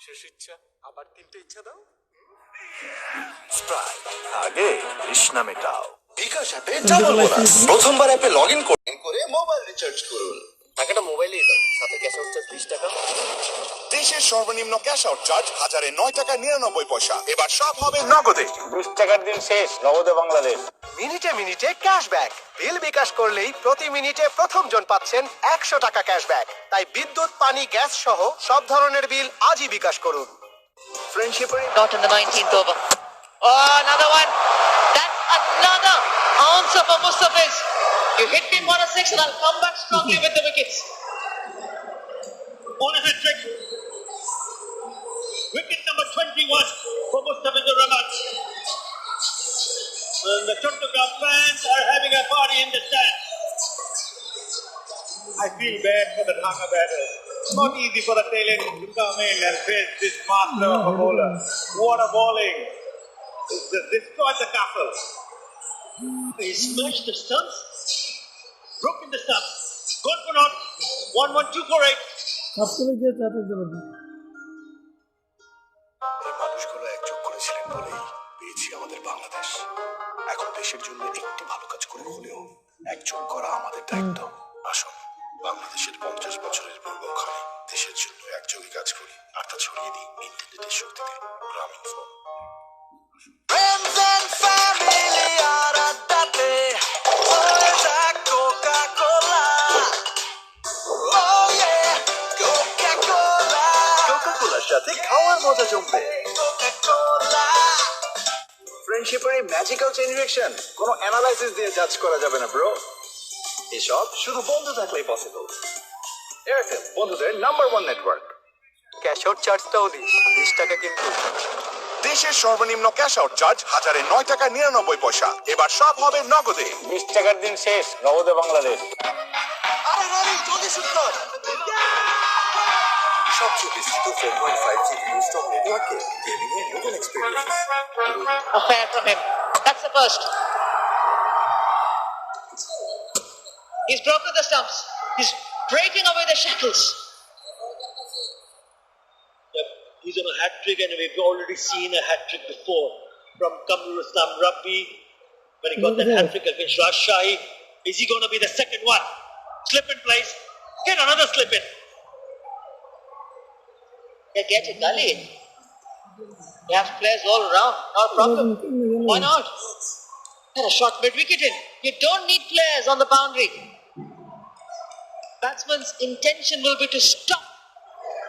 শেষ ইচ্ছা আবার 3টে ইচ্ছা দাও। স্প্রাইট আগে তৃষ্ণা মেটাও। বিকাশ অ্যাপে ডাবল বোনাস। প্রথমবার অ্যাপে লগইন করে মোবাইল রিচার্জ করুন। টাকাটা মোবাইলেই দাও, সাথে ক্যাশ আউট চার্জ 20 টাকা। দেশের সর্বনিম্ন ক্যাশ আউট চার্জ 1009 টাকা 99 পয়সা। এবার সব হবে নগদে। 20 টাকার দিন শেষ, নগদে বাংলাদেশ। মিনিটে মিনিটে ক্যাশব্যাক। বিল বিকাশ করলেই প্রতি মিনিটে প্রথম জন পাচ্ছেন 100 টাকা ক্যাশব্যাক। তাই বিদ্যুৎ, পানি, গ্যাস সহ সব ধরনের বিল আজই বিকাশ করুন। ফ্রেন্ডশিপের Not in the 19th over. Oh, another one. That's another answer for Mustafiz. You hit me for a 6 and I'll come back strongly with the wickets. On a hat-trick. Wicket number 21 for Mustafizur Rahman. And the chattogram fans are having a party in the stand. I feel bad for the Dhaka batters. It's not easy for the tail end to come in and face this master of a bowler. What a bowling! It's just destroyed the castle. He smashed the stumps, broken the stumps, gone for not. 1-1-2 for 8. এই মানুষগুলো একযোগ করেছিলেন বলেই পেয়েছি আমাদের বাংলাদেশ। এখন দেশের জন্য একটি ভালো কাজ করে হলেও একযোগ করা আমাদের দায়িত্ব। আসুন বাংলাদেশের 50 বছরের পূর্বক্ষণে দেশের জন্য একযোগে কাজ করি আর তা ছড়িয়ে দিই ইন্টারনেটের শক্তিতে। গ্রামীণ phone. Friends and family are at that day. Always a Coca-Cola. Oh yeah, Coca-Cola. Coca-Cola সাথে খাওয়ার মজা জমবে। Coca-Cola. ফ্রেন্ডশিপের এই ম্যাজিক্যাল চেইন রিঅ্যাকশন কোনো অ্যানালাইসিস দিয়ে জাজ করা যাবে না ব্রো। এসব শুধু বন্ধু থাকলেই পসিবল। এয়ারটেল বন্ধুদের নাম্বার 1 নেটওয়ার্ক। ক্যাশ আউট চার্জটাও দিই 20 টাকা কিন্তু। দেশের সর্বনিম্ন ক্যাশ আউট চার্জ 1009 টাকা 99 পয়সা। এবার সব হবে নগদে। 20 টাকার দিন শেষ, নগদে বাংলাদেশ। আরে রানি জলদি শুট কর। সবচেয়ে বিস্তৃত 4.5G ইনস্টল নেটওয়ার্কে গেমিং এর নতুন experience. A fair from him. That's the first. He's broken the stumps. He's breaking away the shackles. Yep, he's on a hat-trick and we've already seen a hat-trick before from Kamrul Islam Rabbi when he got that hat-trick against Rajshahi. Is he going to be the second one? Slip in place. Get another slip in. They get it, Gully. They have players all around. Not a problem. Why not? Get a shot mid-wicket in. You don't need players on the boundary. Batsman's intention will be to stop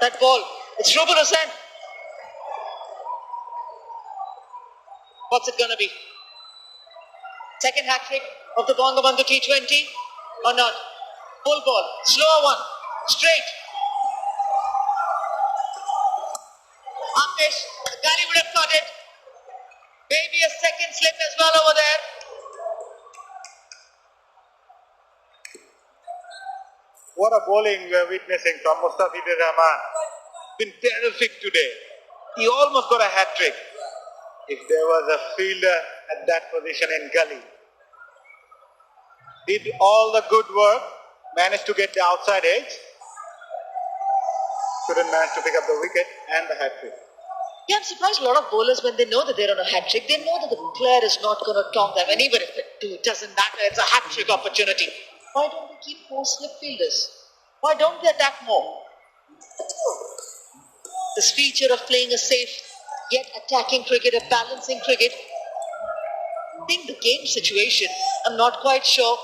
that ball. It's Ruben Hussain. What's it going to be? Second hat-trick of the Bangabandhu T20 or not? Full ball, slower one, straight. Ambesh, Gully would have caught it. Maybe a second slip as well over there. What a bowling we're witnessing from Mustafizur Rahman. Been terrific today. He almost got a hat-trick. If there was a fielder at that position in Gully. Did all the good work, managed to get the outside edge. Couldn't manage to pick up the wicket and the hat-trick. Yeah, I'm surprised a lot of bowlers, when they know that they're on a hat-trick, they know that the player is not going to taunt them. And even if they do, it doesn't matter. It's a hat-trick opportunity. Why don't they keep more slip fielders? Why don't they attack more? This feature of playing a safe, yet attacking cricket, a balancing cricket. In the game situation, I'm not quite sure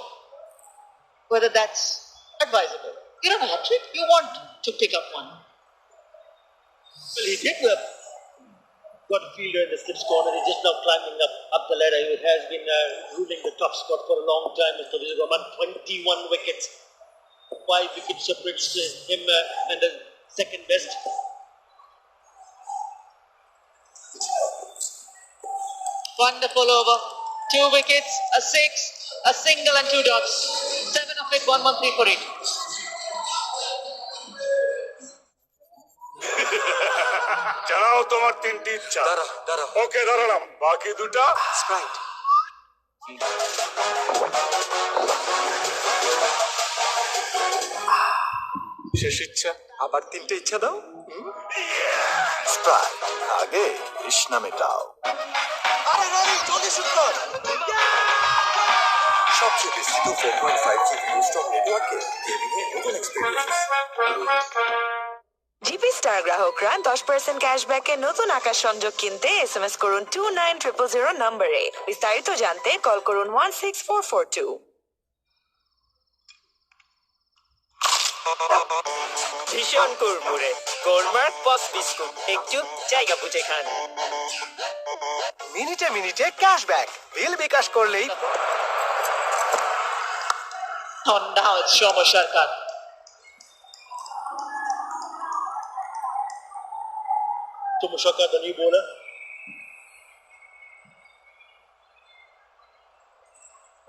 whether that's advisable. You're on a hat-trick, you want to pick up one. Well, he did got a fielder in the slips corner. He's just now climbing up the ladder. He has been ruling the top spot for a long time. Mr. Vijay Rahman, 21 wickets. 5 wickets separates him and the second best. Wonderful over. 2 wickets, a 6, a single and 2 dots. 7 of it, 113 for 8. জানাও তোমার 3টি ইচ্ছা। দাঁড়া ওকে দাঁড়ালাম, বাকি দুটা Sprite. শেষ ইচ্ছা আবার 3টে ইচ্ছা দাও। স্প্রাইট আগে তৃষ্ণা মেটাও। সবচেয়ে বিস্তৃত 4.5 জিবি স্ট্রং নেটওয়ার্কে গেমিং এর নতুন এক্সপেরিয়েন্স। জিপি স্টার গ্রাহকরা 10% ক্যাশব্যাকে নতুন আকাশ সংযোগ কিনতে এসএমএস করুন 29000 নম্বরে। বিস্তারিত জানতে কল করুন 16442। ভীষণ কুরমুরে গোলমার্ক পস বিস্কুট একটু জায়গা বুঝে খান। মিনিটে মিনিটে ক্যাশব্যাক বিল বিকাশ করলেই Oh, now it's Shomo Sharkar. Shomo Sharkar, the new bowler.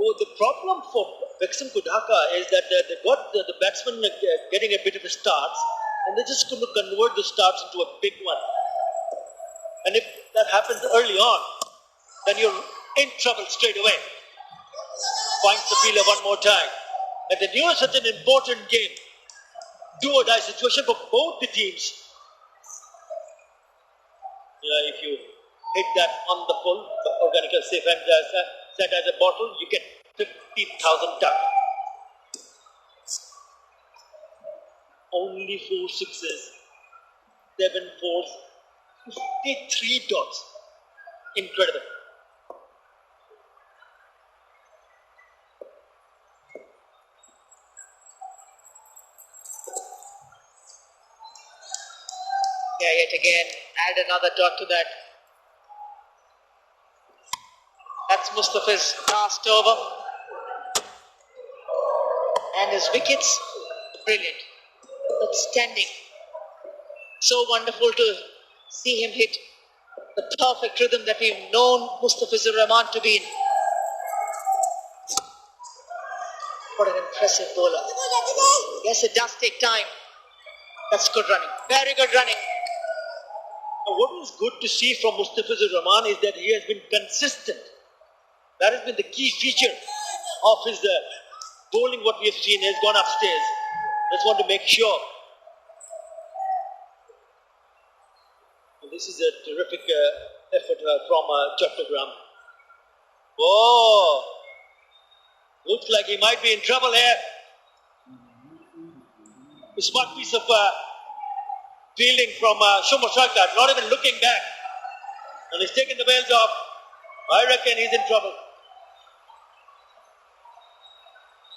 Oh, the problem for beximco Dhaka is that they got the batsmen getting a bit of a start, and they just couldn't convert the starts into a big one. And if that happens early on, then you're in trouble straight away. Finds the fielder one more time. And they knew such an important game, do or die situation for both the teams. If you hit that on the full, the organic safe and set as a bottle, you get 50,000 duck. Only 4 sixes, 7 fours, 53 dots. Incredible. Yeah, yet again, add another dot to that. That's Mustafa's last over. And his wickets, brilliant. Outstanding. So wonderful to see him hit the perfect rhythm that we've known Mustafizur Rahman to be in. What an impressive bowler. Yes, it does take time. That's good running. Very good running. What is good to see from Mustafizur Rahman is that he has been consistent. That has been the key feature of his bowling. What we have seen has gone upstairs. Just want to make sure. And this is a terrific effort from Chattogram. Oh, looks like he might be in trouble here. A smart piece of fielding from Shomo Sharkar, not even looking back. And he's taken the bails off. I reckon he's in trouble.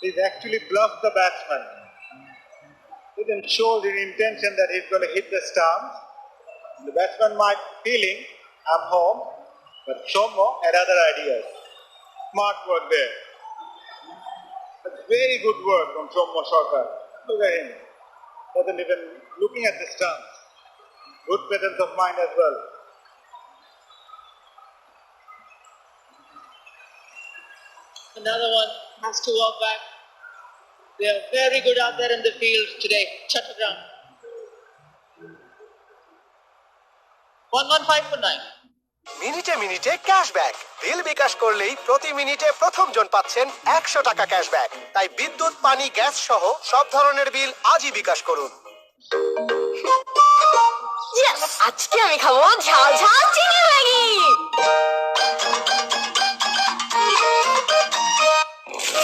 He's actually bluffed the batsman. He didn't show the intention that he's going to hit the stumps. The batsman might feeling, I'm home, but Shomo had other ideas. Smart work there. That's very good work from Shomo Sharkar. Look at him. Wasn't even looking at the stumps. Good presence of mind as well. Another one has to walk back. They are very good out there in the field today. Chattogram. 115 for 9. মিনিটে মিনিটে cashback বিল বিকাশ করলেই প্রতি মিনিটে প্রথম জন পাচ্ছেন 100 টাকা cashback. তাই বিদ্যুৎ, পানি, গ্যাস সহ সব ধরনের বিল আজই বিকাশ করুন। আজকে আমি খাবো ঝাল ঝাল চিনি ম্যাগি।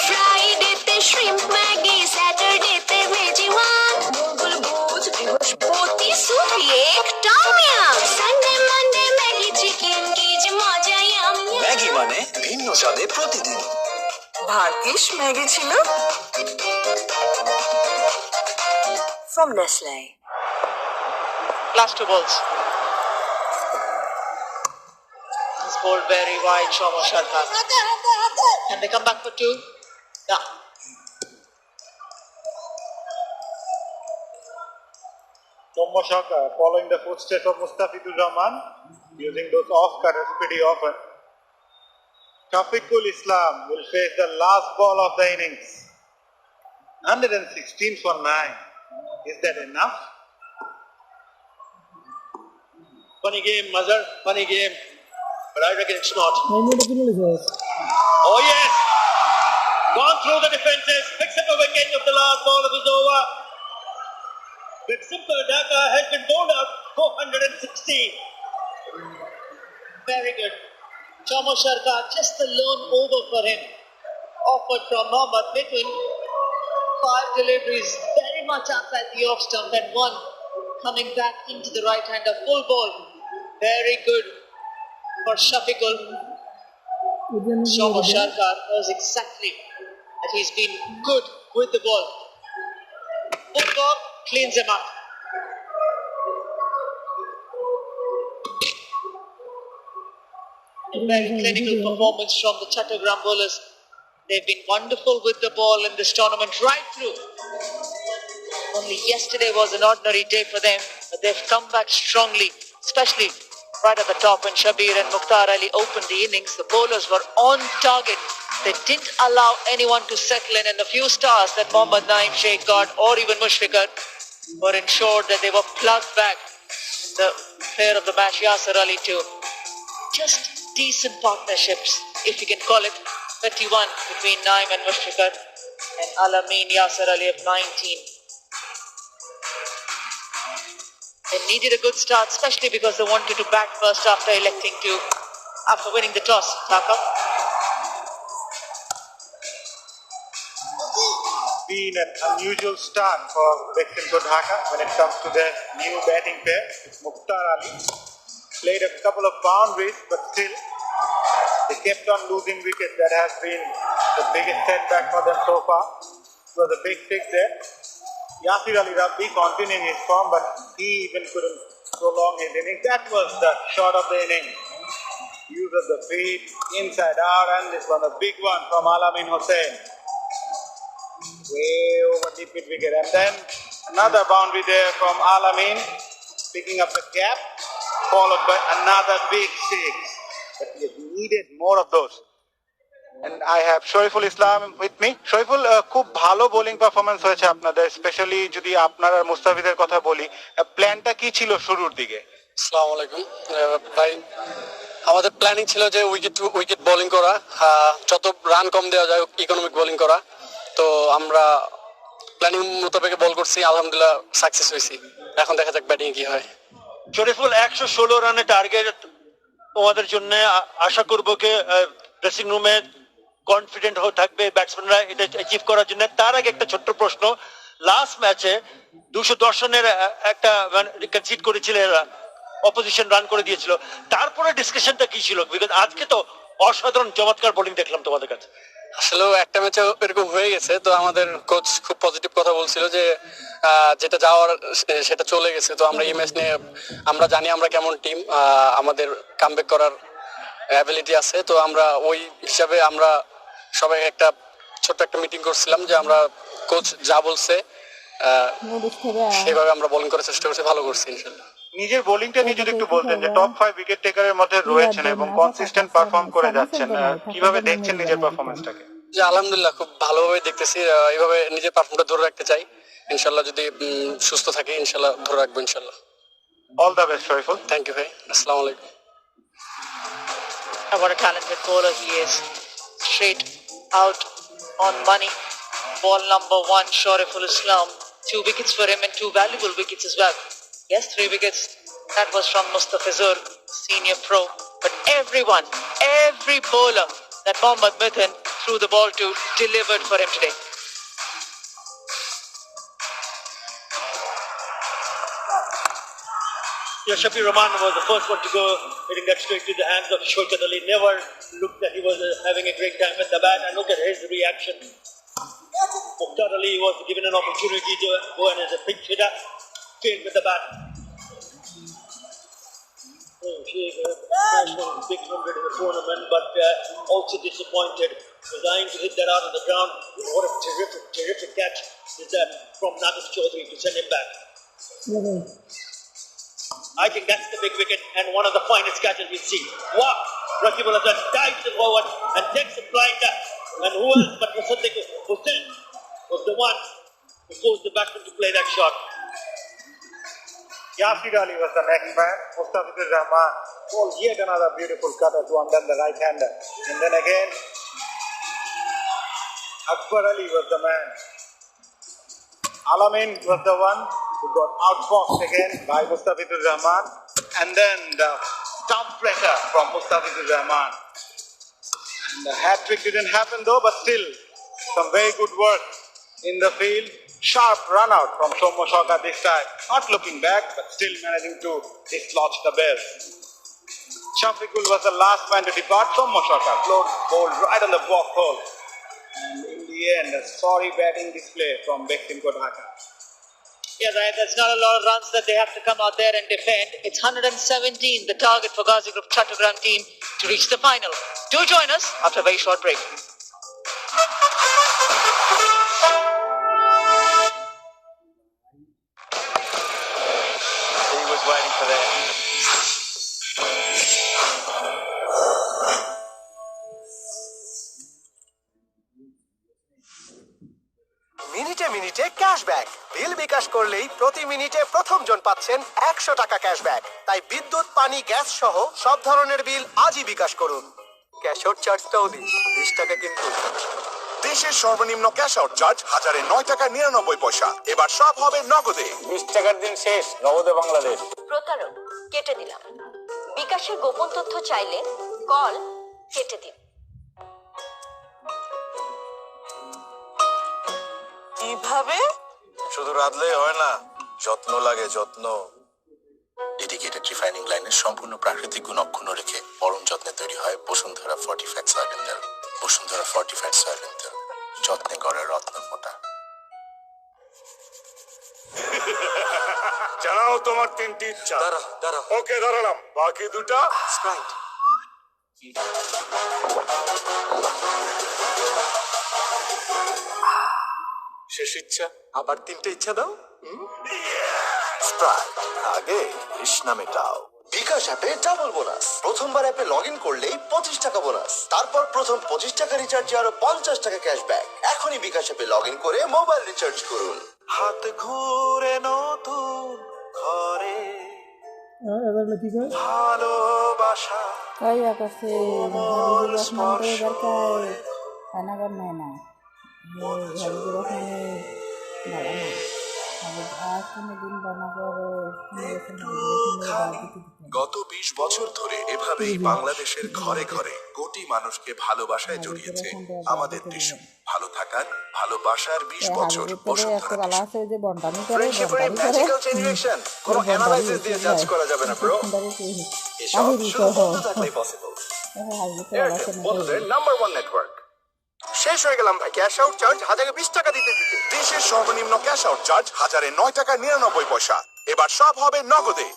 ফ্রাইডেতে শ্রিম্প ম্যাগি, স্যাটারডেতে ভেজি ওয়ান, মঙ্গল বুধ বৃহস্পতি স্যুপ এক tom yum, Sunday Monday Maggi chicken কি যে মজা ইয়াম। ম্যাগি মানে ভিন্ন স্বাদে প্রতিদিন। ভাগ্যিস ম্যাগি ছিল। From Nestle. Last 2 balls. It's bowled very wide, Shomo Sharkar. And they come back for 2. Yeah. Shomo Sharkar following the footsteps of Mustafizur Rahman, using those off cutters pretty often. Shafiqul Islam will face the last ball of the innings. 116 for 9. Is that enough? Funny game, Mazhar. Funny game. But I reckon it's not. Oh yes! Gone through the defences. Picks up a wicket of the last ball of his over. beximco Dhaka has been bowled out 416. Very good. Chomo Sharkar, just the lone over for him. Offered from Mohammad Mithun. 5 deliveries, very much outside the off stump, and one coming back into the right hander. Full ball. Very good for Shafiqul. Chomo Sharkar knows exactly that he's been good with the ball. Full ball cleans him up. A very clinical performance from the chattogram bowlers. They've been wonderful with the ball in this tournament right through. Only yesterday was an ordinary day for them, but they've come back strongly, especially right at the top when Shabir and Mukhtar Ali opened the innings. The bowlers were on target. They didn't allow anyone to settle in, and the few stars that Mohammad Naeem Sheikh got, or even Mushfiqar, were ensured that they were plugged back. The player of the match, Yasir Ali, too. Just decent partnerships, if you can call it. 31 between Naeem and Mushfiqar, and Alameen Yasir Ali of 19. They needed a good start, especially because they wanted to bat first after winning the toss. Dhaka. Been an unusual start for beximco Dhaka when it comes to their new batting pair. Mukhtar Ali played a couple of boundaries, but still they kept on losing wickets. That has been the biggest setback for them so far. It was a big six there. Yasir Ali Rabbi continuing his form, but he even couldn't prolong his innings. That was the shot of the inning. Use of the feet, inside out, and this one, a big one from Alameen Hussain. Way over deep mid wicket. And then another boundary there from Alameen, picking up the cap, followed by another big six. But we needed more of those. And I have Shoriful Islam with me. Shoriful, খুব ভালো bowling performance হয়েছে আপনাদের, specially যদি আপনার আর মুস্তাফিজের কথা বলি। প্ল্যানটা কি ছিল শুরুর দিকে? আসসালামু আলাইকুম ভাই, আমাদের প্ল্যানিং ছিল যে উইকেট বোলিং করা, যত রান কম দেওয়া যায় ইকোনমিক বোলিং করা। তো আমরা প্ল্যানিং মোতাবেক বল করছি, আলহামদুলিল্লাহ সাকসেস হয়েছি। এখন দেখা যাক ব্যাটিং কি হয়। শরীফুল, 116 রানের টার্গেট তোমাদের জন্য। আশা করবো কি ড্রেসিং রুমে কনফিডেন্ট থাকবে ব্যাটসম্যানরা এটা অ্যাচিভ করার জন্য। তার আগে একটা ছোট্ট প্রশ্ন, লাস্ট ম্যাচে 210 রানের একটা কনসিড করেছিল, অপোজিশন রান করে দিয়েছিল, তারপরে ডিসকাশনটা কি ছিল? বিকজ আজকে তো অসাধারণ চমৎকার বোলিং দেখলাম তোমাদের কাছে। আসলে একটা ম্যাচে এরকম হয়ে গেছে, তো আমাদের কোচ খুব পজিটিভ কথা বলছিল যে যেটা যাওয়ার সেটা চলে গেছে। তো আমরা এই ম্যাচ নিয়ে আমরা জানি আমরা কেমন টিম, আমাদের কামব্যাক করার অ্যাবিলিটি আছে। তো আমরা ওই হিসাবে আমরা সবাই একটা ছোট্ট একটা মিটিং করছিলাম যে আমরা কোচ যা বলছে সেভাবে আমরা বোলিং করার চেষ্টা করছি, ভালো করছি ইনশাআল্লাহ। নিজের বোলিংটা নিয়ে যদি একটু বলতেন, যে টপ 5 উইকেট টেকারের মধ্যে রয়েছেন এবং কনসিস্টেন্ট পারফর্ম করে যাচ্ছেন, কিভাবে দেখছেন নিজের পারফরম্যান্সটাকে? যে আলহামদুলিল্লাহ খুব ভালোভাবে দেখতেছি, এইভাবে নিজের পারফর্মটা ধরে রাখতে চাই ইনশাআল্লাহ। যদি সুস্থ থাকি ইনশাআল্লাহ ধরে রাখবো ইনশাআল্লাহ। All the best Shariful. Thank you ভাই, আসসালামু আলাইকুম। What a talented bowler he is. Straight out on money. Ball number 1, Shoriful Islam. 2 wickets for him and 2 valuable wickets as well. Yes, 3 wickets. That was from Mustafizur, senior pro. But every bowler that Mohammad Mithun threw the ball to delivered for him today. Yeah, Shafir Rahman was the first one to go, hitting that straight to the hands of Shokat Ali. Never looked that he was having a great time with the bat, and look at his reaction. Mukhtar Ali was given an opportunity to go in as a pinch hitter, straight with the bat. National big 100 in the tournament, but also disappointed, trying to hit that out of the ground. What a terrific catch is that from Nagus Chaudhary to send him back. I think that's the big wicket and one of the finest catches we've seen. Wow! Rakib Al Hasan dives forward and takes a flying duck. And who else but Musaddiq Hussain was the one who forced the batsman to play that shot. Yasir Ali was the next man. Mustafizur Rahman bowled yet another beautiful cutter to undone the right-hander. And then again, Akbar Ali was the man. Alameen was the one who who got outfoxed again by Mustafizur Rahman. And then the stump pressure from Mustafizur Rahman. And the hat trick didn't happen though, but still some very good work in the field. Sharp run out from Sommo Shoka this time. Not looking back, but still managing to dislodge the ball. Shafiqul was the last man to depart. Sommo Shoka bowled right on the block hole. And in the end, a sorry batting display from beximco Dhaka. Yeah, right. That's not a lot of runs that they have to come out there and defend. It's 117, the target for Gazi Group chattogram team to reach the final. Do join us after a very short break. He was waiting for that. মিনিটে মিনিটে cashback বিল বিকাশ করলেই প্রতি মিনিটে প্রথম জন পাচ্ছেন 100 টাকা cashback. তাই বিদ্যুৎ, পানি, গ্যাস সহ সব ধরনের বিল আজই বিকাশ করুন। ক্যাশ আউট চার্জটাও দিন, 20 টাকা কিন্তু। দেশের সর্বনিম্ন ক্যাশ আউট চার্জ 1009 টাকা 99 পয়সা। এবার সব হবে নগদে। 20 টাকার দিন শেষ, নগদে বাংলাদেশ। প্রতারক কেটে দিলাম। বিকাশের গোপন তথ্য চাইলে কল কেটে দিন। কিভাবে? শুধু রাঁধলেই হয় না, যত্ন লাগে, যত্ন। ডেডিকেটেড রিফাইনিং লাইনের সম্পূর্ণ প্রাকৃতিক গুণ অক্ষুণ্ণ রেখে পরম যত্নে তৈরি হয় বসুন্ধরা ফর্টিফাইড সয়াবিন তেল। বসুন্ধরা ফর্টিফাইড সয়াবিন তেল, যত্নে গড়ে রত্ন ফোঁটা। জানাও তোমার 3টি ইচ্ছা। দাঁড়া। ওকে, দাঁড়ালাম। বাকি 2টা স্প্রাইট। শেষ ইচ্ছা, আবার 3টে ইচ্ছা দাও। স্প্রাইট, আগে তৃষ্ণা মেটাও। বিকাশ অ্যাপে ডাবল বোনাস। প্রথমবার অ্যাপে লগ ইন করলেই 25 টাকা বোনাস। তারপর প্রথম 25 টাকা রিচার্জে আরো 50 টাকা ক্যাশব্যাক। এখনই বিকাশ অ্যাপে লগ ইন করে মোবাইল রিচার্জ করুন। হাত ঘুরে নতুন ঘরে ভালোবাসা কই আকাশে স্পর্শ কানাগার নাই না ঘরে রকমে বাবা না আর কোনদিন বানাবো। গত 20 বছর ধরে এভাবেই বাংলাদেশের ঘরে ঘরে কোটি মানুষকে ভালোবাসায় জড়িয়েছে আমাদের দেশ। ভালো থাকার, ভালোবাসার 20 বছর বসুন্ধরা বালা আছে যে বন্টানি করে ফ্রেন্ডশিপের এই ম্যাজিক্যাল চেইন রিঅ্যাকশন কোনো অ্যানালাইসিস দিয়ে জাজ করা যাবে না ব্রো। এসব শুধু বন্ধু থাকলেই পসিবল। বন্ধুদের নাম্বার 1 নেটওয়ার্ক। শেষ হয়ে গেলাম ভাই, ক্যাশ আউট চার্জ 1020 টাকা দিতে। দেশের সর্বনিম্ন ক্যাশ আউট চার্জ 1009 টাকা 99 পয়সা। এবার সব হবে নগদে।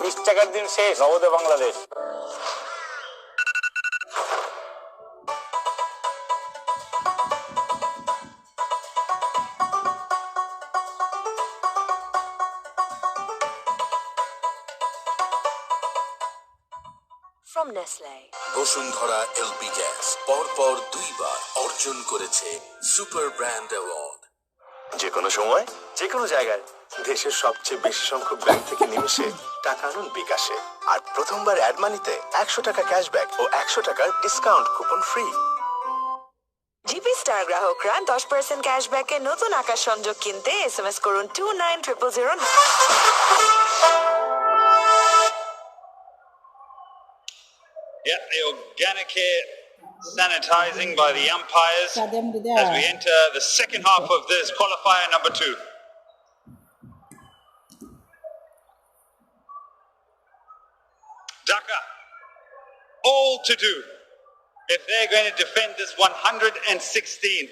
20 টাকার দিন শেষ, নগদে Bangladesh. From Nestle. Bashundhara LP gas পরপর 2 বার অর্জন করেছে সুপার ব্র্যান্ড অ্যাওয়ার্ড। যে কোনো সময়, যে কোনো জায়গায় দেশের সবচেয়ে বেশি সংখ্যক ব্যাংক থেকে নিমেষে টাকা আনুন বিকাশে। আর প্রথমবার অ্যাড মানিতে 100 টাকা ক্যাশব্যাক ও 100 টাকার discount coupon free. GP star গ্রাহকরা 10% ক্যাশব্যাকে নতুন আকাশ সংযোগ কিনতে এসএমএস করুন 29000। Yeah, the organic hair sanitizing by the umpires as we enter the second half of this qualifier number 2. Dhaka, all to do if they're going to defend this 116.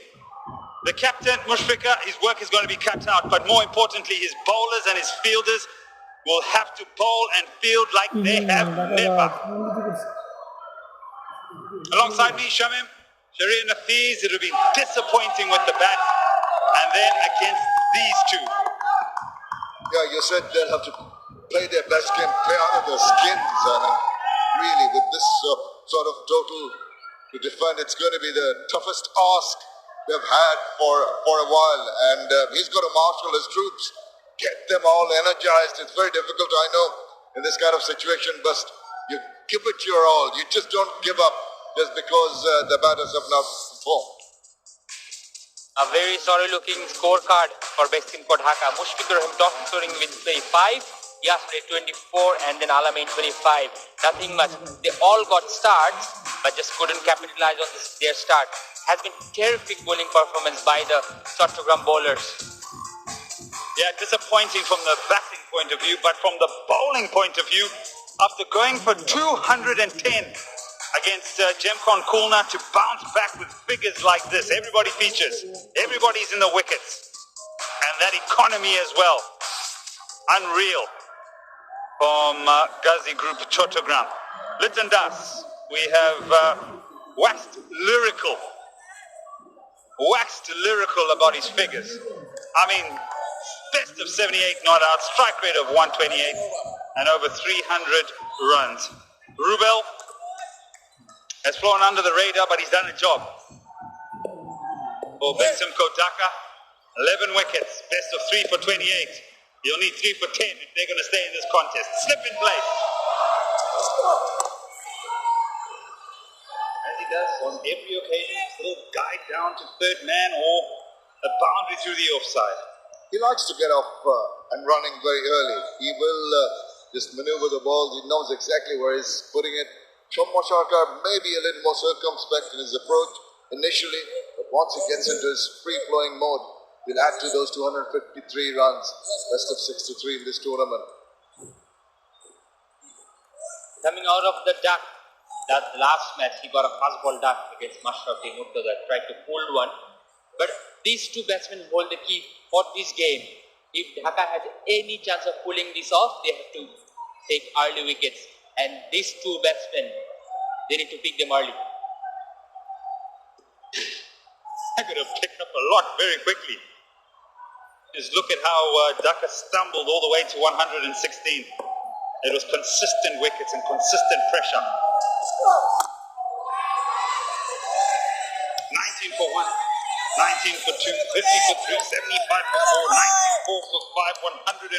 The captain, Mushfika, his work is going to be cut out, but more importantly, his bowlers and his fielders will have to bowl and field like they have never. Alongside me, Shamim, Sharian Hafiz, it will be disappointing with the bat. And then against these two. Yeah, you said they'll have to play their best game, play out of their skins. And really, with this sort of total to defend, it's going to be the toughest ask they've had for a while. And he's got to marshal his troops, get them all energized. It's very difficult, I know, in this kind of situation, but you give it your all. You just don't give up just because the batters have not performed. A very sorry looking scorecard for beximco Dhaka. Mushfiqur Rahim top scoring with 25, Yasir 24 and then Alamein 25. Nothing much. They all got starts but just couldn't capitalize on their start. Has been terrific bowling performance by the chattogram bowlers. Yeah, disappointing from the batting point of view, but from the bowling point of view, after going for 210 against Gemcon Kulna, to bounce back with figures like this. Everybody features. Everybody's in the wickets. And that economy as well. Unreal from Gazi Group Chattogram. Litan Das, we have waxed lyrical about his figures. I mean, best of 78 not out, strike rate of 128 and over 300 runs. Rubel has flown under the radar, but he's done a job. For beximco Dhaka, 11 wickets, best of 3 for 28. You'll need 3 for 10 if they're going to stay in this contest. Slip in place. As he does on every occasion, he'll guide down to third man or a boundary through the offside. He likes to get off and running very early. He will just maneuver the ball. He knows exactly where he's putting it. Shommo Sharkar may be a little more circumspect in his approach initially, but once he gets into his free-flowing mode, he'll add to those 253 runs, best of 63 in this tournament. Coming out of the duck, that last match, he got a fast ball duck against Mashrafi Murtaza, tried to pull one. But these two batsmen hold the key for this game. If Dhaka has any chance of pulling this off, they have to take early wickets. And these two batsmen, they need to pick them early. I could have picked up a lot very quickly. Just look at how Dhaka stumbled all the way to 116. It was consistent wickets and consistent pressure. 19 for 1, 19 for 2, 50 for 3, 75 for 4, 94 for 5, 104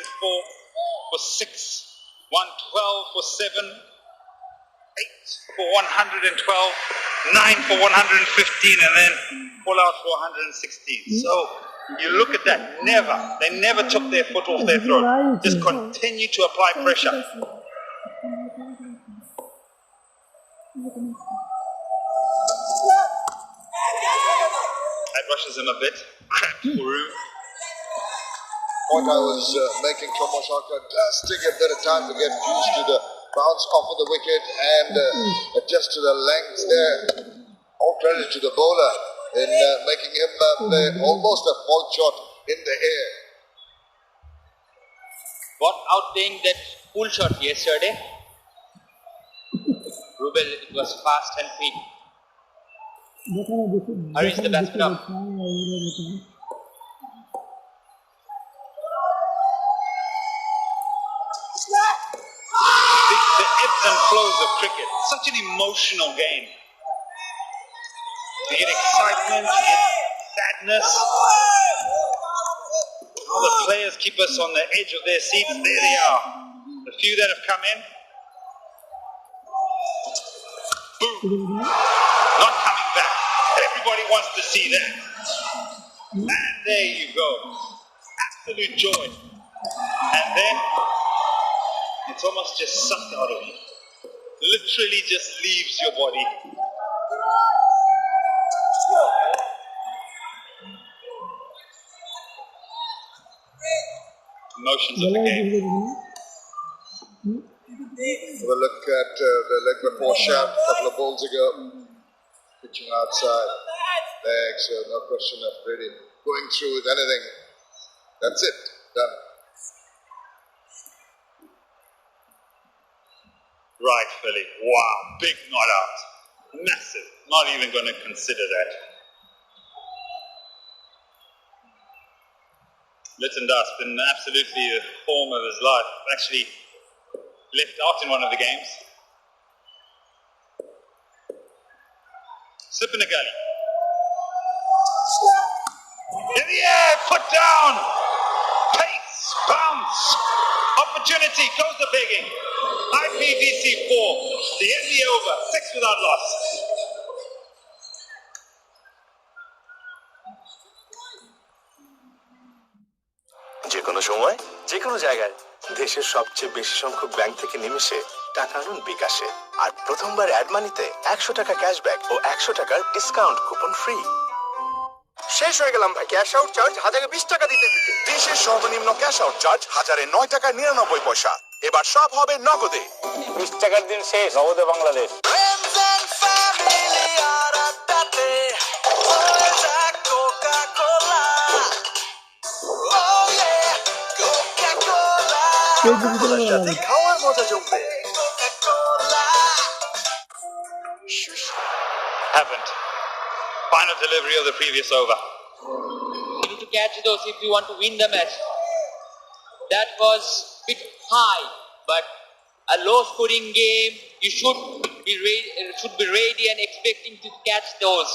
for 6, 112 for 7, 8 for 112, 9 for 115, and then pull out for 116. So you look at that, they never took their foot off their throat. Just continue to apply pressure. That rushes him a bit, cramped for room. Point I was making, Shommo Sharkar does take a bit of time to get used to the bounce off of the wicket and adjust to the length there. All credit to the bowler in making him play almost a fault shot in the air. Got out playing that pull shot yesterday. Rubel, it was fast and quick. Hurries the batsman up. The ebbs and flows of cricket, such an emotional game. You get excitement, you get sadness. All the players keep us on the edge of their seats. There they are. The few that have come in. Boom. Not coming back. Everybody wants to see that. And there you go. Absolute joy. And then it's almost just sucked out of you. Literally just leaves your body. Emotions of the game. Have a look at the leg before Sham a couple of balls ago. Pitching outside. Leg, so no question of really going through with anything. That's it. Done. Right, Philly. Wow, big not out. Massive. Not even going to consider that. Litan Das been absolutely the form of his life. Actually left out in one of the games. Slip in the gully. In the air, put down. Pace, bounce. Opportunity, goes the begging. IPVC 4. The NBA over. 6 without loss. সময় যে কোনো জায়গায় দেশের সবচেয়ে বেশি সংখ্যক bank থেকে নিমেষে টাকা আনুন বিকাশে। আর প্রথমবার অ্যাড মানিতে 100 টাকা ক্যাশব্যাক ও 100 টাকার ডিসকাউন্ট কুপন ফ্রি। শেষ হয়ে গেলাম ভাই, ক্যাশ আউট চার্জ 1020 টাকা দিতে দিতে। দেশের সর্বনিম্ন ক্যাশ আউট চার্জ 1009 টাকা 99 পয়সা। এবার সব হবে নগদে। 20 টাকার দিন শেষ, নগদে বাংলাদেশ। খাওয়ার মজা জমবে। Happened. Final delivery of the previous over. You need to catch those if you want to win the match. That was a bit high, but a low-scoring game. You should be ready and expecting to catch those.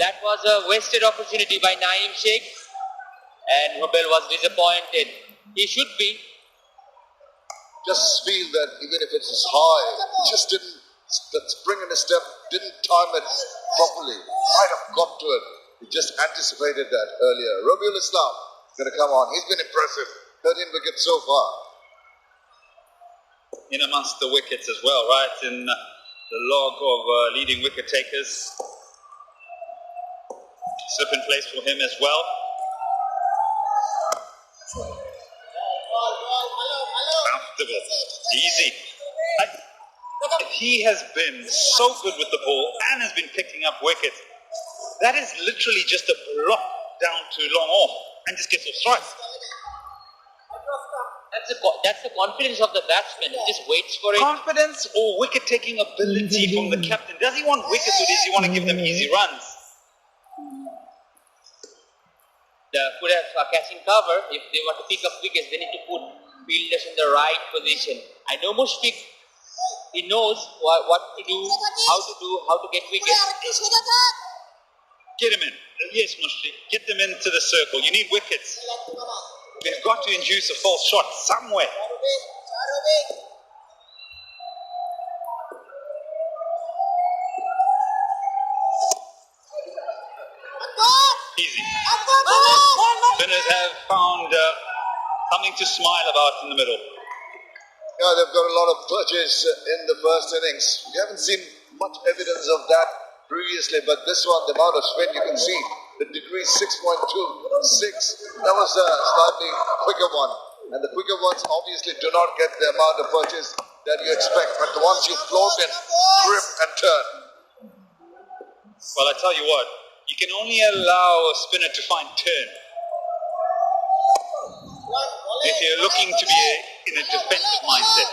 That was a wasted opportunity by Naeem Sheikh, and Rubel was disappointed. He should be. Just feel that even if it's high, just didn't, that spring in his step, didn't time it properly. Might have got to it. He just anticipated that earlier. Rabiul Islam going to come on. He's been impressive. 13 wickets so far. In amongst the wickets as well, right? In the log of leading wicket takers. Slip in place for him as well. Comfortable. Easy. He has been so good with the ball and has been picking up wickets. That is literally just a block down to long off and just gets off strike. That's the confidence of the batsman. He just waits for it. Confidence or wicket-taking ability from the captain. Does he want wickets or does he want to give them easy runs? Could have catching cover. If they want to pick up wickets, they need to put fielders in the right position. I know Mushfiq, he knows what to do, how to get wickets. Get him in. Yes, Mushfiq. Get them into the circle. You need wickets. We've got to induce a false shot somewhere. Easy. Spinners have found something to smile about in the middle. Yeah, they've got a lot of purchase in the first innings. We haven't seen much evidence of that previously, but this one, the amount of spin you can see, the degree 6.26. That was a slightly quicker one. And the quicker ones obviously do not get the amount of purchase that you expect, but the ones you float in, grip and turn. Well, I tell you what, you can only allow a spinner to find turn if you're looking to be in a defensive mindset.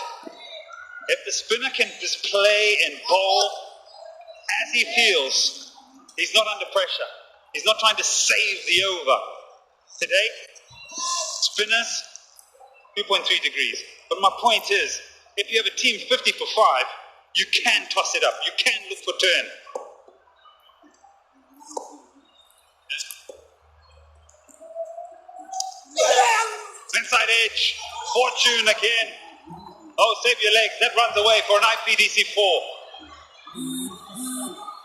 If the spinner can display and bowl as he feels, he's not under pressure. He's not trying to save the over. Today, spinners, 2.3 degrees. But my point is, if you have a team 50 for 5, you can toss it up. You can look for turn. Inside edge, Fortune again. Oh, save your legs. That runs away for an IPDC 4.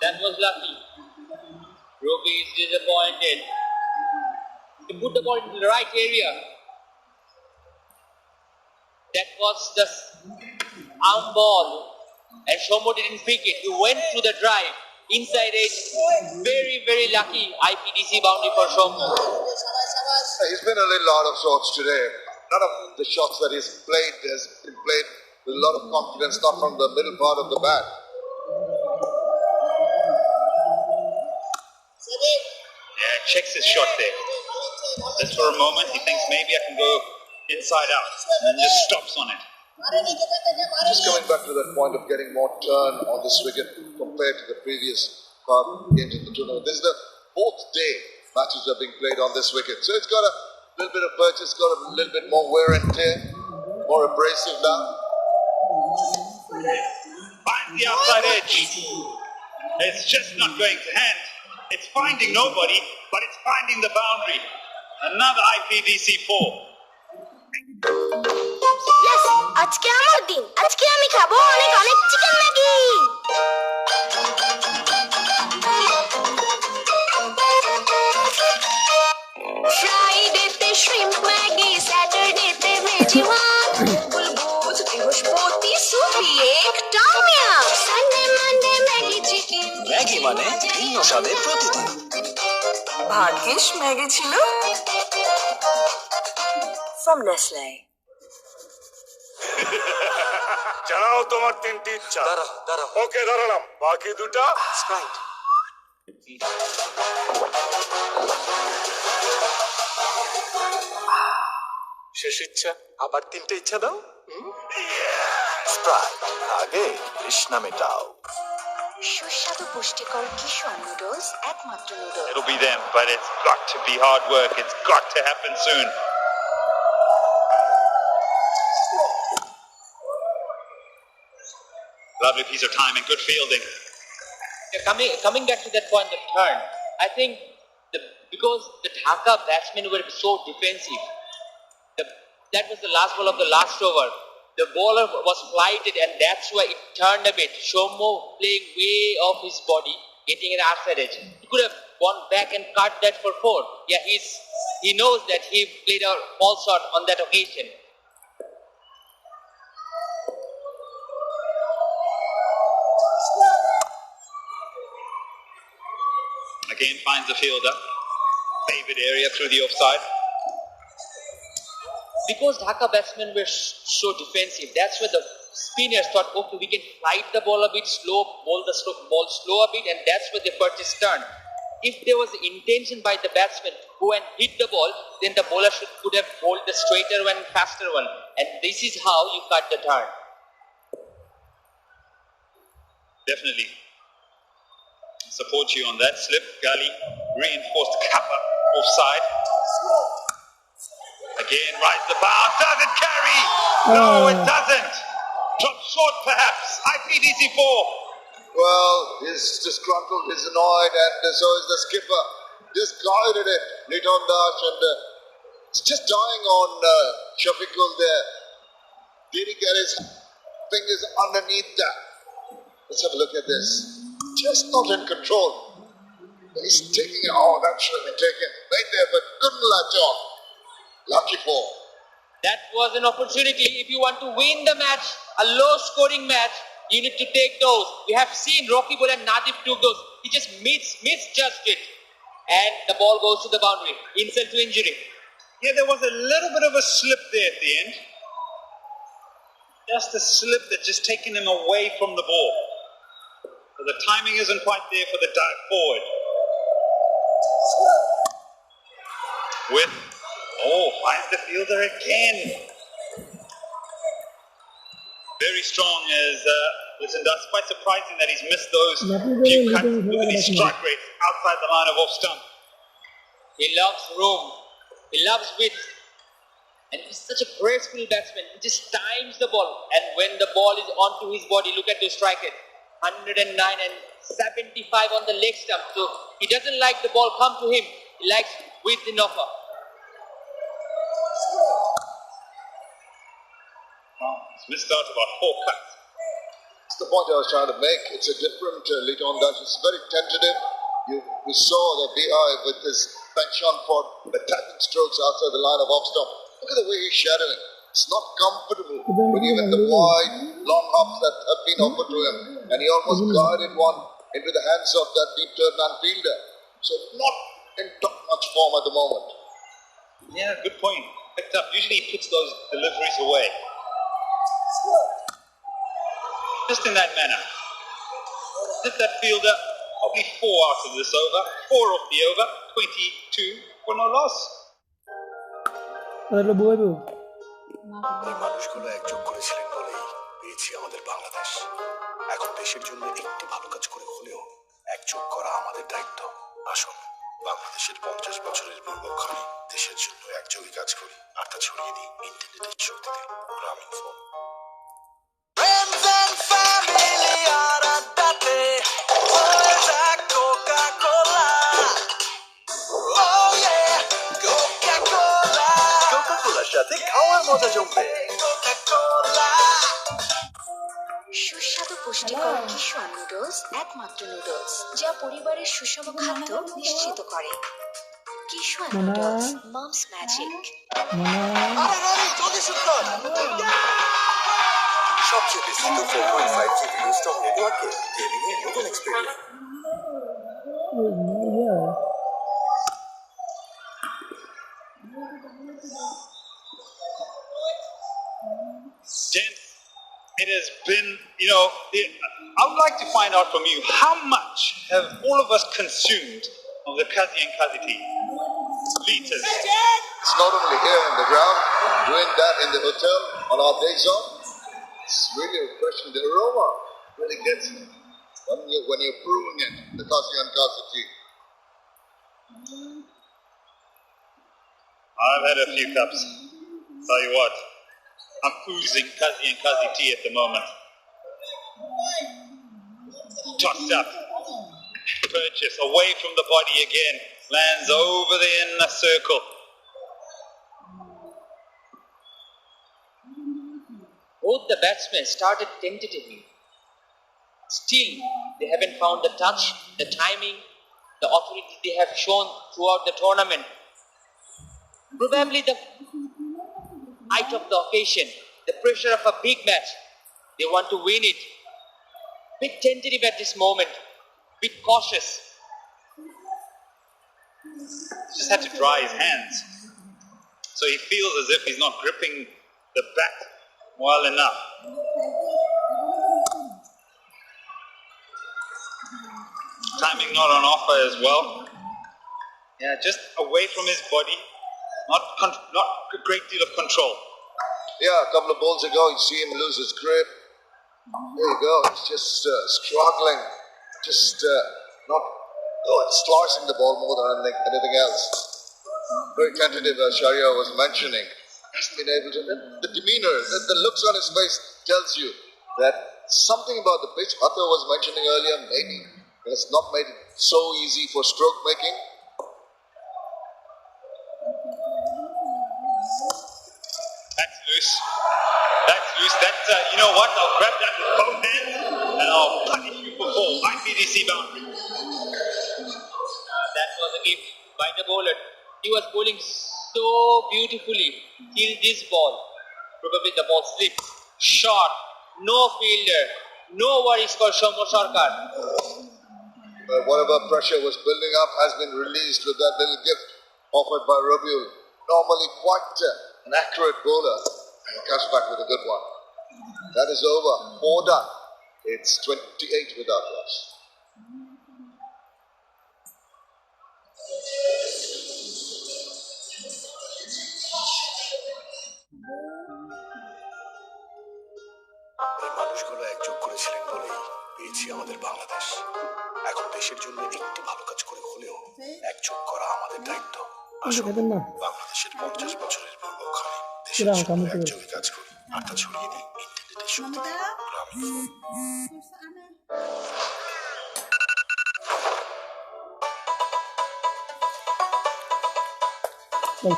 That was lucky. Ruby is disappointed. He put the ball into the right area. That was the arm ball. And Shomo didn't pick it. He went through the drive. Inside edge. Very, very lucky IPDC boundary for Shomo. He's been a little out of sorts today. None of the shots that he's played has been played with a lot of confidence, not from the middle part of the bat. Yeah, checks his shot there. Just for a moment, he thinks maybe I can go inside out, and then just stops on it. Just coming back to that point of getting more turn on this wicket compared to the previous games in the tournament. This is the fourth day matches are being played on this wicket. So it's got a little bit of purchase, got a little bit more wear and tear, more abrasive now. Finds the outside edge. It's just not going to hand. It's finding nobody, but it's finding the boundary. Another IPDC 4. Yes, আজকে আমার দিন। আজকে আমি খাবো অনেক অনেক chicken Maggi. ফ্রাইডেতে shrimp Maggi, Saturday बेजीवान बुलबुल बृहस्पति सूफी एक टामिया Sunday Monday Maggi chicken Maggi মানে ভিন্ন স্বাদের প্রতিদিন। ভাগ্যিস ম্যাগি ছিল from Nestle. জানাও তোমার তিনটি ইচ্ছা। দাঁড়াও ওকে দাঁড়ালাম, বাকি দুটা স্প্রাইট। শেষ ইচ্ছা, আবার তিনটে ইচ্ছা দাও। স্প্রাইট, আগে তৃষ্ণা মেটাও। সুস্বাদু পুষ্টিকর কিশোর নুডলস একমাত্র noodles It'll be them, but it's got to be hard work. It's got to happen soon. Lovely piece of time and good fielding. Coming back to that point of turn, I think because the Dhaka batsmen were so defensive, that was the last ball of the last over. The bowler was flighted and that's why it turned a bit. Shomo playing way off his body, getting an outside edge. He could have gone back and cut that for 4. Yeah, he knows that he played a false shot on that occasion. Again finds the fielder. Favorite area through the offside. Because Dhaka batsmen were so defensive, that's where the spinners thought, okay, we can flight the ball a bit slow, ball slow a bit, and that's where they purchased turn. If there was intention by the batsman to go and hit the ball, then the bowler could have bowled the straighter one, faster one, and this is how you cut the turn. Definitely support you on that slip. Gully reinforced Kappa offside. Again, right the bounce. Does it carry? No, it doesn't. Drop short perhaps. IPDC4. Well, he's disgruntled, he's annoyed, and so is the skipper. Just guided it, Liton Dash, and it's just dying on Shafiqul there. Did he get his fingers underneath that? Let's have a look at this. Just not in control. He's taking it. Oh, that should have been taken right there, but couldn't latch on. Lucky 4. That was an opportunity. If you want to win the match, a low-scoring match, you need to take those. We have seen Rocky Ball and Nadif took those. He just misjudged it. And the ball goes to the boundary. Insult to injury. Yeah, there was a little bit of a slip there at the end. Just a slip that just taken him away from the ball. So the timing isn't quite there for the dive forward. Finds the fielder again. Very strong as listen, that's quite surprising that he's missed those few cuts. Look at his strike rate outside the line of off stump. He loves room. He loves width. And he's such a graceful batsman. He just times the ball. And when the ball is onto his body, look at those strike rate. 109 and 75 on the leg stump. So he doesn't like the ball come to him. He likes width in offer. He's missed out about 4 cuts. That's the point I was trying to make. It's a different Liton Dash. It's very tentative. We saw the beehive with his penchant for attacking strokes outside the line of off stump. Look at the way he's shadowing. It's not comfortable with even the wide, long hops that have been offered to him. And he almost guided one into the hands of that deep third man fielder. So not in top much form at the moment. Yeah, good point. Picked up. Usually he puts those deliveries away. Just in that manner. Hit that fielder. Probably 4 out of this over. 4 off the over. 22 for no loss. এই মানুষগুলো একযোগ করেছিলেন বলেই পেয়েছি আমাদের বাংলাদেশ। এখন দেশের জন্য একটি ভালো কাজ করে হলেও একযোগ করা আমাদের দায়িত্ব। আসুন বাংলাদেশের 50 বছরের পূর্বক্ষণে দেশের জন্য একযোগে কাজ করি আর তা ছড়িয়ে দিই ইন্টারনেটের শক্তিতে। গ্রামীণ phone. Friends and family are a date. Always a Coca-Cola. Oh yeah, Coca-Cola. Coca-Cola সাথে খাওয়ার মজা জমবে। Coca-Cola. সুস্বাদু পুষ্টিকর কিশোর নুডলস একমাত্র নুডলস যা পরিবারের সুষম খাদ্য নিশ্চিত করে। Visual Mana? Noodles, Mom's Magic. Mana? সবচেয়ে বিস্তৃত 4.5G ভিডিও স্টক নেটওয়ার্কে গেমিং এর নতুন experience. Iya. Jen, it has been, I would like to find out from you, how much have all of us consumed of the Kazi and Kazi tea? Liters. It's not only here in the ground, doing that in the hotel on our days off. It's really refreshing. The aroma really gets you when you're brewing it, the Kazi and Kazi tea. I've had a few cups. Tell you what, I'm oozing Kazi and Kazi tea at the moment. Tossed up. Purchase away from the body again. Lands over the inner circle. Both the batsmen started tentatively. Still, they haven't found the touch, the timing, the authority they have shown throughout the tournament. Probably the height of the occasion, the pressure of a big match. They want to win it. Bit tentative at this moment, bit cautious. Just had to dry his hands. So he feels as if he's not gripping the bat well enough. Timing not on offer as well. Yeah, just away from his body. Not a great deal of control. Yeah, a couple of balls ago, you see him lose his grip. There you go. He's just struggling. Just not slicing the ball more than anything else. Very tentative, as Sharia was mentioning. Hasn't been able to. The demeanor, the looks on his face tells you that something about the pitch, Hatha was mentioning earlier, maybe it's not made it so easy for stroke making. That's loose. That's loose. That's, you know what? I'll grab that with both hands and I'll punish you for 4. IPDC boundary. That was a gift by the bowler. He was bowling so beautifully till this ball. Probably the ball slipped. Short. No fielder. No worries for Shomo Sarkar. Whatever pressure was building up has been released with that little gift offered by Rabiul. Normally quite an accurate bowler. And comes back with a good one. That is over. 4 done. It's 28 without loss. এই মানুষগুলো একযোগ করেছিলেন বলেই পেয়েছি আমাদের বাংলাদেশ। এখন দেশের জন্য একটি ভালো কাজ করে হলেও একযোগ করা আমাদের দায়িত্ব। আসুন বাংলাদেশের 50 বছরের পূর্বক্ষণে দেশের জন্য একযোগে কাজ করি। বার্তা ছড়িয়ে দিই ইন্টারনেটের শক্তি গ্রামীণ ফোন।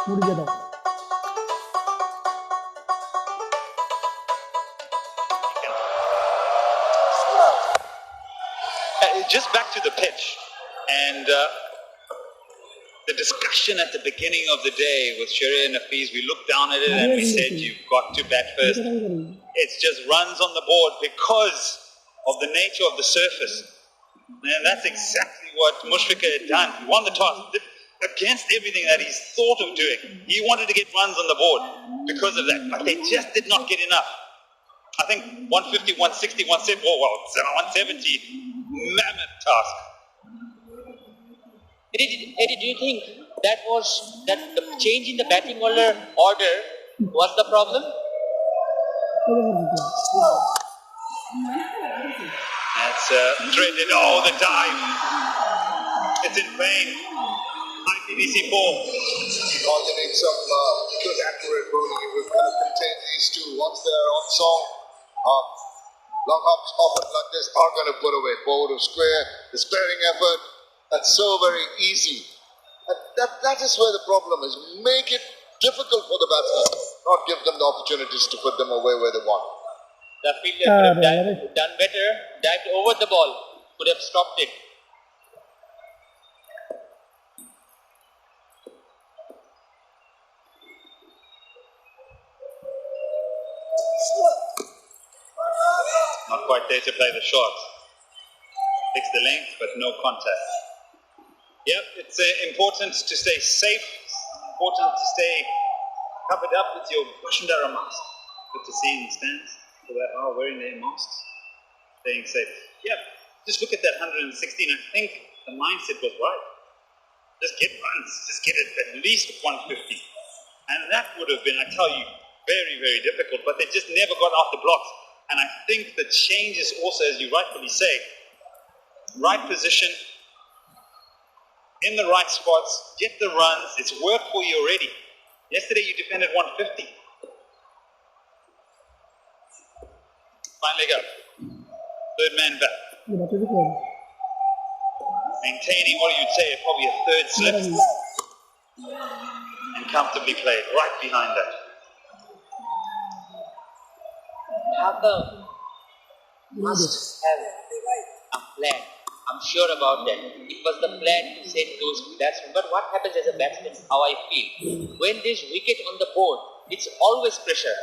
মুড়িয়ে দাও। Just back to the pitch and the discussion at the beginning of the day with Sharia and Hafiz, we looked down at it and we said you've got to bat first. It's just runs on the board because of the nature of the surface. And that's exactly what Mushrika had done. He won the toss against everything that he's thought of doing. He wanted to get runs on the board because of that, but they just did not get enough. I think 150, 160, 170, mammoth task. Eddie, do you think that the change in the batting order was the problem? That's threaded. Oh, the dive. It's in vain. IPDC 4. Because you need some good accurate bowling. If we're going to contain these two, once they're on song, long hops often like this are going to put away forward of square, the sparing effort. That's so very easy. That is where the problem is. Make it difficult for the batsmen, not give them the opportunities to put them away where they want. The fielder could have done better, dived over the ball, could have stopped it. quite there to play the shots. Fix the length, but no contact. Yep, it's important to stay safe. Important to stay covered up with your Bashundara mask. Good to see in the stands. People that are wearing their masks, staying safe. Yep, just look at that 116. I think the mindset was right. Just get runs. Just get it at least 150. And that would have been, I tell you, very, very difficult. But they just never got off the blocks. And I think the change is also, as you rightfully say, right position, in the right spots, get the runs. It's worked for you already. Yesterday you defended 150. Fine leg up. Third man back. Maintaining what you'd say probably a third slip. And comfortably played right behind that. Dhaka must have a plan. I'm sure about that. It was the plan to set those batsmen. But what happens as a batsman, how I feel, when there's wicket on the board, it's always pressure.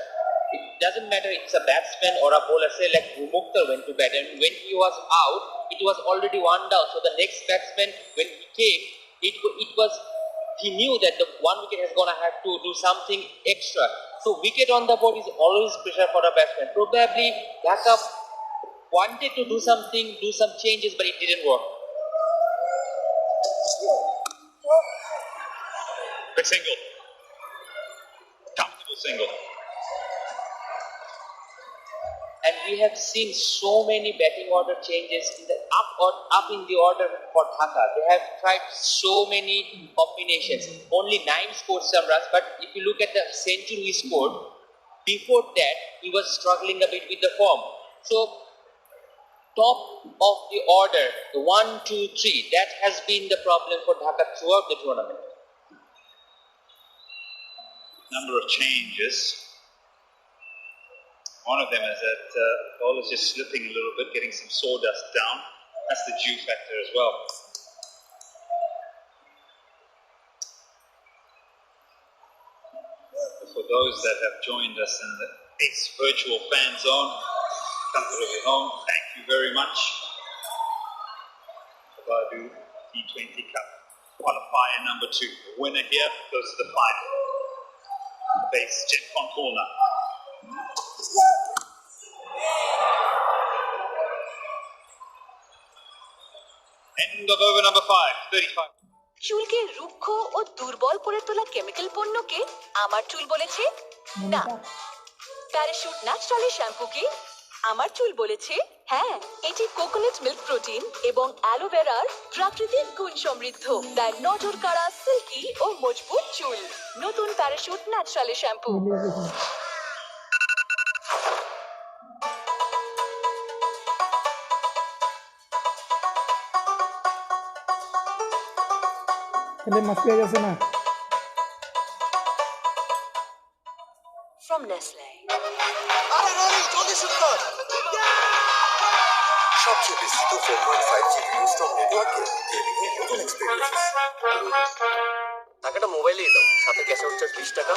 It doesn't matter if it's a batsman or a bowler. Say like Mukhtar went to bat, and when he was out, it was already one down. So the next batsman, when he came, he knew that the one wicket is going to have to do something extra. So wicket on the board is always pressure for a batsman. Probably Dhaka wanted to do something, do some changes, but it didn't work. Quick single. Comfortable single. And we have seen so many batting order changes in the up in the order for Dhaka. They have tried so many combinations. Only 9 scored some runs, but if you look at the century he scored, before that he was struggling a bit with the form. So top of the order, the 1, 2, 3, that has been the problem for Dhaka throughout the tournament. Number of changes. One of them is that the ball is just slipping a little bit, getting some sawdust down. That's the dew factor as well. For those that have joined us in the ACE virtual fan zone, comfort of your home, thank you very much. Badu T20 Cup. Qualifier number 2. The winner here goes to the final. Face Jet Corner. End of over number 5, 35. চুলকে রুক্ষ ও দুর্বল করে তোলা chemical পণ্যকে আমার চুল বলেছে না। Parachute naturally shampoo কি আমার চুল বলেছে হ্যাঁ। এটি কোকোনাট মিল্ক প্রোটিন এবং অ্যালোভেরার প্রাকৃতিক গুণ সমৃদ্ধ, তাই নজর কাড়া সিল্কি ও মজবুত চুল। নতুন parachute naturally shampoo. From Nestle. সবচেয়ে বিস্তৃত 4.5 জিবি স্ট্রং নেটওয়ার্কে গেমিং এর নতুন এক্সপেরিয়েন্স। টাকাটা মোবাইলেই দাও, সাথে ক্যাশ আউট চার্জ 20 টাকা।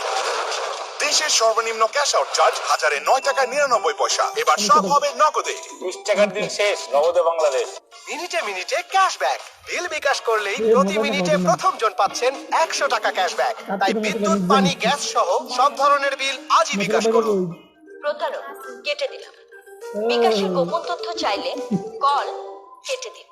দেশের সর্বনিম্ন ক্যাশ আউট চার্জ 1009 টাকা 99 পয়সা। এবার সব হবে নগদে। 20 টাকার দিন শেষ, নগদে বাংলাদেশ। মিনিটে মিনিটে ক্যাশব্যাক। বিল বিকাশ করলেই প্রতি মিনিটে প্রথম জন পাচ্ছেন 100 টাকা ক্যাশব্যাক। তাই বিদ্যুৎ, পানি, গ্যাস সহ সব ধরনের বিল আজই বিকাশ করুন। প্রতারক কেটে দিলাম। বিকাশের গোপন তথ্য চাইলে কল কেটে দিন।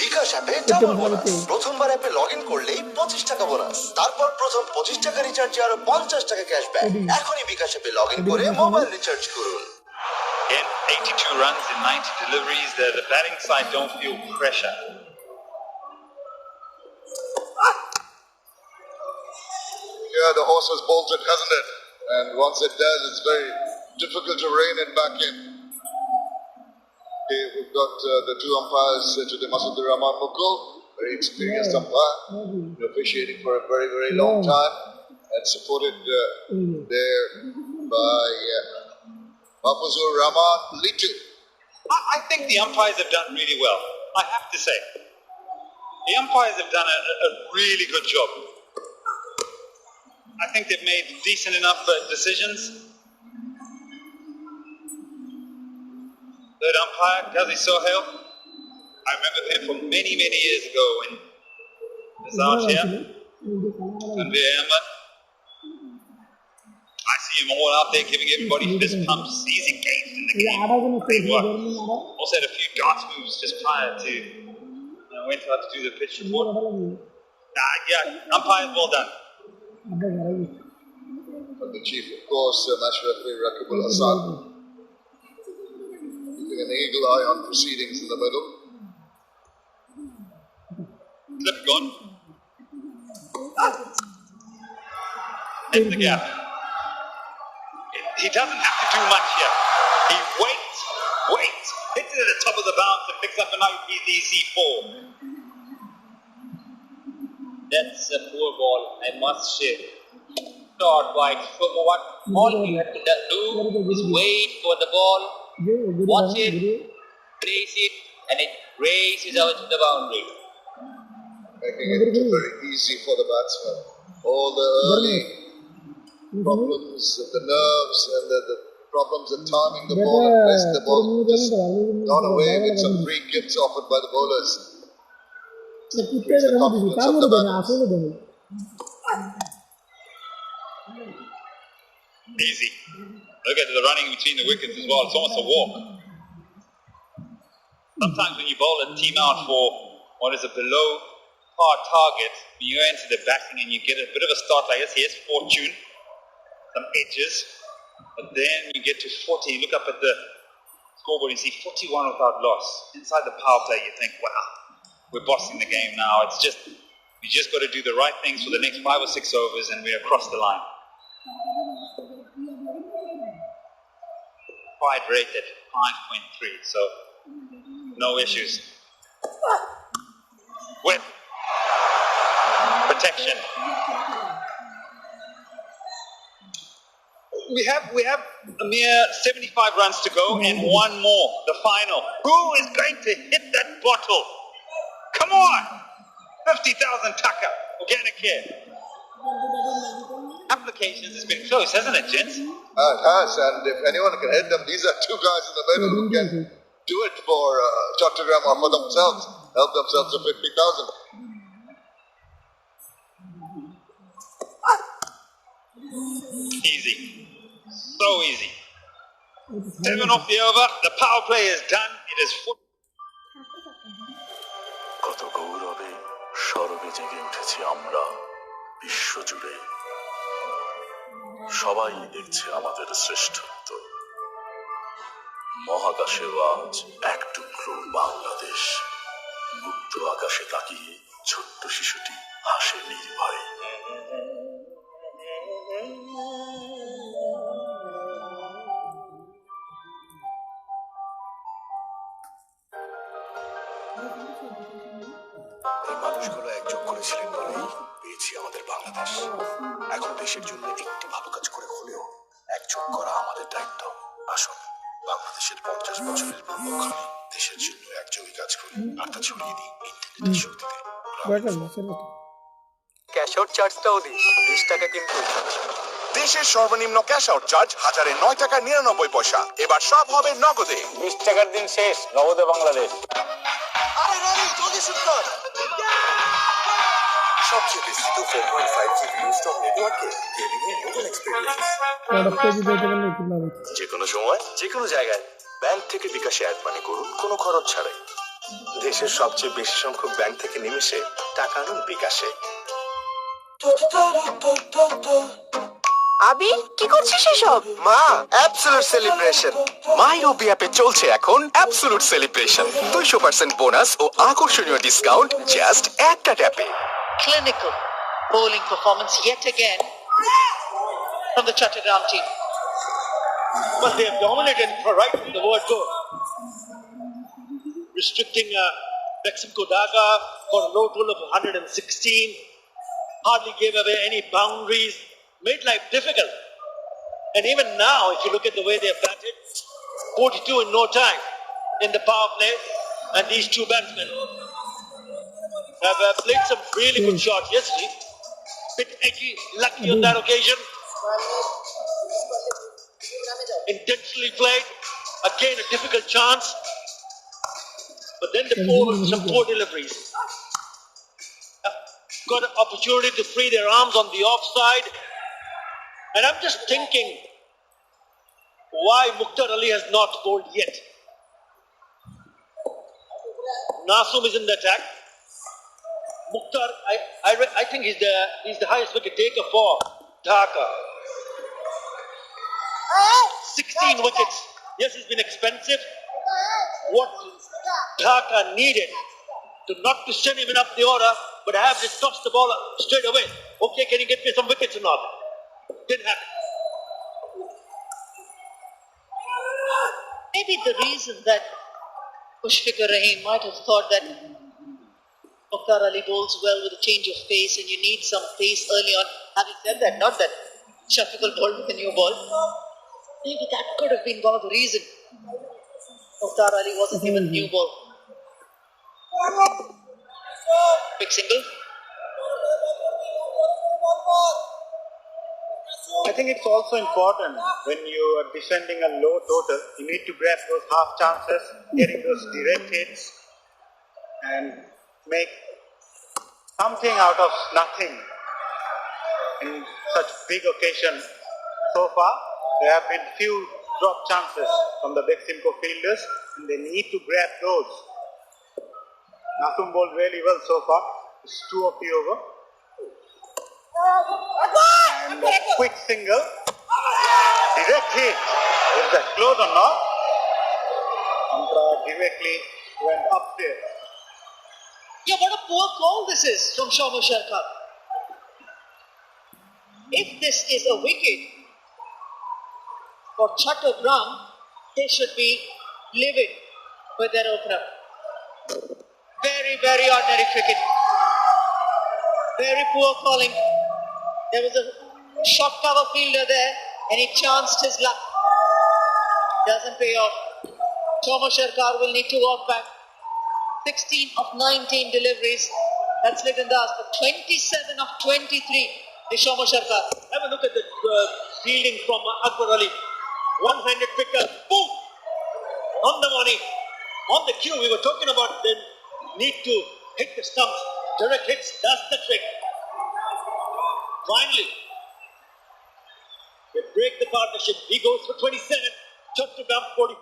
বিকাশ অ্যাপে ডাবল বোনাস। প্রথমবার অ্যাপে লগ ইন করলেই 25 টাকা বোনাস। তারপর প্রথম 25 টাকা রিচার্জে আরো 50 টাকা ক্যাশব্যাক। এখনই বিকাশ অ্যাপে লগ ইন করে মোবাইল রিচার্জ করুন। In 82 runs in 90 deliveries, the batting side don't feel pressure. Yeah, the horse has bolted, hasn't it? And once it does, it's very difficult to rein it back in. Okay, we've got the 2 umpires today, Masudur Rahman Mukul, very experienced umpire, officiating for a very, very long time, and supported there by Mafuzur Rahman Litu. I think the umpires have done really well, I have to say. The umpires have done a really good job. I think they've made decent enough decisions. third umpire, Gazi Sohail. I remember him from many, many years ago when he was out here. Tanvir Ahmed. I see him all out there giving everybody fist pumps. He's engaged in the game. Great work. Also had a few dance moves just prior to went out to do the pitch report. Yeah, umpire, well done. And the chief, of course, match referee Rakibul Hassan, keeping an eagle eye on proceedings in the middle. Flip gone. Hit the gap. He doesn't have to do much here. He waits, hits it at the top of the bounce and picks up an IPDC 4. That's a poor ball, I must say. Short wide. So what all he had to do is wait for the ball, watch it, place it, and it races out to the boundary. Making it very easy for the batsman. All the early problems, the nerves, and the problems of timing the ball and placing the ball just gone away with some free kicks offered by the bowlers. Increase the confidence of the batters. Easy. Look at the running between the wickets as well. It's almost a walk. Sometimes when you bowl a team out for what is a below par target, you enter the batting and you get a bit of a start like this. Here's fortune, some edges, but then you get to 40. You look up at the scoreboard and you see 41 without loss. Inside the power play, you think, wow, we're bossing the game now. It's just, we just got to do the right things for the next 5 or 6 overs and we're across the line. Quite rated 5.3, so no issues. With protection. We have a mere 75 runs to go and one more, the final. Who is going to hit that bottle? Come on! 50,000 taka, organic here. Applications has been close, hasn't it, gents? It has, and if anyone can hit them, these are two guys in the middle who can do it for chattogram or for themselves, help themselves to 50,000. Easy. So easy. 7 off the over, the power play is done, it is foot. কত গৌরবে সরবে জেগে উঠেছি আমরা বিশ্ব জুড়ে সবাই দেখছে আমাদের শ্রেষ্ঠত্ব মহাকাশেও আজ এক টুকরো বাংলাদেশ মুক্ত আকাশে তাকিয়ে ছোট্ট শিশুটি হাসে নির্ভয়ে এই মানুষগুলো একযোগ করেছিলেন বলেই পেয়েছি আমাদের বাংলাদেশ এখন দেশের জন্য একটি ভালো কাজ করে হলেও একযোগ করা আমাদের দায়িত্ব আসুন বাংলাদেশের 50 বছরের পূর্বক্ষণে দেশের জন্য একযোগে কাজ করি আর তা ছড়িয়ে দিই ইন্টারনেটের শক্তিতে ক্যাশ আউট চার্জটাও দিই 20 টাকা কিন্তু দেশের সর্বনিম্ন ক্যাশ আউট চার্জ 1009 টাকা 99 পয়সা এবার সব হবে নগদে 20 টাকার দিন শেষ নগদে বাংলাদেশ আরে রানি জলদি শুট কর সবচেয়ে বিস্তৃত 4.5G ভিডিও স্টক নেটওয়ার্কে গেমিং এর নতুন এক্সপেরিয়েন্স যে কোনো সময় যে কোনো জায়গায় ব্যাংক থেকে বিকাশে অ্যাড মানি করুন কোনো খরচ ছাড়াই দেশের সবচেয়ে বেশি সংখ্যক ব্যাংক থেকে নিমেষে টাকা আনুন বিকাশে আবি কি করছিস এসব মা অ্যাবসলিউট সেলিব্রেশন মাইরবি অ্যাপে চলছে এখন অ্যাবসলিউট সেলিব্রেশন 200% বোনাস ও আকর্ষণীয় ডিসকাউন্ট জাস্ট একটা ট্যাপে Clinical bowling performance yet again from the chattogram team. Well, they have dominated right from the word go. Restricting beximco Dhaka for a low total of 116. Hardly gave away any boundaries. Made life difficult. And even now, if you look at the way they have batted, 42 in no time in the power play. And these two batsmen have played some really good shots yesterday. Bit edgy, lucky on that occasion. Intentionally played. Again, a difficult chance. But then the four with some poor deliveries. Got an opportunity to free their arms on the offside. And I'm just thinking why Mukhtar Ali has not bowled yet. Nasum is in the attack. Mukhtar, I think he's the highest wicket taker for Dhaka. 16 wickets. Yes, it's been expensive. What Dhaka needed to not to send him in up the order, but have just toss the ball straight away. Okay, can he get me some wickets or not? Didn't happen. Maybe the reason that Mushfiqur Rahim might have thought that Mukhtar Ali bowls well with a change of pace and you need some pace early on. Having said that, not that Shafiqul bowled with a new ball. Maybe that could have been one of the reasons Mukhtar Ali wasn't given new ball. Big single. I think it's also important when you are defending a low total, you need to grab those half chances, getting those direct hits, and make something out of nothing in such big occasion. So far, there have been few drop chances from the beximco fielders, and they need to grab those. Nasum bowled really well so far. It's 2 of the over. And a quick single. Direct hit. Is that close or not? And directly went up there. Yeah, what a poor call this is from Shoma Sharkar. If this is a wicket for chattogram, they should be livid with their opener. Very, very ordinary cricket. Very poor calling. There was a short cover fielder there and he chanced his luck. Doesn't pay off. Shoma Sharkar will need to walk back. 16 of 19 deliveries. That's Litan Das, but 27 of 23 is Shoma Sharkar. Have a look at the fielding from Akbar Ali. One-handed picker. Boom! On the money. On the cue. We were talking about the need to hit the stumps. Direct hits. That's the trick. Finally, they break the partnership. He goes for 27. Chattogram 44.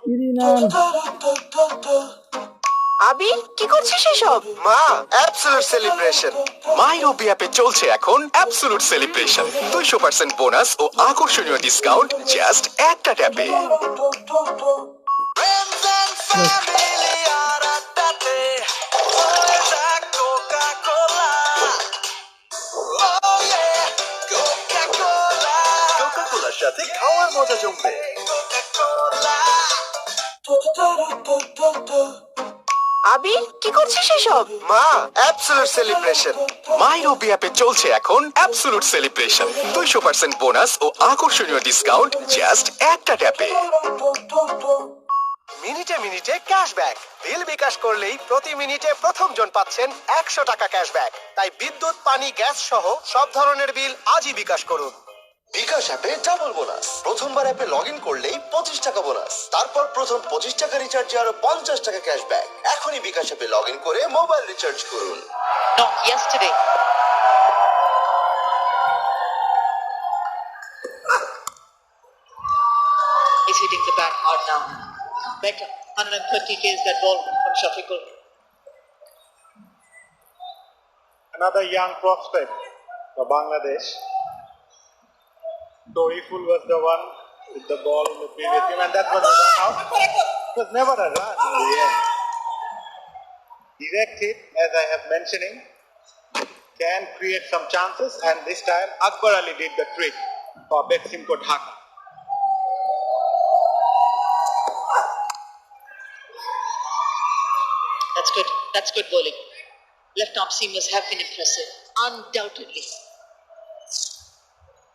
আবি কি করছিস এসব? মা absolute celebration MyRobi অ্যাপে চলছে এখন absolute celebration 200% bonus ও আকর্ষণীয় discount just একটা ট্যাপে কোকা-কোলার সাথে খাওয়ার মজা জমবে। আবি কি করছিস এসব? মা অ্যাবসলিউট সেলিব্রেশন মাইরবি অ্যাপে চলছে এখন অ্যাবসলিউট সেলিব্রেশন 200% বোনাস ও আকর্ষণীয় ডিসকাউন্ট জাস্ট একটা ট্যাপে মিনিটে মিনিটে ক্যাশব্যাক বিল বিকাশ করলেই প্রতি মিনিটে প্রথম জন পাচ্ছেন 100 টাকা ক্যাশব্যাক তাই বিদ্যুৎ পানি গ্যাস সহ সব ধরনের বিল আজই বিকাশ করুন বিকাশ অ্যাপে ডাবল বোনাস প্রথমবার অ্যাপে লগ ইন করলেই 25 টাকা বোনাস তারপর প্রথম 25 টাকা রিচার্জে আরো 50 টাকা ক্যাশব্যাক এখনই বিকাশ অ্যাপে লগ ইন করে মোবাইল রিচার্জ করুন Not yesterday. He's hitting the bat hard now. Better. 130 k's that ball from Shafiqul. Another young prospect for Bangladesh. Toriful was the one with the ball in the previous game, and that was a run out. It was never a run in the end. Direct hit, as I have mentioning, can create some chances, and this time Akbar Ali did the trick for beximco Dhaka. That's good. That's good bowling. Left arm seamers have been impressive. Undoubtedly.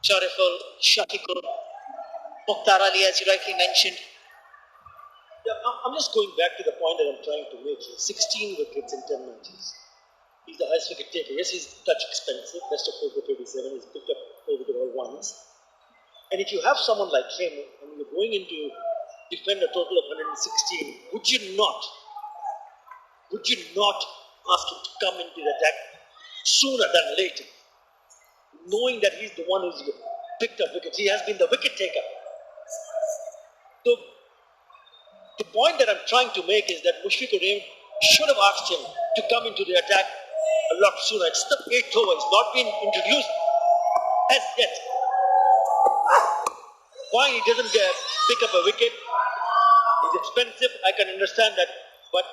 Shariful, Shafiqul, Mukhtar Ali, as you rightly mentioned. Yeah, I'm just going back to the point that I'm trying to make here. 16 wickets in 10 matches. He's the highest wicket taker. Yes, he's touch expensive. Best of 4 for 37. He's picked up 4 wicket all once. And if you have someone like him, and you're going into defend a total of 116, would you not ask him to come into the attack sooner than later, knowing that he's the one who's picked up wickets? He has been the wicket taker. So the point that I'm trying to make is that Mushfiqur Rahim should have asked him to come into the attack a lot sooner. It's the 8th over. It's not been introduced as yet. Why he doesn't pick up a wicket? It's expensive. I can understand that. But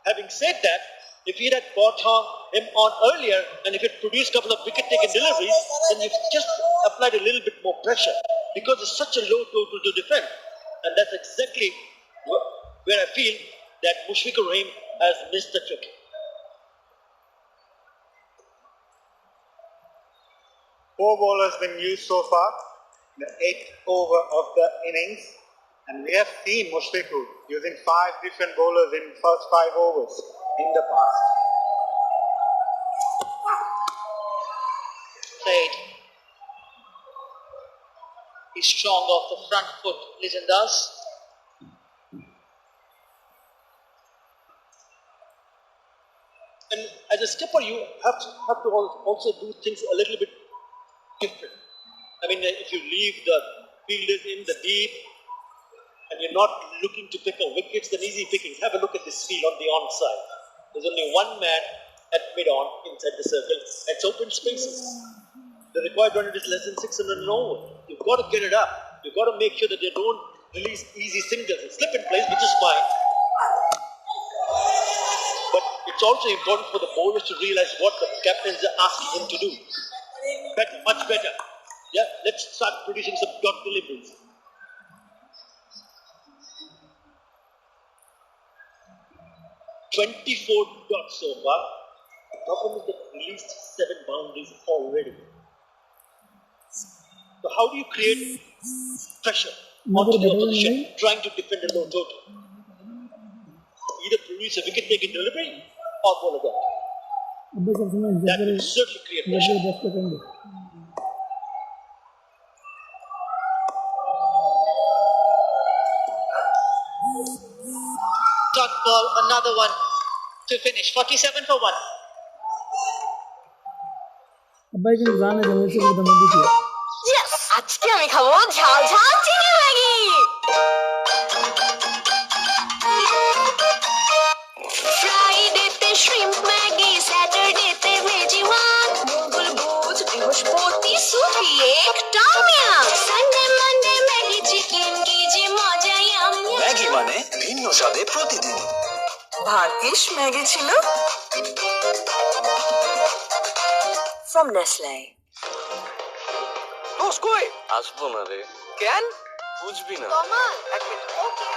having said that, if he had brought him on earlier and if it produced a couple of wicket-taking deliveries, then you've just applied a little bit more pressure because it's such a low total to defend. And that's exactly where I feel that Mushfiqur Rahim has missed the trick. 4 bowlers been used so far in the 8th over of the innings, and we have seen Mushfiqur using 5 different bowlers in first 5 overs in the past. Played. He's strong off the front foot, Lizendas. And as a skipper, you have to also do things a little bit different. I mean, if you leave the fielders in the deep and you're not looking to pick up wickets, then easy pickings. Have a look at this field on the onside. There's only one man at mid-on inside the circle. It's open spaces. The required run is less than 600 and over. You've got to get it up. You've got to make sure that they don't release easy singles and slip in place, which is fine. But it's also important for the bowlers to realize what the captains are asking them to do. Better, much better. Yeah, let's start producing some dot deliveries. "24 dots so far. The problem is they've released 7 boundaries already. So how do you create pressure onto the opposition trying to defend a low total? Either produce a wicket-taking delivery or bowl a dot. That will certainly create pressure. Dot ball, another one to finish. 47 for 1. Yes! আজকে আমি খাবো ঝাল ঝাল chicken Maggi ফ্রাইডেতে shrimp Maggi স্যাটারডেতে veggie one মঙ্গল বুধ বৃহস্পতি সুপি একটা মিয়াম সানডে মানডে ম্যাগি চিকেন কি যে মজা ইয়াম ম্যাগি মানে ভিন্ন স্বাদে প্রতিদিন। ভাগ্যিস ম্যাগি ছিল from Nestle. কই আসবো না রে। কেন বুঝবি না।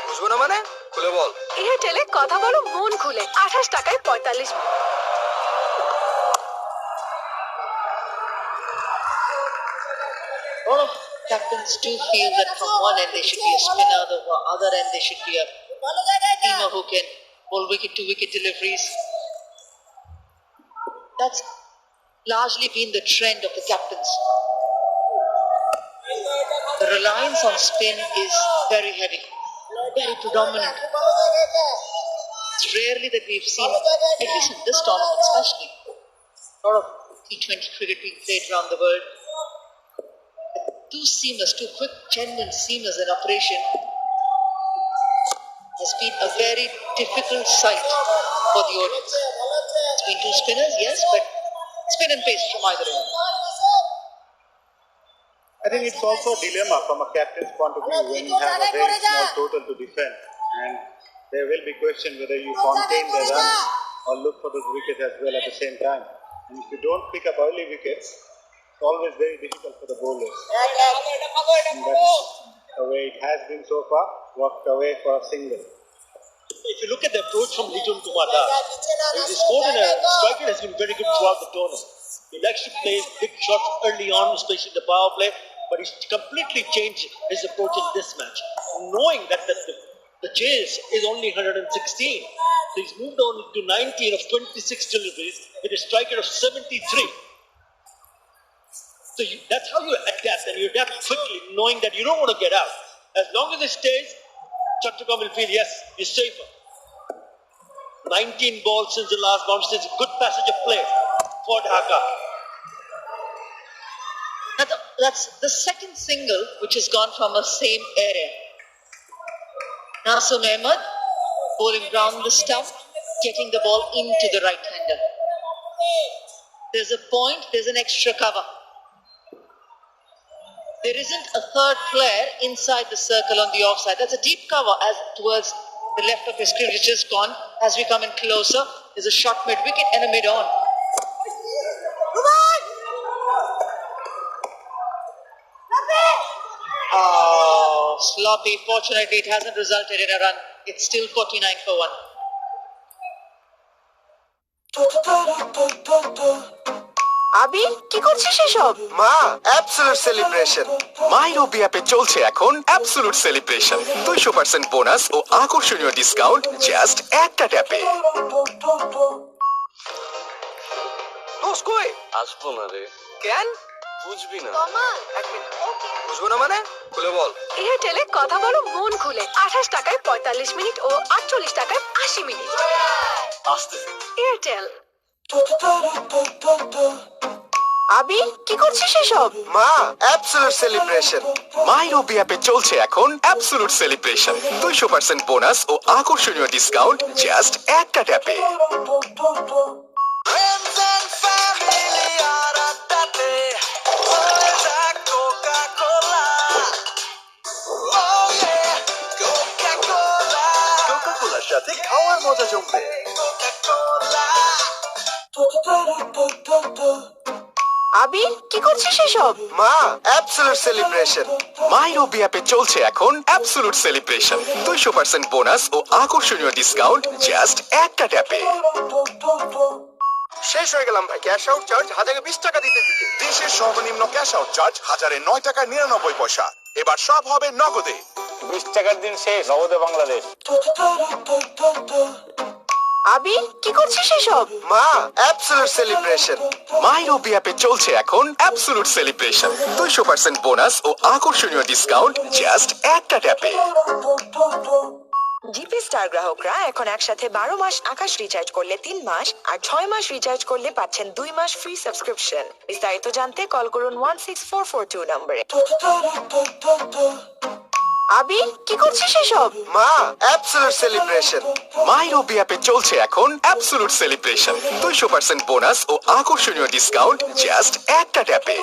বুঝবো না মানে খুলে বল। এয়ারটেলে কথা বলো মন খুলে 28 টাকায় 45 A lot of captains do feel that from one end they should be a spinner, the other end they should be a seamer who can bowl wicket-to-wicket deliveries. That's largely been the trend of the captains. The reliance on spin is very heavy, very predominant. It's rarely that we've seen, at least in this tournament especially, a lot of T20 cricket being played around the world. Two seamers, two quick, genuine seamers in operation has been a very difficult sight for the audience. It's been two spinners, yes, but spin and pace from either end. I think it's also a dilemma from a captain's point of view when you have a very small total to defend, and there will be question whether you contain the runs or look for those wickets as well at the same time. And if you don't pick up early wickets, it's always very difficult for the bowlers. And that's the way it has been so far, walked away for a single. If you look at the approach from Lijon Kumar Das, his scored in a striker has been very good throughout the tournament. He likes to play big shots early on, especially the power play, but he's completely changed his approach in this match, knowing that the chase is only 116. So he's moved on to 19 of 26 deliveries with a striker of 73. So that's how you adapt, and you adapt quickly, knowing that you don't want to get out. As long as it stays, Chattogram will feel, yes, he's safer. 19 balls since the last bounce. It's a good passage of play for Dhaka. That's the second single which has gone from a same area. Nasum Ahmed bowling round the stump, getting the ball into the right-hander. There's a point, there's an extra cover. There isn't a third player inside the circle on the offside. That's a deep cover as towards the left of his screen, which is gone. As we come in closer, there's a shot mid-wicket and a mid-on. Oh, sloppy. Fortunately, it hasn't resulted in a run. It's still 49 for 1. আবি কি করছিস এসব? মা, absolute celebration. MyRobi অ্যাপে চলছে এখন absolute celebration. 200% bonus ও আকর্ষণীয় discount just একটা ট্যাপে। দোস্ত কই? আসবো না রে। কেন? বুঝবি না। এক মিনিট। বুঝবো না মানে? খুলে বল। এয়ারটেলে কথা বলো মন খুলে 28 টাকায় 45 মিনিট ও 48 টাকায় 80 মিনিট। আসতেছে। এয়ারটেল। আবি কি করছিস এসব? মা, অ্যাবসলিউট সেলিব্রেশন। মাইরবি অ্যাপে চলছে এখন অ্যাবসলিউট সেলিব্রেশন। 200% বোনাস ও আকর্ষণীয় ডিসকাউন্ট জাস্ট একটা ট্যাপে। কোকা-কোলার সাথে খাওয়ার মজা জমবে। আবি কি করছিস এসব? মা, অ্যাবসলিউট সেলিব্রেশন। মাইরবি অ্যাপে চলছে এখন অ্যাবসলিউট সেলিব্রেশন। 200% বোনাস ও আকর্ষণীয় ডিসকাউন্ট জাস্ট একটা ট্যাপে। শেষ হয়ে গেলাম ভাই। ক্যাশ আউট চার্জ 1020 টাকা দিতে দিতে। দেশের সর্বনিম্ন ক্যাশ আউট চার্জ 1009 টাকা 99 পয়সা। এবার সব হবে নগদে। 20 টাকার দিন শেষ, নগদে বাংলাদেশ। আবি কি করছিস এসব? মা, অ্যাবসলিউট সেলিব্রেশন। মাইরবি অ্যাপে চলছে এখন অ্যাবসলিউট সেলিব্রেশন। 200% বোনাস ও আকর্ষণীয় ডিসকাউন্ট জাস্ট একটা ট্যাপে। জিপি স্টার গ্রাহকরা এখন একসাথে 12 মাস আকাশ রিচার্জ করলে 3 মাস আর 6 মাস রিচার্জ করলে পাচ্ছেন 2 মাস ফ্রি সাবস্ক্রিপশন। বিস্তারিত জানতে কল করুন 16442 নম্বরে। আবি কি করছিস এসব? মা, অ্যাবসলিউট সেলিব্রেশন। মাইরবি অ্যাপে চলছে এখন অ্যাবসলিউট সেলিব্রেশন। 200% বোনাস ও আকর্ষণীয় ডিসকাউন্ট জাস্ট একটা ট্যাপে।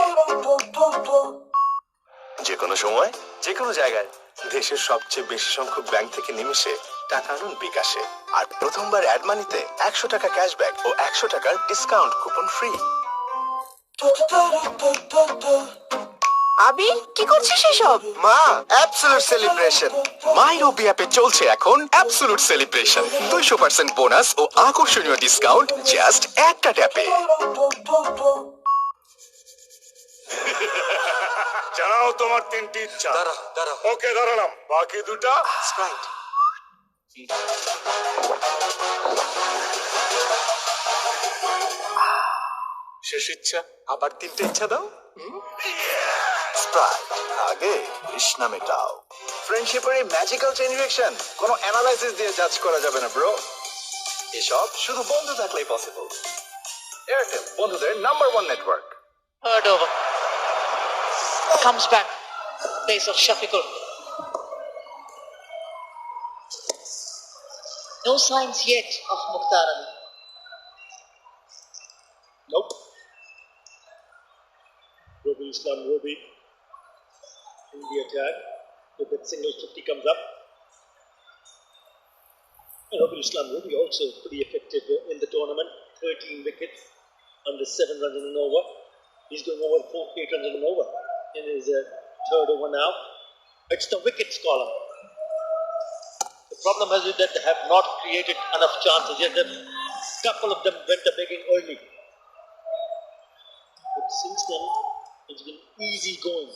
যে কোনো সময় যে কোনো জায়গায় দেশের সবচেয়ে বেশি সংখ্যক ব্যাংক থেকে নিমিশে টাকা আনুন বিকাশে। আর প্রথমবার অ্যাড মানিতে 100 টাকা ক্যাশব্যাক ও 100 টাকার ডিসকাউন্ট কুপন ফ্রি। আবি কি করছিস এসব? মা, অ্যাবসলিউট সেলিব্রেশন। মাইরবি অ্যাপে চলছে এখন অ্যাবসলিউট সেলিব্রেশন। 200% বোনাস ও আকর্ষণীয় ডিসকাউন্ট জাস্ট একটা ট্যাপে। জানাও তোমার 3টি ইচ্ছা। দাঁড়া। ওকে, দাঁড়ালাম। বাকি দুটা স্প্রাইট। শেষ ইচ্ছা। আবার 3টে ইচ্ছা দাও। স্প্রাইট, আগে তৃষ্ণা মেটাও। ফ্রেন্ডশিপের এই ম্যাজিক্যাল চেইন রিঅ্যাকশন কোনো অ্যানালাইসিস দিয়ে জাজ করা যাবে না ব্রো। এসব শুধু বন্ধু থাকলেই পসিবল। এয়ারটেল, বন্ধুদের number 1 network. Third over. Comes back. Place of Shafiqul. No signs yet of Mukhtar Ali. Nope. Robi Islam Robi in the attack. With that single 50 comes up. And Robi Islam Robi also pretty effective in the tournament. 13 wickets under 7 runs in an over. He's going over 8 runs in an over in his third over now. It's the wickets column. The problem has been that they have not created enough chances. Yet a couple of them went a begging early. But since then, it's been easy going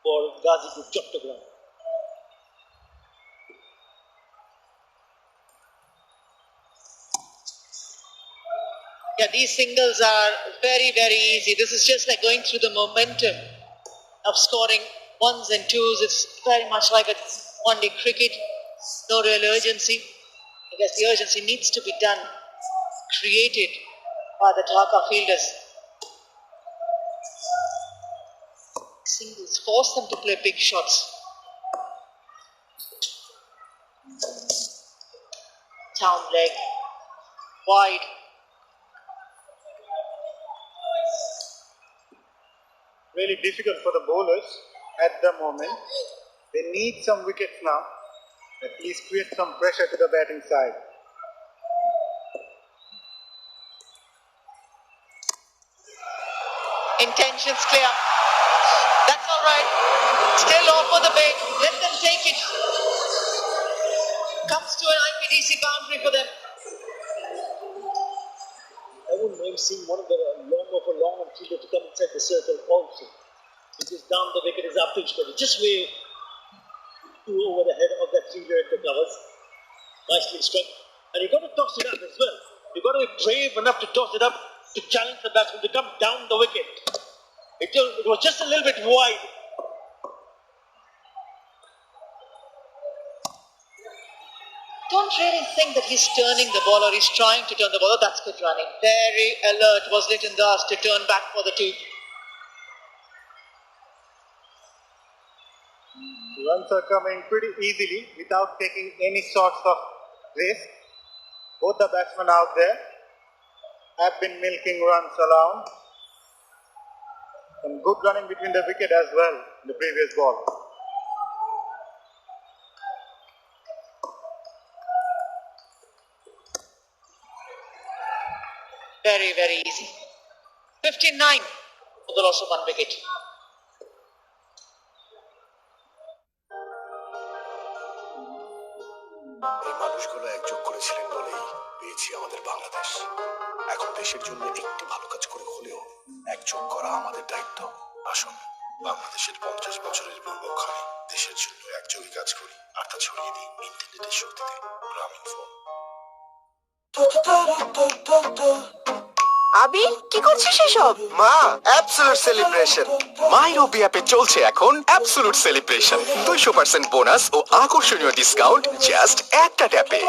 for Gazi Group Chattogram. Yeah, these singles are very, very easy. This is just like going through the momentum of scoring ones and twos. It's very much like a one-day cricket. No real urgency. I guess the urgency needs to be created by the Dhaka fielders. Singles force them to play big shots. Down leg, wide. Really difficult for the bowlers at the moment. They need some wickets now. At least create some pressure to the batting side. Intentions clear. That's all right. Still over the bait. Let them take it. Comes to an IPDC boundary for them. I wouldn't mind seeing one of the long on fielder to come inside the circle also. It is down the wicket is up pitch, but just way two over the head of that fielder at the covers. Nicely struck. And you got to toss it up as well. You got to be brave enough to toss it up to challenge the batsman to come down the wicket. It was just a little bit wide. Don't really think that he's turning the ball or he's trying to turn the ball. Oh, that's good running. Very alert was Litton Das to turn back for the two. Runs are coming pretty easily without taking any sorts of risk. Both the batsmen out there have been milking runs around. Some good running between the wicket as well in the previous ball. Very, very easy. 59 for the loss of one wicket. এই মানুষগুলো একযোগ করেছিলেন বলেই পেয়েছি আমাদের বাংলাদেশ। এখন দেশের জন্য একটি ভালো কাজ করে হলেও একযোগ করা আমাদের দায়িত্ব। আসুন বাংলাদেশের 50 বছরের পূর্বক্ষণে দেশের জন্য একযোগে কাজ করি আর তা ছড়িয়ে দিই ইন্টারনেটের শক্তিতে। গ্রামীণ ফোন। আবি কি করছিস এসব? মা, অ্যাবসলিউট সেলিব্রেশন। মাইরবি অ্যাপে চলছে এখন অ্যাবসলিউট সেলিব্রেশন। 200% বোনাস ও আকর্ষণীয় ডিসকাউন্ট জাস্ট একটা ট্যাপে।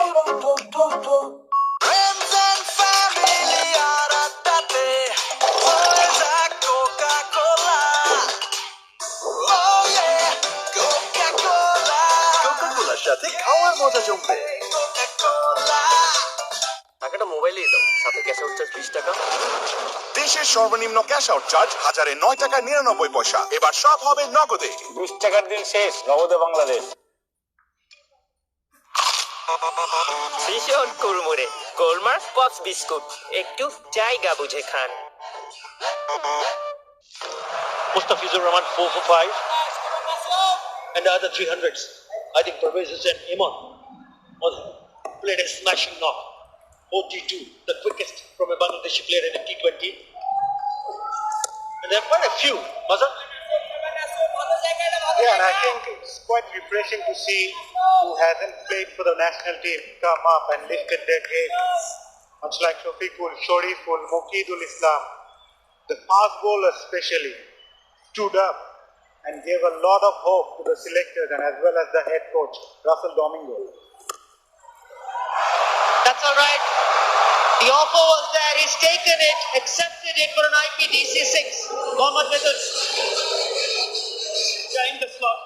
কোকা-কোলার সাথে খাওয়ার মজা জমবে। টাকাটা মোবাইলেই দাও, সাথে ক্যাশ আউট চার্জ 20 টাকা। দেশের সর্বনিম্ন ক্যাশ আউট চার্জ 1009 টাকা 99 পয়সা। এবার সব হবে নগদে। 20 টাকার দিন শেষ, নগদে বাংলাদেশ। ভীষণ কুড়মুড়ে গোলমার্ক পপস বিস্কুট, একটু জায়গা বুঝে খান। Mustafizur Rahman 4 for 5. And the other 300s. I think Parvez Hussain Imam played a smashing knock. 42, the quickest from a Bangladeshi player in a T20. And there are quite a few. Mazhar? Yeah, and I think it's quite refreshing to see who hasn't played for the national team come up and lifted their game. Much like Shafiqul, Shariful, Muqeedul Islam. The fast bowler especially stood up and gave a lot of hope to the selectors and as well as the head coach, Russell Domingo. That's all right. The offer was there. He's taken it, accepted it for an IPDC 6. Mohammad Mithun. In the slot.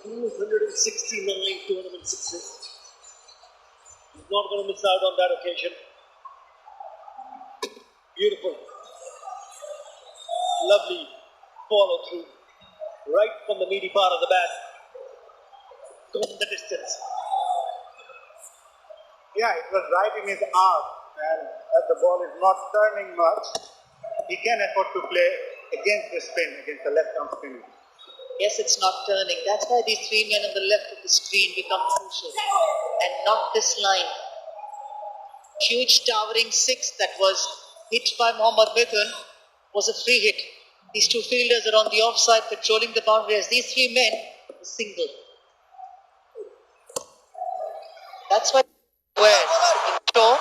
269 tournament sixes. He's not going to miss out on that occasion. Beautiful. Lovely follow through. Right from the meaty part of the bat. Gone the distance. Yeah, it was right in his arm, and as the ball is not turning much, he can afford to play against the spin, against the left arm spin. Yes, it's not turning. That's why these three men on the left of the screen become crucial. And not this line. Huge towering 6 that was hit by Mohammad Mithun was a free hit. These two fielders are on the offside patrolling the boundary as these three men are single. That's why where ensure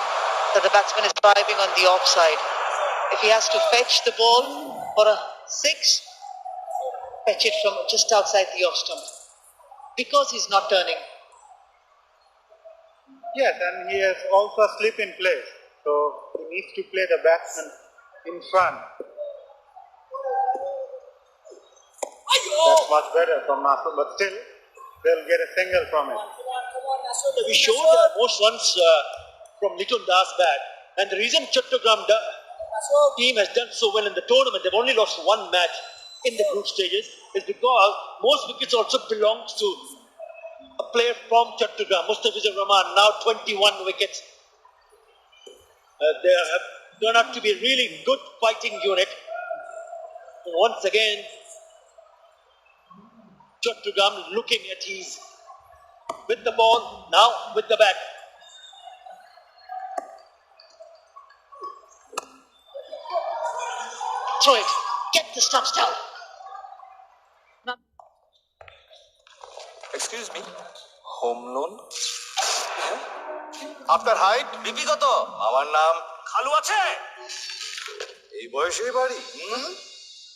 that the batsman is driving on the offside. If he has to fetch the ball for a 6, fetch it from just outside the off stump. Because he's not turning, Yes, and he has also a slip in place. So he needs to play the batsman in front. That's much better from Nasr, but still, they'll get a single from it. We showed most runs from Litton Das bat, and the reason chattogram team has done so well in the tournament, they've only lost one match in the group stages, is because most wickets also belongs to a player from Chattogram, Mustafizur Rahman, now 21 wickets. They have turned out to be a really good fighting unit. And once again, Chattogram looking at ease with the ball, now with the bat. Throw it. Get the stumps down. Excuse me home loan আপনার height? BP কত? আমার নাম খালু আছে এই বয়সেই বাড়ি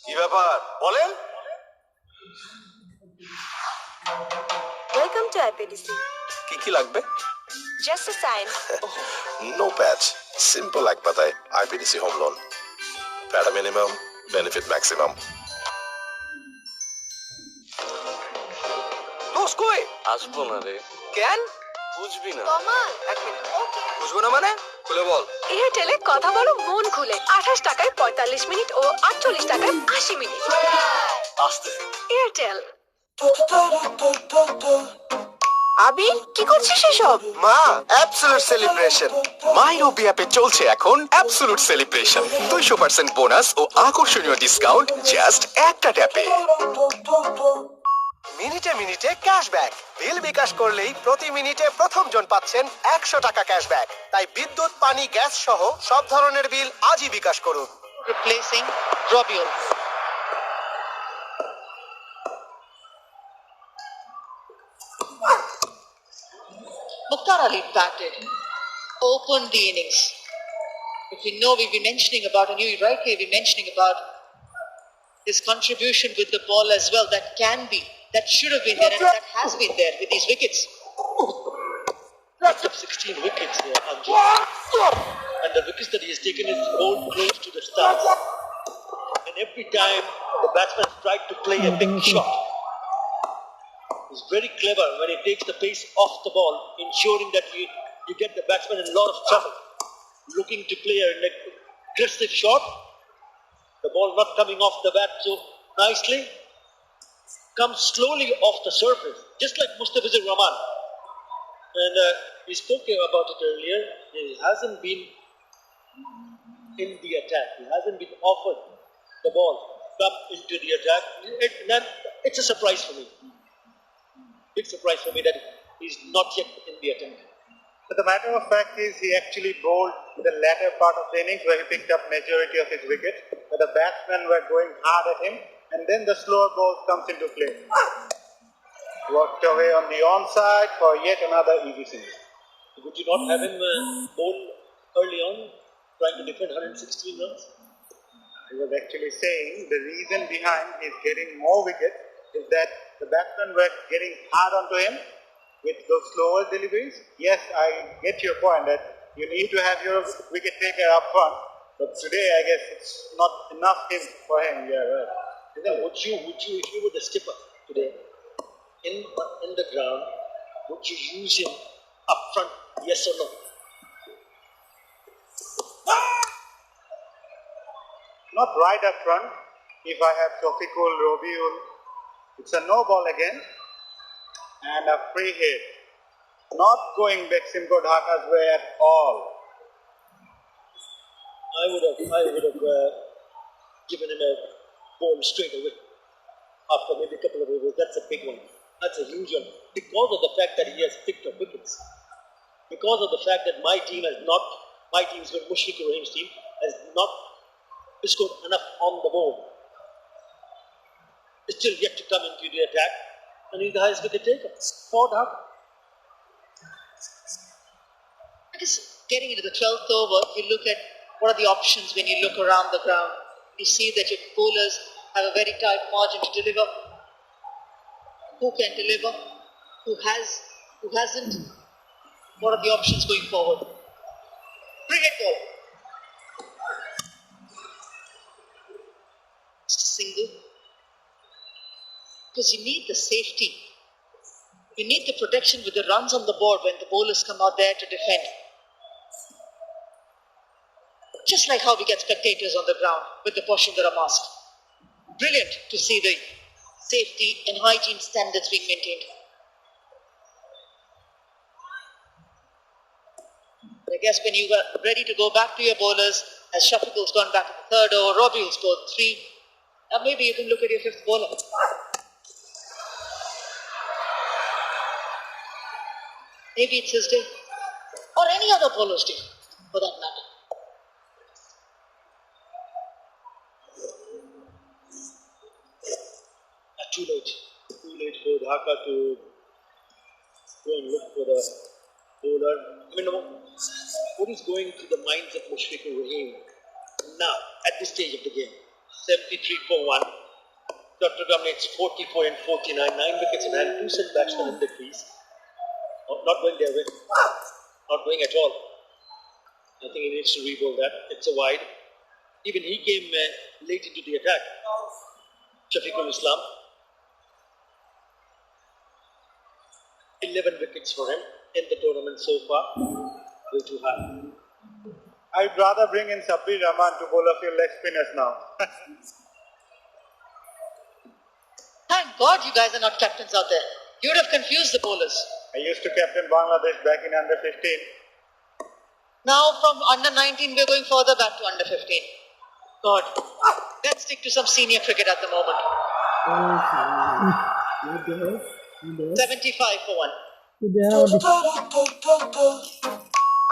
কি ব্যাপার বলেন Welcome to IPDC. কি কি লাগবে Just a sign. নো প্যাচ সিম্পল এক পাতায় আইপিডিসি হোম লোন প্যারা মিনিমাম বেনিফিট ম্যাক্সিমাম কই আসবো না রে কেন বুঝবি না এক মিনিট বুঝবো না মানে খুলে বল এয়ারটেলে কথা বলো মন খুলে 28 টাকায় 45 মিনিট ও 48 টাকায় 80 মিনিট আসতে এয়ারটেল। আবি কি করছিস এসব? মা, অ্যাবসলিউট সেলিব্রেশন। মাইরবি অ্যাপে চলছে এখন অ্যাবসলিউট সেলিব্রেশন। 200% বোনাস ও আকর্ষণীয় ডিসকাউন্ট জাস্ট একটা ট্যাপে। মিনিটে মিনিটে ক্যাশব্যাক। বিল বিকাশ করলেই প্রতি মিনিটে প্রথম জন পাচ্ছেন 100 টাকা ক্যাশব্যাক। তাই বিদ্যুৎ, পানি, গ্যাস সহ সব ধরনের বিল আজই বিকাশ করুন। Replacing Robiol. Mukhtar Ali batted, opened the innings. If you know, we've been mentioning about, and you rightly have been mentioning about his contribution with the ball as well. That can be, that should have been there, and that has been there with these wickets. Picked up 16 wickets here, and the wickets that he has taken is hold close to the stars. And every time the batsman tried to play a big shot, he's very clever when he takes the pace off the ball, ensuring that you get the batsman in a lot of trouble. Looking to play an aggressive shot, the ball not coming off the bat so nicely, comes slowly off the surface, just like Mustafizur Rahman. And we spoke about it earlier. He hasn't been in the attack. He hasn't been offered the ball come into the attack. It's a surprise for me. Big surprise for me that he's not yet in the attack. But the matter of fact is he actually bowled the latter part of the innings where he picked up majority of his wickets, but the batsmen were going hard at him, and then the slower ball comes into play. Walked away on the onside for yet another easy single. Would you not have him bowl early on, trying to defend 116 runs? I was actually saying the reason behind his getting more wickets is that the batsmen were getting hard onto him with those slower deliveries. Yes, I get your point that you need to have your wicket taker up front, but today I guess it's not enough hit for him. Yeah, right. Would you, if you were the skipper today, in the ground, would you use him up front? Yes or no? Not right up front. If I have Tofikul, Robiul, it's a no ball again and a free hit. Not going beximco Dhaka's way at all. I would have given him a ball straight away after maybe a couple of overs. That's a big one. That's a huge one. Because of the fact that he has picked up wickets. Because of the fact that my team's with Mushfiqur Rahim's team, has not scored enough on the board. It's still yet to come into the attack, and he's the highest wicket taker for Dhaka. I guess getting into the 12th over, you look at what are the options when you look around the ground. You see that your bowlers have a very tight margin to deliver. Who can deliver? Who hasn't? What are the options going forward? Cricket ball. Single. Because you need the safety. You need the protection with the runs on the board when the bowlers come out there to defend. Just like how we get spectators on the ground with the Poshindara mask. Brilliant to see the safety and hygiene standards being maintained. I guess when you were ready to go back to your bowlers, as Shafiqul's gone back to the third over, Robbie will score 3. Now maybe you can look at your fifth bowler. Maybe it's his day. Or any other bowler's day, for that matter. Too late. Too late for Dhaka to go and look for the bowler. I mean, what is going through the minds of Mushfiqur Rahim now, at this stage of the game? 73 for 1. Chattogram needs 44 and 49, 9 wickets in hand, 2 set batsmen in the crease. Not going their way. Not going at all. I think he needs to re-bowl that. It's a wide. Even he came late into the attack. Shafiqul Islam. 11 wickets for him in the tournament so far. Way too high. I'd rather bring in Sabbir Rahman to bowl a few leg spinners now. Thank God you guys are not captains out there. You would have confused the bowlers. I used to captain Bangladesh back in under 15. Now from under 19 we're going further back to under 15. God. Let's stick to some senior cricket at the moment. 75 for 1.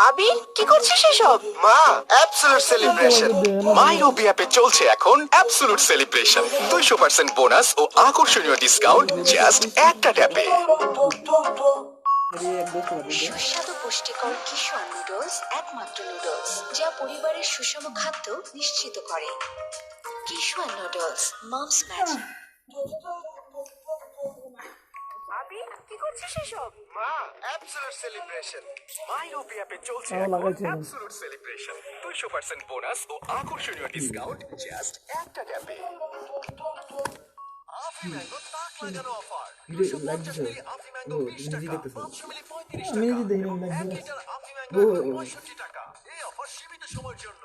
আবি কি করছিস এসব? মা, absolute celebration. মাই রবি অ্যাপে চলছে এখন absolute celebration. 200% bonus ও আকর্ষণীয় discount just একটা ট্যাপে। সুস্বাদু পুষ্টিকর কিশোর নুডলস, একমাত্র নুডলস যা পরিবারের সুষম খাদ্য নিশ্চিত করে। কিশোর নুডলস, মমস ম্যাজিক। আবি কি করছিস এসব? মা, অ্যাবসলিউট সেলিব্রেশন। মাই রবি অ্যাপে চলছে আমার এখন লাগাইছে না। Absolute celebration. 200% বোনাস ও আকর্ষণীয় ডিসকাউন্ট জাস্ট একটা ট্যাপে। আফি ম্যাঙ্গো তাক লাগানো অফার। 250 মিলি আফি ম্যাঙ্গো 20 টাকা, 500 মিলি 35 আমি টাকা। নিজে দেখি এবং না, 1 দেখি। লিটার আফি ম্যাঙ্গো এখন 65 টাকা। এই অফার সীমিত সময়ের জন্য।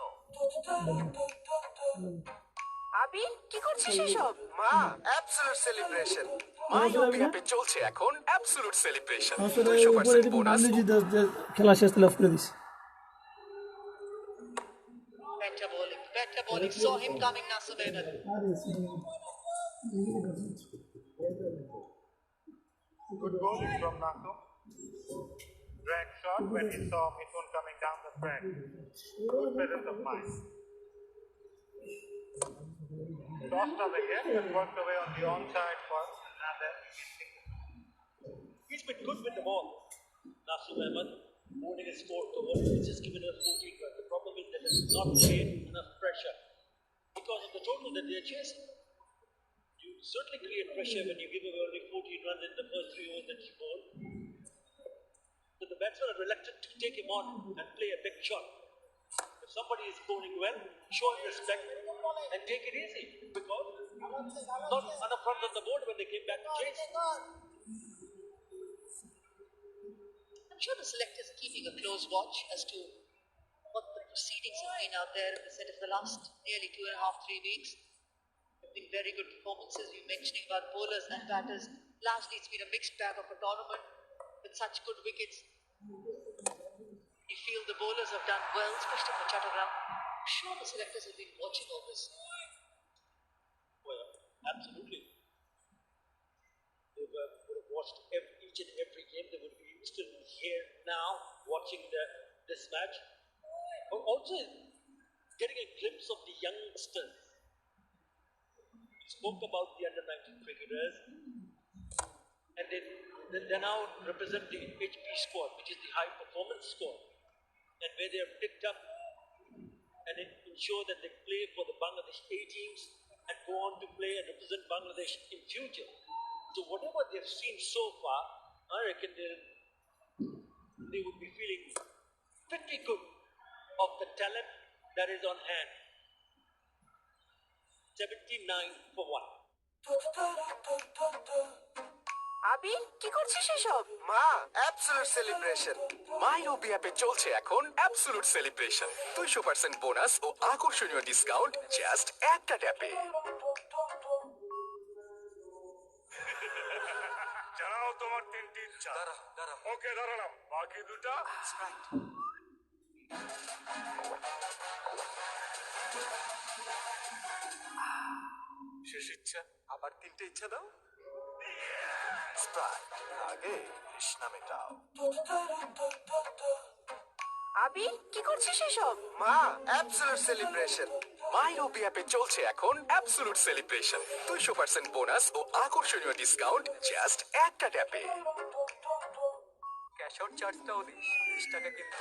আবি কি করছিস এসব? মা, অ্যাবসলিউট সেলিব্রেশন। মাই রবি অ্যাপে চলছে এখন অ্যাবসলিউট সেলিব্রেশন। আসলে উপরে 200% কিন্তু বোনাস। গান্ধীজি খেলা শেষ অফ করে দিছে। Better bowling, better bowling. Saw him coming, Nasser Ahmed. Good bowling from Naso. Drag shot when he saw Mithun coming down the track. Good presence of mind. Tossed away again, but worked away on the onside first, and then He's been good with the ball. Nasir Ahmed holding his fourth over. He's just given us 14 runs. The problem is that it's not create enough pressure because of the total that they're chasing. You certainly create pressure when you give away only 14 runs in the first 3 overs that you bowl. So the batsmen are reluctant to take him on and play a big shot. If somebody is bowling well, show him respect and take it easy because not enough runs on the board when they came back to chase. I'm sure the selectors are keeping a close watch as to what the proceedings have been out there in the set of the last nearly 2.5, 3 weeks. There have been very good performances. You're mentioning about bowlers and batters. Largely it's been a mixed bag of a tournament with such good wickets. You feel the bowlers have done well, especially for Chattogram. I'm sure the selectors have been watching all this. Well, absolutely. They would have watched each and every game. They would be still here now watching this match. But also getting a glimpse of the youngsters. We spoke about the under-19 cricketers. And they now represent the HP squad, which is the high performance squad. And where they are picked up and ensure that they play for the Bangladesh A teams and go on to play and represent Bangladesh in future. So whatever they've seen so far, I reckon they would be feeling pretty good of the talent that is on hand. 79 for 1. আবি কি করছিস এসব? মা, absolute celebration. মাই রবি অ্যাপে চলছে এখন absolute celebration. 200% bonus ও আকর্ষণীয় discount just একটা ট্যাপে। জানাও তোমার তিনটি ইচ্ছা। ওকে দাঁড়ালাম, বাকি দুটা শেষ ইচ্ছা, আবার তিনটে ইচ্ছা দাও। স্প্রাইট, আগে তৃষ্ণা মেটাও। আবি কি করছিস এসব? মা, অ্যাবসলিউট সেলিব্রেশন। মাই রবি অ্যাপে চলছে এখন অ্যাবসলিউট সেলিব্রেশন। 200% বোনাস ও আকর্ষণীয় ডিসকাউন্ট জাস্ট একটা ট্যাপে। ক্যাশ আউট চার্জটাও দিস, 20 টাকা কিন্তু।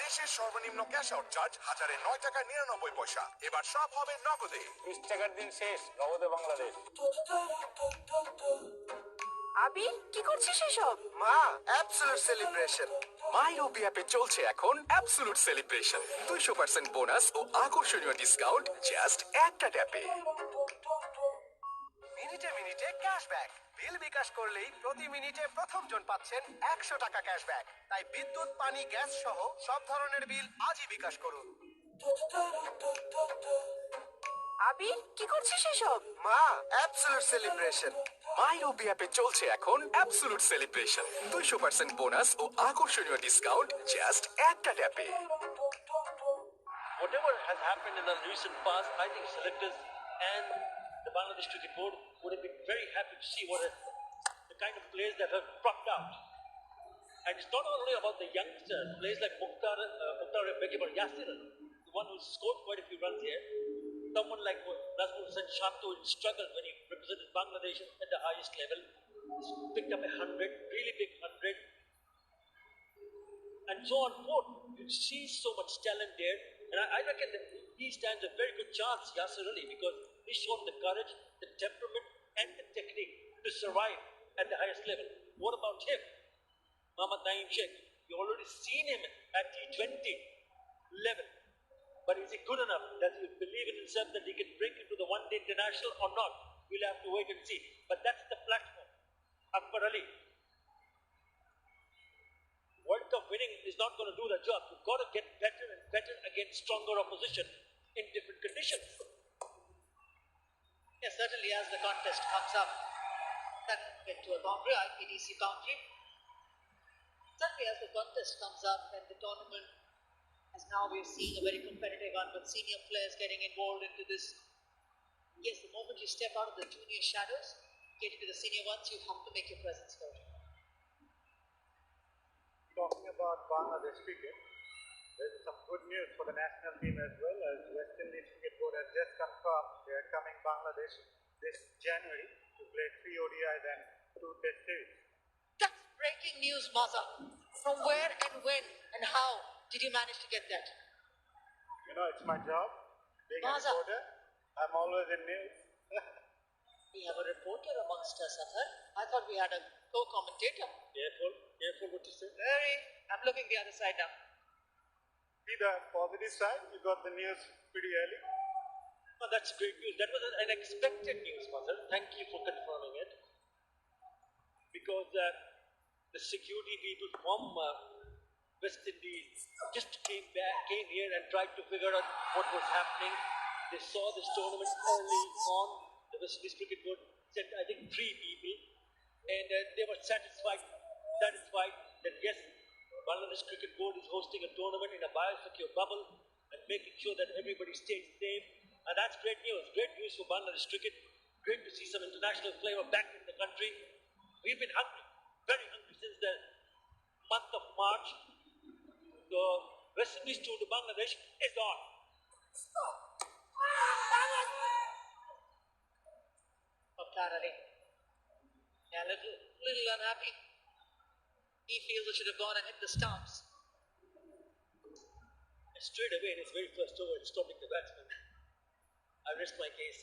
দেশের সর্বনিম্ন ক্যাশ আউট চার্জ 1009 টাকা 99 পয়সা। এবার সব হবে নগদে। 20 টাকার দিন শেষ, নগদে বাংলাদেশ। আবি কি করছিস এসব? মা, অ্যাবসলিউট সেলিব্রেশন। মাই রবি অ্যাপে চলছে এখন অ্যাবসলিউট সেলিব্রেশন। 200% বোনাস ও আকর্ষণীয় ডিসকাউন্ট জাস্ট একটা ট্যাপে। মিনিটে মিনিটে ক্যাশব্যাক। বিল বিকাশ করলেই প্রতি মিনিটে প্রথম জন পাচ্ছেন 100 টাকা ক্যাশব্যাক। তাই বিদ্যুৎ, পানি, গ্যাস সহ সব ধরনের বিল আজই বিকাশ করুন। আবি কি করছিস এসব? মা, অ্যাবসলিউট সেলিব্রেশন। মাই রবি অ্যাপে চলছে এখন অ্যাবসলিউট সেলিব্রেশন। 200% বোনাস ও আকর্ষণীয় ডিসকাউন্ট জাস্ট একটা ট্যাপে। Whatever has happened in the recent past, I think selectors and the Bangladesh Cricket Board would have been very happy to see the kind of players that have dropped out. And it's not only about the youngsters, players like Mukhtar Begum or Yasir, the one who scored quite a few runs here. Someone like Nazmul Hussain Shanto struggled when he represented Bangladesh at the highest level. He's picked up 100, really big 100. And so on forth. You see so much talent there. And I reckon that he stands a very good chance, Yasir Ali, because he's shown the courage, the temperament, and the technique to survive at the highest level. What about him? Mohammad Naeem Sheikh, you've already seen him at T20 level. But is he good enough? Does he believe in himself that he can break into the one-day international or not? We'll have to wait and see. But that's the platform. Akbar Ali. World Cup winning is not going to do the job. You've got to get better and better against stronger opposition in different conditions. Yes, certainly as the contest comes up, that get to a boundary, IPDC boundary. Certainly as the contest comes up and the tournament, as now we're seeing a very competitive one with senior players getting involved into this. Yes, the moment you step out of the junior shadows, get into the senior ones, you have to make your presence felt. Talking about Bangladesh cricket, there's some good news for the national team as well, as West Indies Cricket Board has just confirmed they are coming Bangladesh this January to play 3 ODIs and 2 Test series. That's breaking news, Maza. From where and when and how did you manage to get that? You know, it's my job. Being a Maza. reporter, I'm always in news. We have a reporter amongst us, Athar. I thought we had a co-commentator. Careful what you say. Very. I'm looking the other side now. See the positive side, you got the news pretty early. Oh, that's great news. That was an unexpected news, Mother. Thank you for confirming it. Because the security people from West Indies just came here and tried to figure out what was happening. They saw this tournament early on. The West Indies Cricket Board sent, I think, 3 people. And they were satisfied that yes, Bangladesh Cricket Board is hosting a tournament in a biosecure bubble and making sure that everybody stays safe. And that's great news. Great news for Bangladesh cricket. Great to see some international flavor back in the country. We've been hungry, very hungry since the month of March. The West Indies tour to Bangladesh is on. Mukhtar Ali. Yeah, a little unhappy. He feels it should have gone and hit the stumps. And straight away in his very first over, stopping the batsman. I rest my case.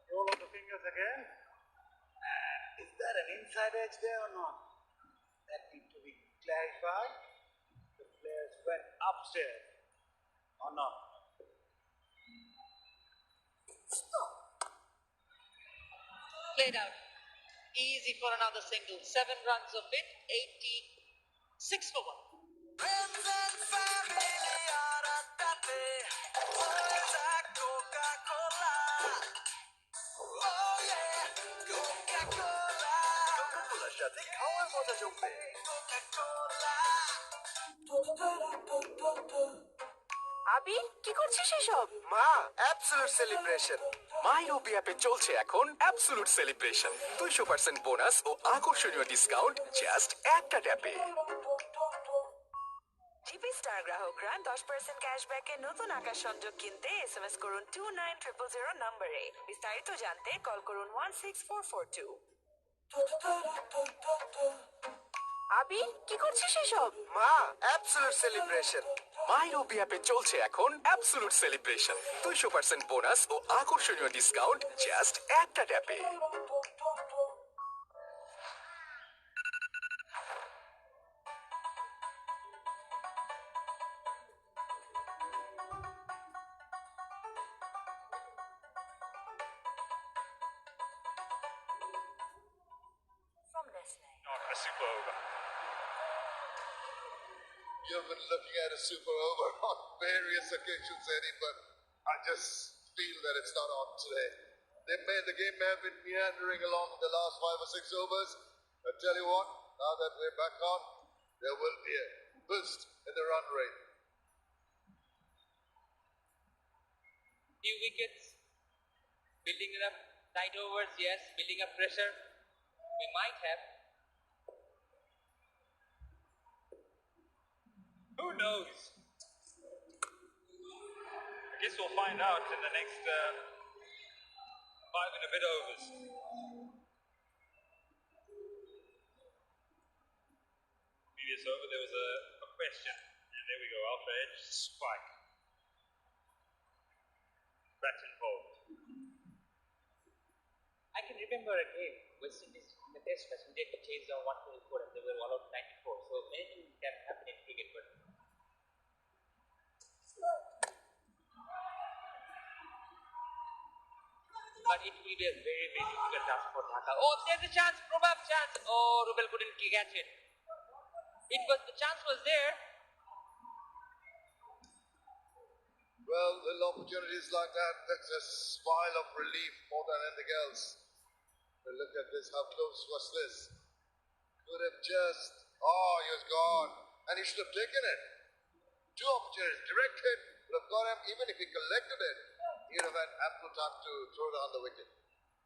Roll again. And is there an inside edge there or not? That need to be clarified. The players went upstairs or not? Played out. Easy for another single. 7 runs of it. 86 for 1. কোকাকোলার সাথে খাওয়ার মজা জমবে। আবি কি করছিস এসব? মা, absolute celebration. মাইরোপি অ্যাপে চলছে এখন অ্যাবসলিউট সেলিব্রেশন। 200% বোনাস ও আকর্ষণীয় ডিসকাউন্ট জাস্ট একটা ট্যাপে। জিপি স্টার গ্রাহকরা 10% ক্যাশব্যাকে নতুন আকাশ সংযোগ কিনতে এসএমএস করুন 29000 নম্বরে। বিস্তারিত জানতে কল করুন 16442। আবি কি করছিস এসব? মা, অ্যাবসলিউট সেলিব্রেশন। মাইরোপি অ্যাপে চলছে এখন অ্যাবসলিউট সেলিব্রেশন। 200% বোনাস ও আকর্ষণীয় ডিসকাউন্ট জাস্ট একটা ট্যাপে। Not a super over. You've been looking at a super over on various occasions, Eddie, but I just feel that it's not on today. The game may have been meandering along in the last 5 or 6 overs. I tell you what, now that we're back on, there will be a boost in the run rate. Few wickets, building up tight overs, yes, building up pressure. We might have. Who knows? I guess we'll find out in the next 5 and a bit overs. Previous over, there was a question, and there we go, Alpha Edge, spike. Bat involved. I can remember a game, West Indies in the test match, we did chase down 124 and they were all out 94. So many things can happen in cricket, but it will be a very, very difficult task for Dhaka. Oh, there's a chance, probable chance. Oh, Rubel couldn't catch it. The chance was there. Well, little opportunities like that, that's a smile of relief more than anything else. But look at this, how close was this? Could have just, he was gone. And he should have taken it. 2 opportunities, direct hit, would have got him, even if he collected it, he'd have had ample time to throw it on the wicket.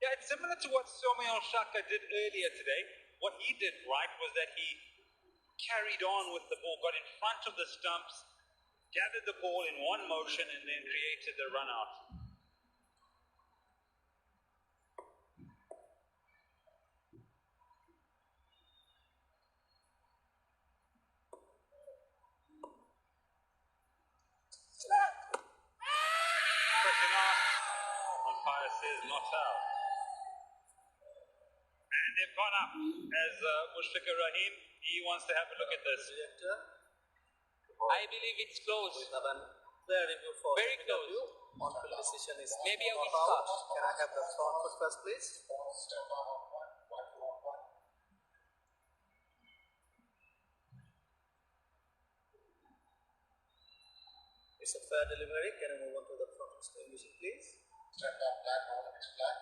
Yeah, it's similar to what Soumya Shaka did earlier today. What he did right was that he carried on with the ball, got in front of the stumps, gathered the ball in one motion and then created the run out. Question asked, umpire says not out. And they've gone up as Mushfiqur Rahim, he wants to have a look at this. I believe it's close. Very close. On-field decision is Maybe a not wicket out. cut. Can I have the front foot first, please? It's a fair delivery. Can I move on to the front foot spin vision, please? Step back, black, on the next black.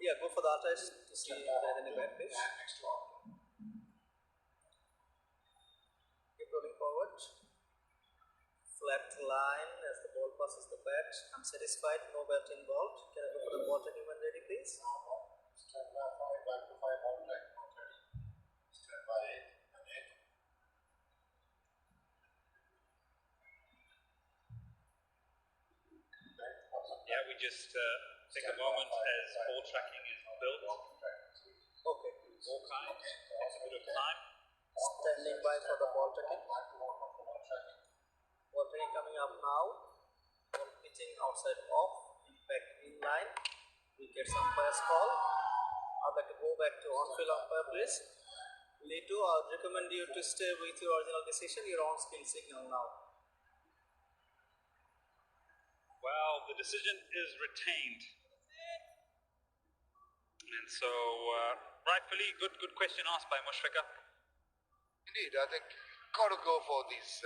Yeah, go for the artist to see if there's any bad pitch. Keep rolling forward. Flat line as the ball passes the bat. I'm satisfied, no bat involved. Can I go for the bottom when ready, please? Step back 5, back to 5, out black, not ready. Step by 8, and 8. Yeah, we just take a moment as ball tracking is built. Okay. All kinds, takes a bit of time. Standing by for the ball taking. Ball taking coming up now. Ball pitching outside off. Impact in line. Wickets umpire's call. I'd like to go back to on-field umpire, please. Lito, I would recommend you to stay with your original decision. Your on-skill signal now. Well, the decision is retained. And so, rightfully, good question asked by Mushrika. Indeed, I think got to go for these.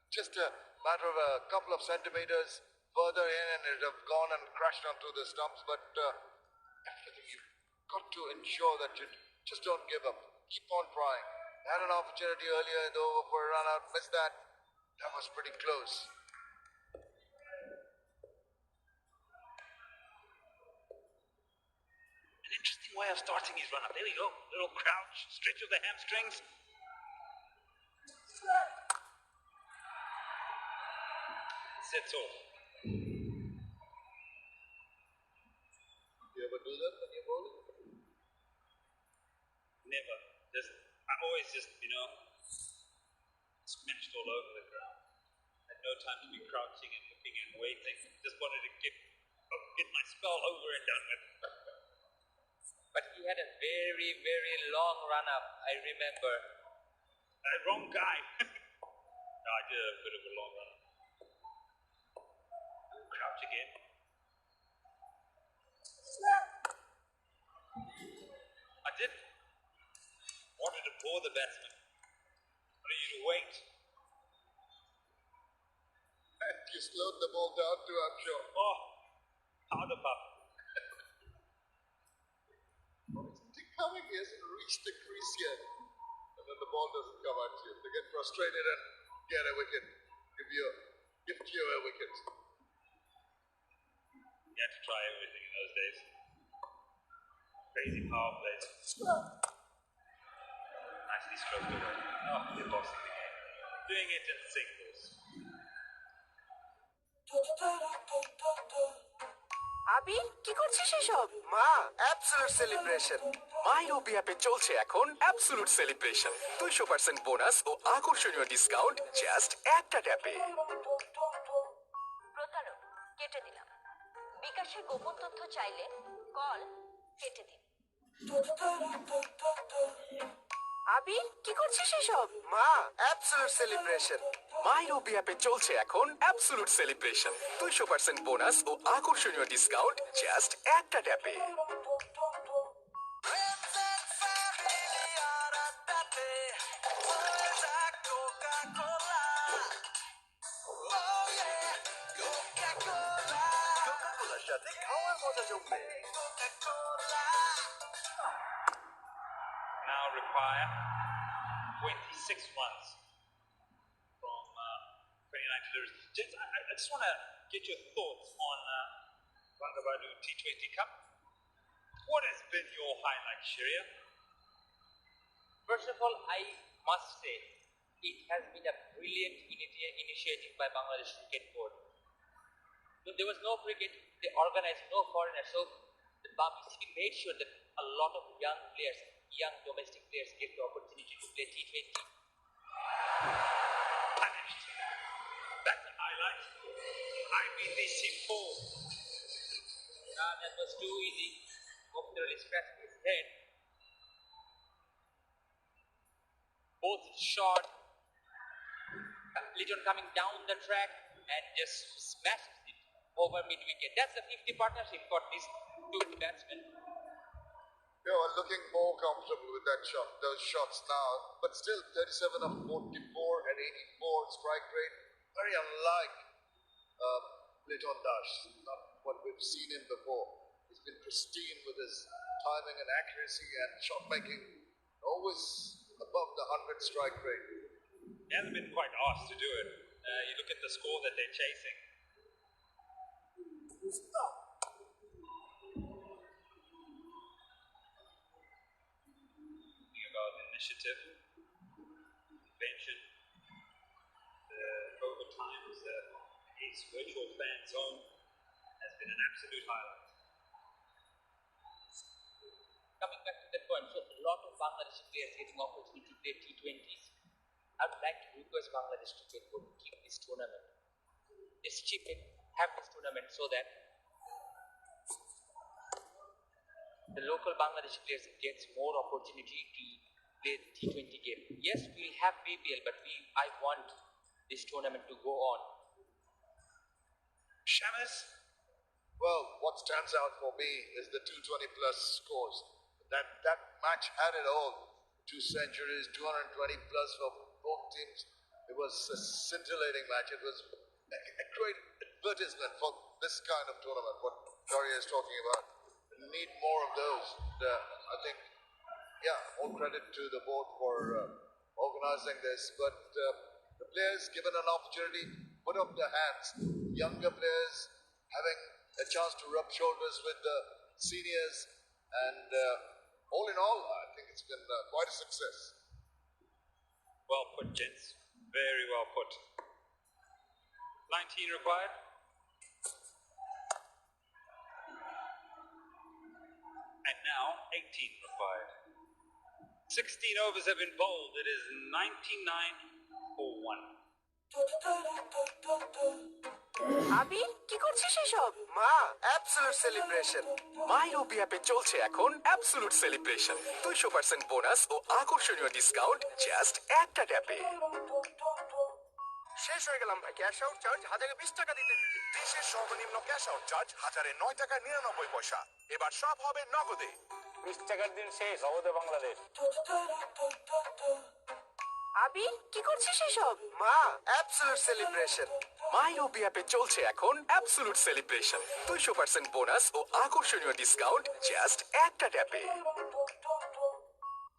Just a matter of a couple of centimeters further in, and it have gone and crashed onto the stumps. But I think you've got to ensure that you just don't give up. Keep on trying. Had an opportunity earlier in the over for a run out, missed that. That was pretty close. An interesting way of starting his run-up. There we go. Little crouch, stretch of the hamstrings. Sets off. You ever do that when you're bowling? Never. I always just, smashed all over the ground. Had no time to be crouching and looking and waiting. Just wanted to get my spell over and done with. But he had a very, very long run-up, I remember. Wrong guy. No, I did a bit of a long run-up. Crouch again. I did. Wanted to bore the batsman. Wanted you to wait. And you slowed the ball down too, I'm sure. Oh, powder puff. Coming, he hasn't reached the crease yet. And then the ball doesn't come at you. They get frustrated and get a wicket. Gift you a wicket. You had to try everything in those days. Crazy power plays. Nicely stroked away. Oh, they're bossing the game. Doing it in singles. আবি কি করছিস এসব? মা, absolute celebration. মাইরোবি অ্যাপে চলছে এখন absolute celebration. 200% bonus ও আকর্ষণীয় discount just একটা ট্যাপে। প্রতারক কেটে দিলাম। বিকাশে গোপন তথ্য চাইলে কল কেটে দিন। আবি কি করছিস এসব? মা, অ্যাবসলিউট সেলিব্রেশন। মাইরোবি অ্যাপে চলছে এখন অ্যাবসলিউট সেলিব্রেশন। 200% বোনাস ও আকর্ষণীয় ডিসকাউন্ট জাস্ট একটা ট্যাপে। কোকাকোলার সাথে খাওয়ার মজা জমবে। Now require 26 runs from 29 deliveries. Gents, I just want to get your thoughts on Bangabadu T20 Cup. What has been your highlight, Sharia? First of all, I must say, it has been a brilliant initiative by Bangladesh Cricket Board. There was no cricket, they organized no foreigners, so the BCB made sure that a lot of young players, young domestic players get the opportunity to play T20. Punished. That's a highlight. I mean, they simple. That was too easy. Mokhtar Ali scratched his head. Both shot. Liton coming down the track and just smashed it over mid-wicket. That's a 50 partnership for these two batsmen. You are looking more comfortable with those shots now, but still 37 of 44 and 84 strike rate. Very unlike Liton Dash, not what we've seen him before. He's been pristine with his timing and accuracy and shot making, always above the 100 strike rate. He hasn't been quite asked to do it. You look at the score that they're chasing. Thinking about initiative, invention, the overtimes, his virtual fan zone has been an absolute highlight. Coming back to that point, so lot of Bangladeshi players getting opportunity to play T20s. I would like to request Bangladesh Cricket Board to keep this tournament. Just keep it, have this tournament so that the local Bangladeshi players gets more opportunity to play the T20 game. Yes, we'll have BPL, but I want this tournament to go on. Shamus? Well, what stands out for me is the 220 plus scores. That match had it all. 2 centuries, 220 plus for both teams. It was a scintillating match. It was a great advertisement for this kind of tournament, what Daria is talking about. We need more of those. I think, yeah, all credit to the board for organizing this. But the players given an opportunity, put up their hands. Younger players having a chance to rub shoulders with the seniors. And all in all, I think it's been quite a success. Well put, gents. Very well put. 19 required. And now 18 required. 16 overs have been bowled. It is 99 for 1. আবি কি করছিস এসব? মা, absolute celebration. মাই রবি অ্যাপে চলছে এখন absolute celebration. 200% bonus ও আকর্ষণীয় discount just একটা ট্যাপে। শেষ হয়ে গেলাম ভাই। ক্যাশ আউট চার্জ 1020 টাকা দিতে দিতে। দেশের সর্বনিম্ন ক্যাশ আউট চার্জ 1009 টাকা 99 পয়সা। এবার সব হবে নগদে। 20 টাকার দিন শেষ অবধে বাংলাদেশ। আবি কি করছিস এসব? মা, অ্যাবসলিউট সেলিব্রেশন। মাই রবি অ্যাপে চলছে এখন অ্যাবসলিউট সেলিব্রেশন। 200% বোনাস ও আকর্ষণীয় ডিসকাউন্ট জাস্ট একটা ট্যাপে।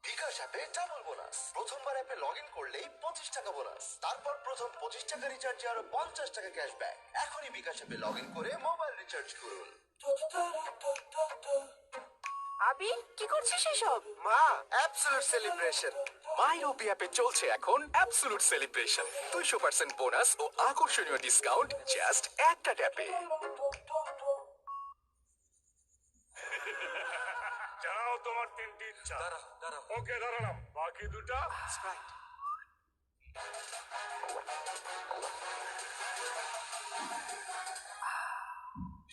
বিকাশ অ্যাপে ডাবল বোনাস। প্রথমবার অ্যাপে লগ ইন করলেই 25 টাকা বোনাস। তারপর প্রথম 25 টাকা রিচার্জে আরো 50 টাকা ক্যাশব্যাক। এখনই বিকাশ অ্যাপে লগ ইন করে মোবাইল রিচার্জ করুন। আবি কি করছিস এসব? মা, অ্যাবসলিউট সেলিব্রেশন। মাই রবি অ্যাপে চলছে এখন অ্যাবসলিউট সেলিব্রেশন। 200% বোনাস ও আকর্ষণীয় ডিসকাউন্ট জাস্ট একটা ট্যাপে। জানাও তোমার 3টি ইচ্ছা। ওকে দাঁড়ালাম, বাকি দুটা স্প্রাইট।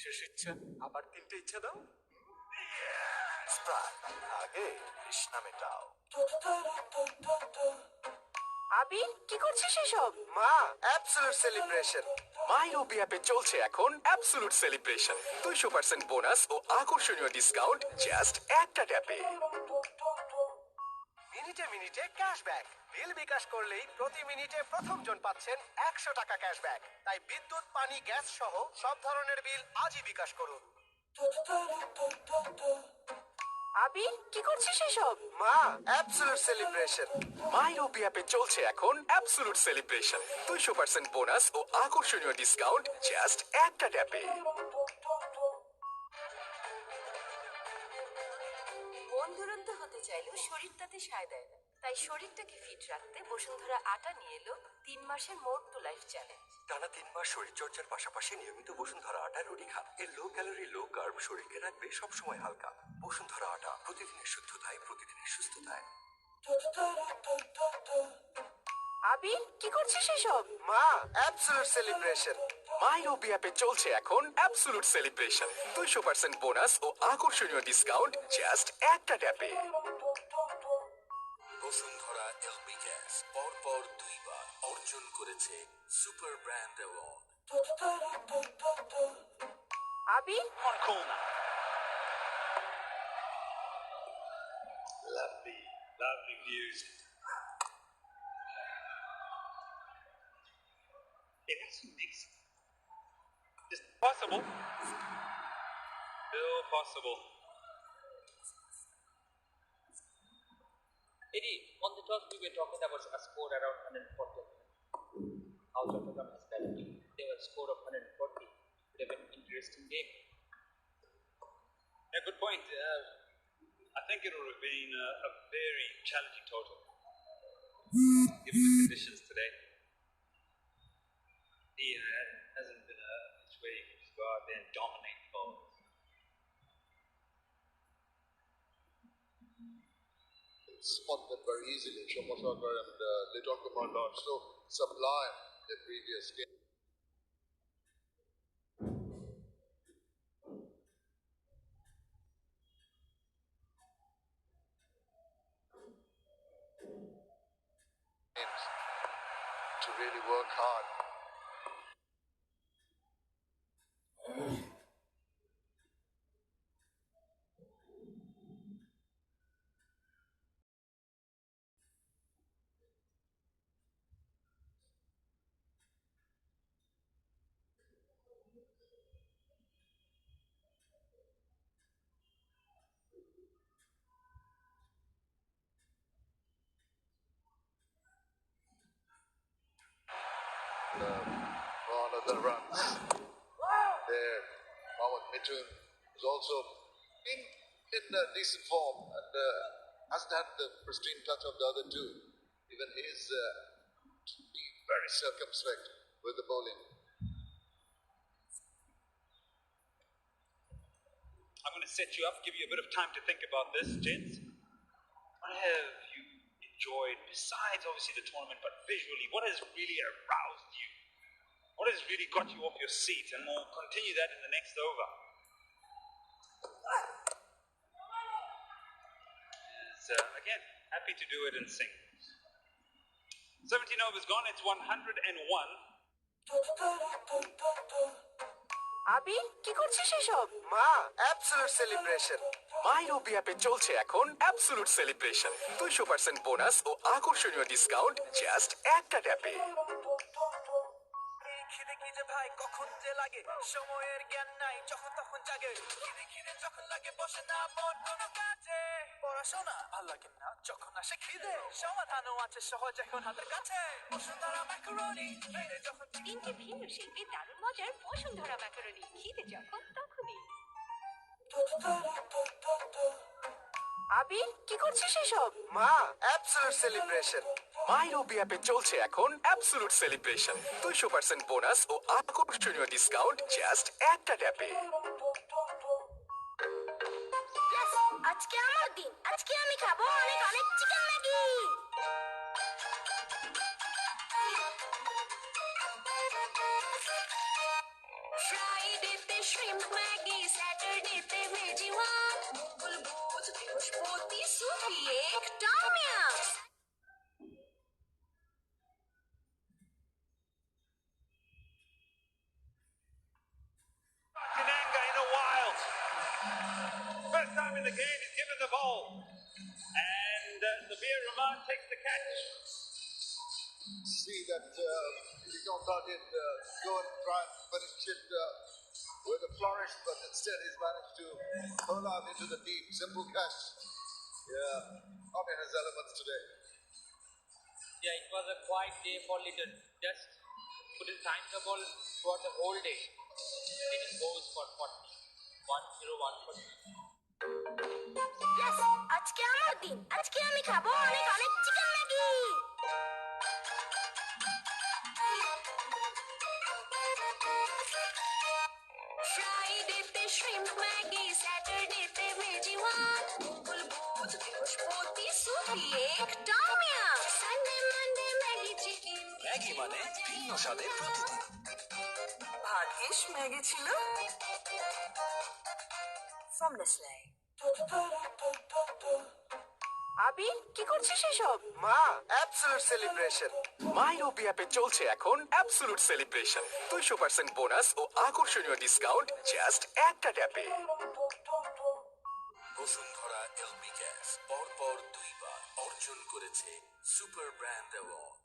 শেষ ইচ্ছা। আবার 3টে ইচ্ছা দাও। স্প্রাইট, আগে তৃষ্ণা মেটাও। আবি কি করছিস এসব? মা, অ্যাবসলিউট সেলিব্রেশন। মাই রবি অ্যাপে চলছে এখন অ্যাবসলিউট সেলিব্রেশন। 200% বোনাস ও আকর্ষণীয় ডিসকাউন্ট জাস্ট একটা ট্যাপে। মিনিটে মিনিটে ক্যাশব্যাক। বিল বিকাশ করলেই প্রতি মিনিটে প্রথম জন পাচ্ছেন 100 টাকা ক্যাশব্যাক। তাই বিদ্যুৎ, পানি, গ্যাস সহ সব ধরনের বিল আজই বিকাশ করুন। আবি কি করছিস এসব? মা, অ্যাবসলিউট সেলিব্রেশন। মাই রবি অ্যাপে চলছে এখন অ্যাবসলিউট সেলিব্রেশন। 200% বোনাস ও আকর্ষণীয় ডিসকাউন্ট জাস্ট একটা ট্যাপে। মন দুরন্ত হতে চাইলেও শরীর তাতে সায় দেয় না। তাই শরীরটাকে ফিট রাখতে বসুন্ধরা আটা নিয়ে এলো 3 মাসের মোড টু লাইফ চ্যালেঞ্জ। টানা 3 মাস শরীরচর্চার পাশাপাশি নিয়মিত বসুন্ধরা আটা রুটি খান। এর লো ক্যালোরি লো কার্ব শরীরকে রাখবে সবসময় হালকা। বসুন্ধরা আটা, প্রতিদিনের শুদ্ধতায়, প্রতিদিনের সুস্থতায়। আবি কি করছিস এসব? মা, অ্যাবসলিউট সেলিব্রেশন। মাই রবি অ্যাপে চলছে এখন অ্যাবসলিউট সেলিব্রেশন। 200% বোনাস ও আকর্ষণীয় ডিসকাউন্ট জাস্ট একটা ট্যাপে। বসুন্ধরা এলপি গ্যাস পরপর 2 বার অর্জন করেছে সুপার ব্র্যান্ড অ্যাওয়ার্ড। আবি Lovely views. It actually makes it's possible. Still possible. Eddie, on the toss we were talking about a score around 140. How chattogram has batted. They were a score of 140. It would have been an interesting game. Yeah, good point. I think it would have been a very challenging total, given the conditions today. He hasn't been a pitch where he can just go out there and dominate bowls. spot them very easily. Shomosakar and Liton Kumar Lodge so sublime in the previous game. To really work hard. For another runs. There, Mohammad Mitun is also in decent form and hasn't had the pristine touch of the other two. Even he is being very circumspect with the bowling. I'm going to set you up, give you a bit of time to think about this, gents. What have you enjoyed besides obviously the tournament, but visually, what has really aroused you? What has really got you off your seat? And we'll continue that in the next over. Again, happy to do it in singles. 17 overs gone, it's 101. আবি কি করছিস এসব? মা, absolute celebration. মাইরোবি অ্যাপে চলছে এখন absolute celebration 200% bonus ও আকর্ষণীয় discount just একটা ট্যাপে। খিদে কি যে ভাই কখন যে লাগে সময়ের জ্ঞান নাই যখন তখন জাগে খিদে খিদে যখন লাগে বসে না মন কোনো কাজে পড়াশোনা ভাল লাগে না যখন আসে খিদে সমাধানও আছে সহজ এখন হাতের কাছে বসুন্ধরা ম্যাকারনি খিদে যখন তিনটি ভিন্ন শিল্পী দারুণ মজার বসুন্ধরা ম্যাকারনি খিদে যখন তখনই। আবি কি করছিস এসব? মা, অ্যাবসলিউট সেলিব্রেশন। মাইরোবি অ্যাপে চলছে এখন অ্যাবসলিউট সেলিব্রেশন 200% বোনাস ও আকর্ষণীয় ডিসকাউন্ট জাস্ট একটা ট্যাপে। আজকে আমার দিন, আজকে আমি খাবো অনেক অনেক চিকেন ম্যাগি। ফ্রাইডেতে শ্রিম্প ম্যাগি, স্যাটারডেতে ভেজি ওয়ান, মঙ্গল বুধ বৃহস্পতি সুপি এক tom yum. Kananga in a while. First time in the game, he's given the ball. And Sabir Rahman takes the catch. See that Liton thought he'd go and try and finish it with a flourish, but instead he's managed to pull out into the deep, simple catch. Yeah, not in his elements today. Yeah, it was a quiet day for Litton. Just couldn't time the ball throughout the whole day. Litton goes for 40. 1-0-1-40. Yes, আজকে আমার দিন, আজকে আমি খাবো অনেক অনেক chicken Maggi. ফ্রাইডেতে shrimp Maggi, স্যাটারডেতে ভেজি ওয়ান, মঙ্গল বুধ বৃহস্পতি সুপি এক tom yum. Sunday Monday Maggi chicken. Maggi মানে ভিন্ন স্বাদের প্রতিদিন। ভাগ্যিস ম্যাগি ছিল from Nestle. আবি কি করছিস এসব? মা, অ্যাবসলিউট সেলিব্রেশন। মাইরোবি অ্যাপে চলছে এখন অ্যাবসলিউট সেলিব্রেশন 200% বোনাস ও আকর্ষণীয় ডিসকাউন্ট জাস্ট একটা ট্যাপে। বসুন্ধরা এলপি গ্যাস পরপর 2 বার অর্জন করেছে সুপার ব্র্যান্ড অ্যাওয়ার্ড।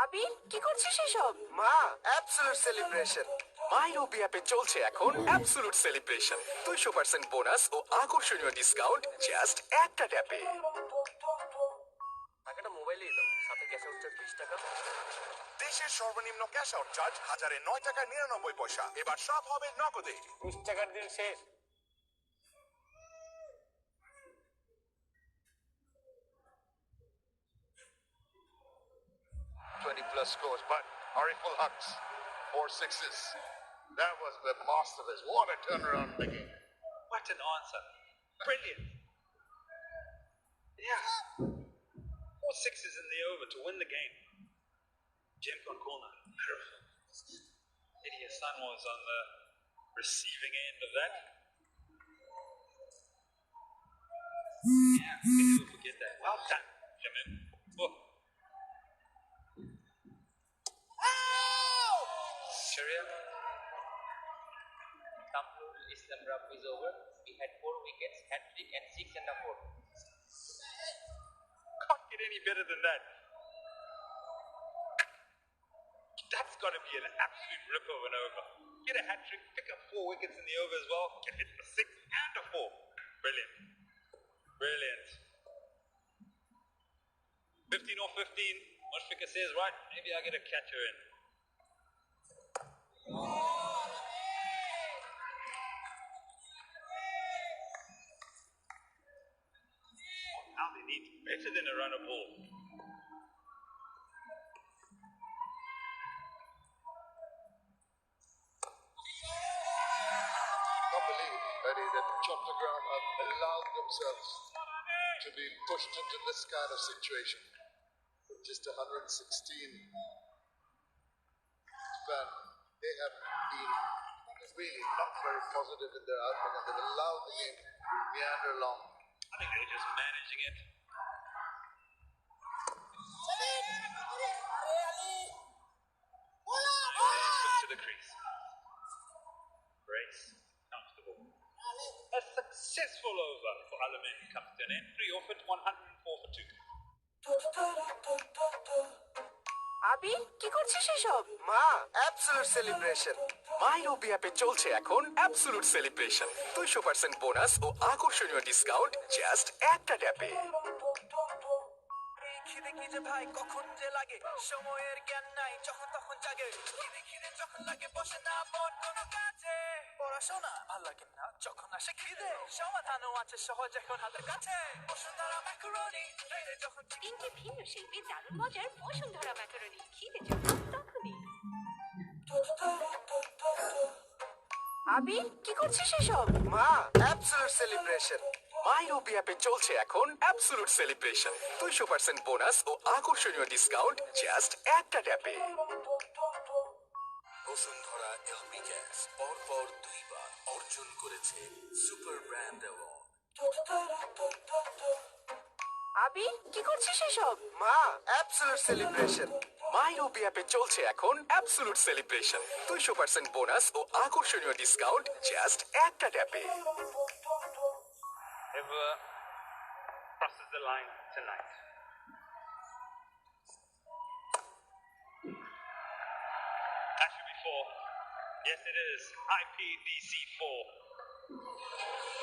আবি কি করছিস এসব? মা, অ্যাবসলিউট সেলিব্রেশন। মাইরোবি অ্যাপে চলছে এখন অ্যাবসলিউট সেলিব্রেশন 200% বোনাস ও আকর্ষণীয় ডিসকাউন্ট জাস্ট একটা ট্যাপে। টাকাটা মোবাইলেই দাও, সাথে ক্যাশ আউট চার্জ 20 টাকা। দেশের সর্বনিম্ন ক্যাশ আউট চার্জ 1009 টাকা 99 পয়সা। এবার সব হবে নগদে। 20 টাকার দিন শেষ। 20+ scores, but Ariful Hucks, 4 sixes. That was the masterless. What a turnaround in the game. What an answer. Brilliant. Yeah. 4 sixes in the over to win the game. Jemcon corner. Eddie Hassan was on the receiving end of that. Yeah, we can never forget that. Well done, Jamil. Oh. Sharia. Kamrul Islam Rab is over. He had 4 wickets, hat-trick and 6 and a 4. Can't get any better than that. That's got to be an absolute rip of an over. Get a hat-trick, pick up 4 wickets in the over as well, get hit for 6 and a 4. Brilliant. Brilliant. 15 or 15. Mushfiqah says, right, maybe I'll get a catcher in. Now they need better than a runner ball. Can't believe, Eddie, that chattogram have allowed themselves to be pushed into this kind of situation. With just 116 span, they have been really not very positive in their outlook, and they've allowed the game to meander along. I think they're just managing it. To the crease. Brace. Comfortable. A successful over for Alamein comes to an end. 3 off it, 104 for 2. আবি কি করছিস এসব? মা, absolute celebration. মাই রবি অ্যাপে চলছে এখন absolute celebration 200% bonus ও আকর্ষণীয় discount just একটা ট্যাপে। খিদে কি যে ভাই কখন যে লাগে সময়ের জ্ঞান নাই যখন তখন জাগে খিদে খিদে যখন লাগে বসে না মন কোনো কাজে পড়াশোনা ভাল লাগে না যখন আসে খিদে সমাধানও আছে সহজ এখন হাতের কাছে বসুন্ধরা ম্যাকারনি খিদে যখন 3টি ভিন্ন শিল্পী দারুণ মজার বসুন্ধরা ম্যাকারনি খিদে যখন তখনই। আবি কি করছিস এসব? মা, অ্যাবসলিউট সেলিব্রেশন। মাই রবি অ্যাপে চলছে এখন অ্যাবসলুট সেলিব্রেশন 200% বোনাস ও আকর্ষণীয় ডিসকাউন্ট জাস্ট একটা ট্যাপে। বসুন্ধরা এলপি গ্যাস পরপর 2 বার অর্জন করেছে সুপার ব্র্যান্ড অ্যাওয়ার্ড। আবি কি করছিস এসব? মা, অ্যাবসলিউট সেলিব্রেশন। মাই রবি অ্যাপে চলছে এখন অ্যাবসলুট সেলিব্রেশন 200% বোনাস ও আকর্ষণীয় ডিসকাউন্ট জাস্ট একটা ট্যাপে। Ever crosses the line tonight. That should be 4. Yes, it is. IPVC4.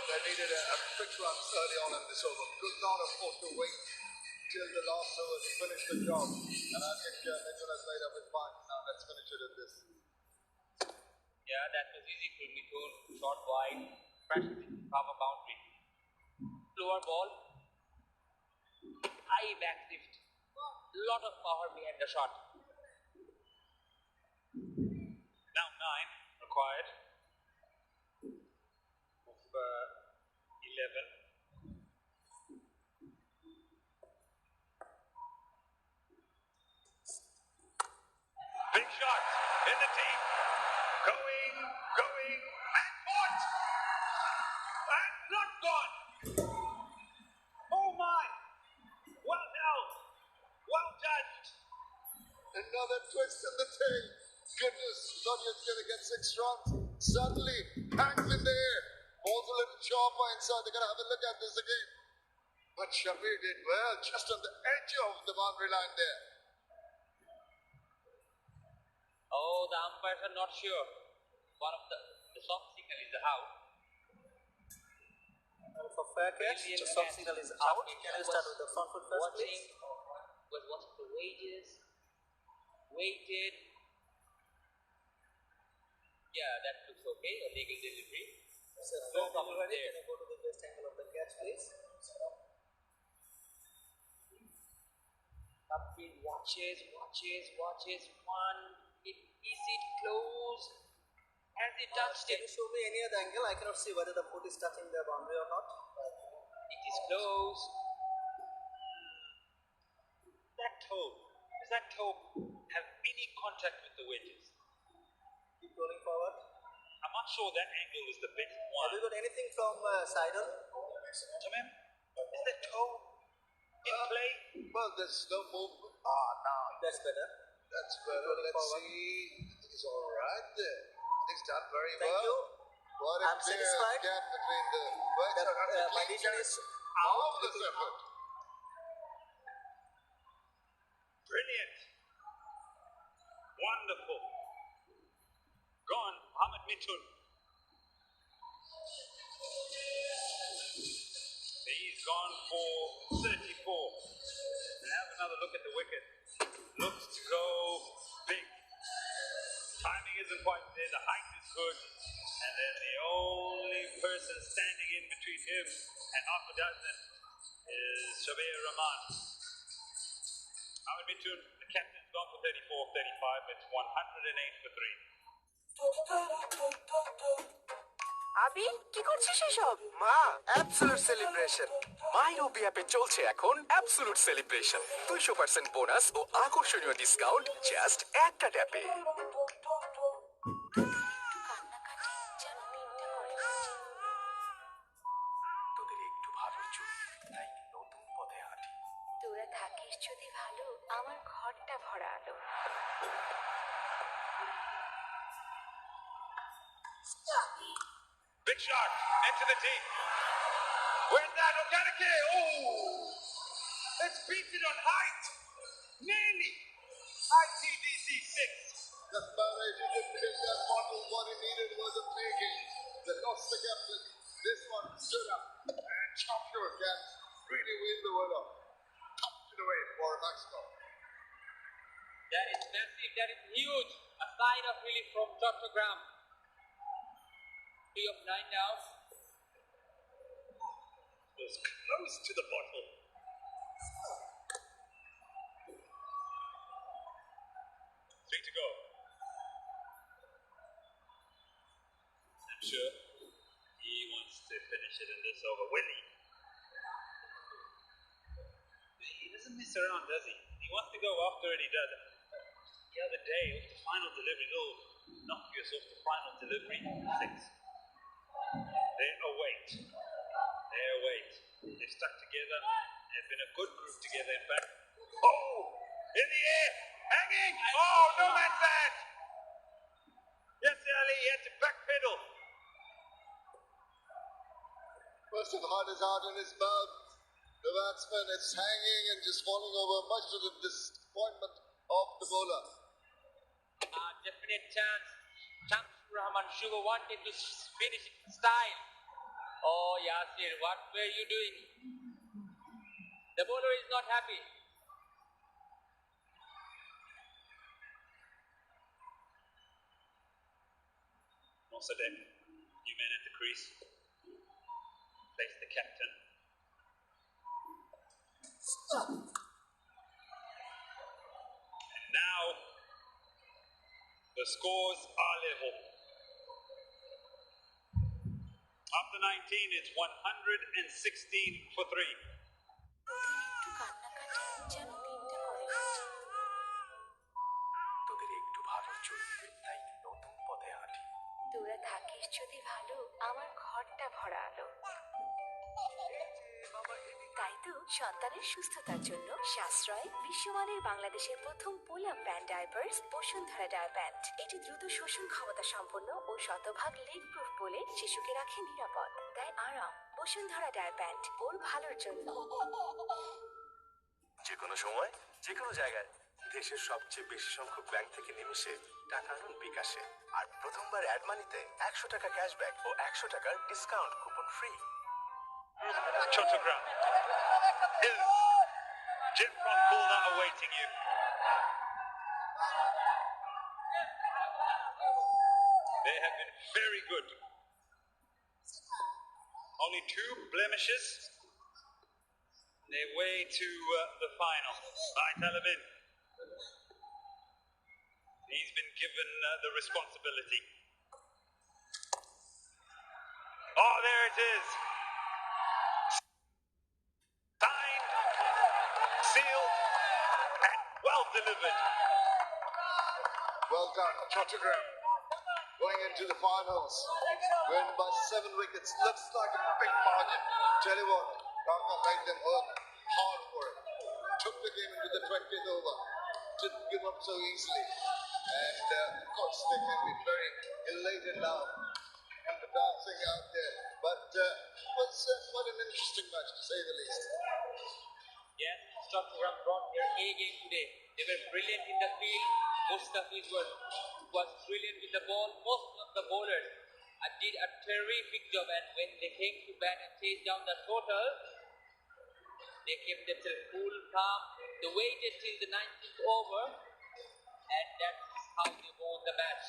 They needed a quick run early on in this over. Could not afford to wait till the last over to finish the job. And I think Mitchell has made up his mind. Now let's finish it in this. Yeah, that was easy for Mithun. Short wide. Crashes into cover boundary. Lower ball. High back lift. Lot of power behind the shot. Now 9 required. Of 11. Big shot in the deep. Going, and caught! And not gone! Oh my! Well held! Well judged! Another twist in the tail. Goodness, thought he was going to get 6 runs. Suddenly, hangs in the air. Ball's a little sharper inside. They're going to have a look at this again. But Shabir did well, just on the edge of the boundary line there. Oh, the umpires are not sure. One of the soft signal is out. For fair catch, the soft signal is out. Can you start with the front foot first, please? Was watching the wages. Waited. Yeah, that looks okay. A legal delivery. So, No problem ready? there. Can you go to the best angle of the catch, please? Kapil watches. One. Is it close? Has it touched Can it? you show me any other angle? I cannot see whether the foot is touching the boundary or not. It is close. toe? Does that toe have any contact with the wedges? Keep rolling forward. I'm not sure that angle is the best one. Have you got anything from Sidon? Tamam, is that toe in play? Well, there's no movement. Now that's better. That's better. Rolling Let's forward. see. I think he's all right there. I think he's done very Thank well. you. What a I'm clear satisfied. gap between the words. My vision is marvelous effort. Brilliant. Wonderful. Gone, Mohammed Mitun. He's gone for 34. And have another look at the wicket. Looks to go big. Timing isn't quite there. The height is good. And then the only person standing in between him and half a dozen is Shabir Rahman. Mohammed Mitun, the captain's gone for 34, 35. It's 108 for 3. আবি কি করছিস এসব? মা absolute celebration MyRobi অ্যাপে চলছে এখন absolute celebration 200% bonus ও আকর্ষণীয় discount just একটা ট্যাপে। তোদের একটু ভালো চলি তাই নতুন পথে হাঁটি। তোরা থাকিস যদি ভালো আমার ঘরটা ভরা আলো। Big shot into the deep. Where's that? Okanike. Oh! Let's beat it on height. Nearly. ITDC 6. Just managed to hit that bottle. What he needed was a play game. They lost the captain. This one stood up and chopped your cat. Really win the winner. Tucked it away for Maxwell. That is massive. That is huge. A sign of relief from chattogram. 3 of 9 now. Was close to the bottle. Three to go. I'm sure he wants to finish it in this over. Will he? He doesn't mess around, does he? He wants to go after it, he does. The other day, off the final delivery, little knockers off the final delivery, 6. They're await. They're await. They've stuck together. They've been a good group together, in fact. Oh! In the air! Hanging! Oh, no man's land! Yes, Ali, he had to backpedal. First of heart is out in his mouth. The batsman is hanging and just falling over, much to the disappointment of the bowler. Definite chance. Shamsur Rahman Sugar wanted to finish it in style. Oh, Yasir, what were you doing? The bowler is not happy. Mossadegh, new man at the crease. Face the captain. And now, the scores are level. After 19, it's 116 for 3. তোদের একটু ভালো চলবে তাই নতুন পথে হাঁটি। তোরা থাকিস যদি ভালো আমার ঘরটা ভরা আলো। তাই তো সন্তানের সুস্থতার জন্য সাশ্রয় বিশ্বমানের বাংলাদেশের প্রথম পোলা pant diapers Bashundhara diaper pant. এটি দ্রুত শোষণ ক্ষমতা সম্পন্ন ও শতভাগ লিক প্রুফ বলে শিশুকে রাখে নিরাপদ, দেয় আরাম। বসুন্ধরা ডায়ার প্যান্ট ওর ভালোর জন্য। যে কোনো সময় যে কোনো জায়গায় দেশের সবচেয়ে বেশি সংখ্যক ব্যাংক থেকে নিমিশে টাকা আনুন বিকাশে। আর প্রথমবার অ্যাড মানিতে 100 টাকা ক্যাশব্যাক ও 100 টাকার discount coupon free. Chattogram. Is Jim from Khulna awaiting you? They have been very good. Only 2 blemishes. Their way to the final. Right, Alamin. He's been given the responsibility. Oh, there it is. Signed, sealed, and delivered. Well done, chattogram. Going into the finals. Win by 7 wickets. Looks like a big margin. Tell you what, Dhaka made them work hard for it. Took the game into the 20th over. Didn't give up so easily. And of course, they can be very elated now. And the dancing out there. But it was quite an interesting match, to say the least. Yes, Chattogram brought their A game today. They were brilliant in the field. Mustafiz was brilliant with the ball. Most of the bowlers did a terrific job, and when they came to bat and chase down the total, they kept themselves cool, calm. They waited till the 19th over, and that's how they won the match.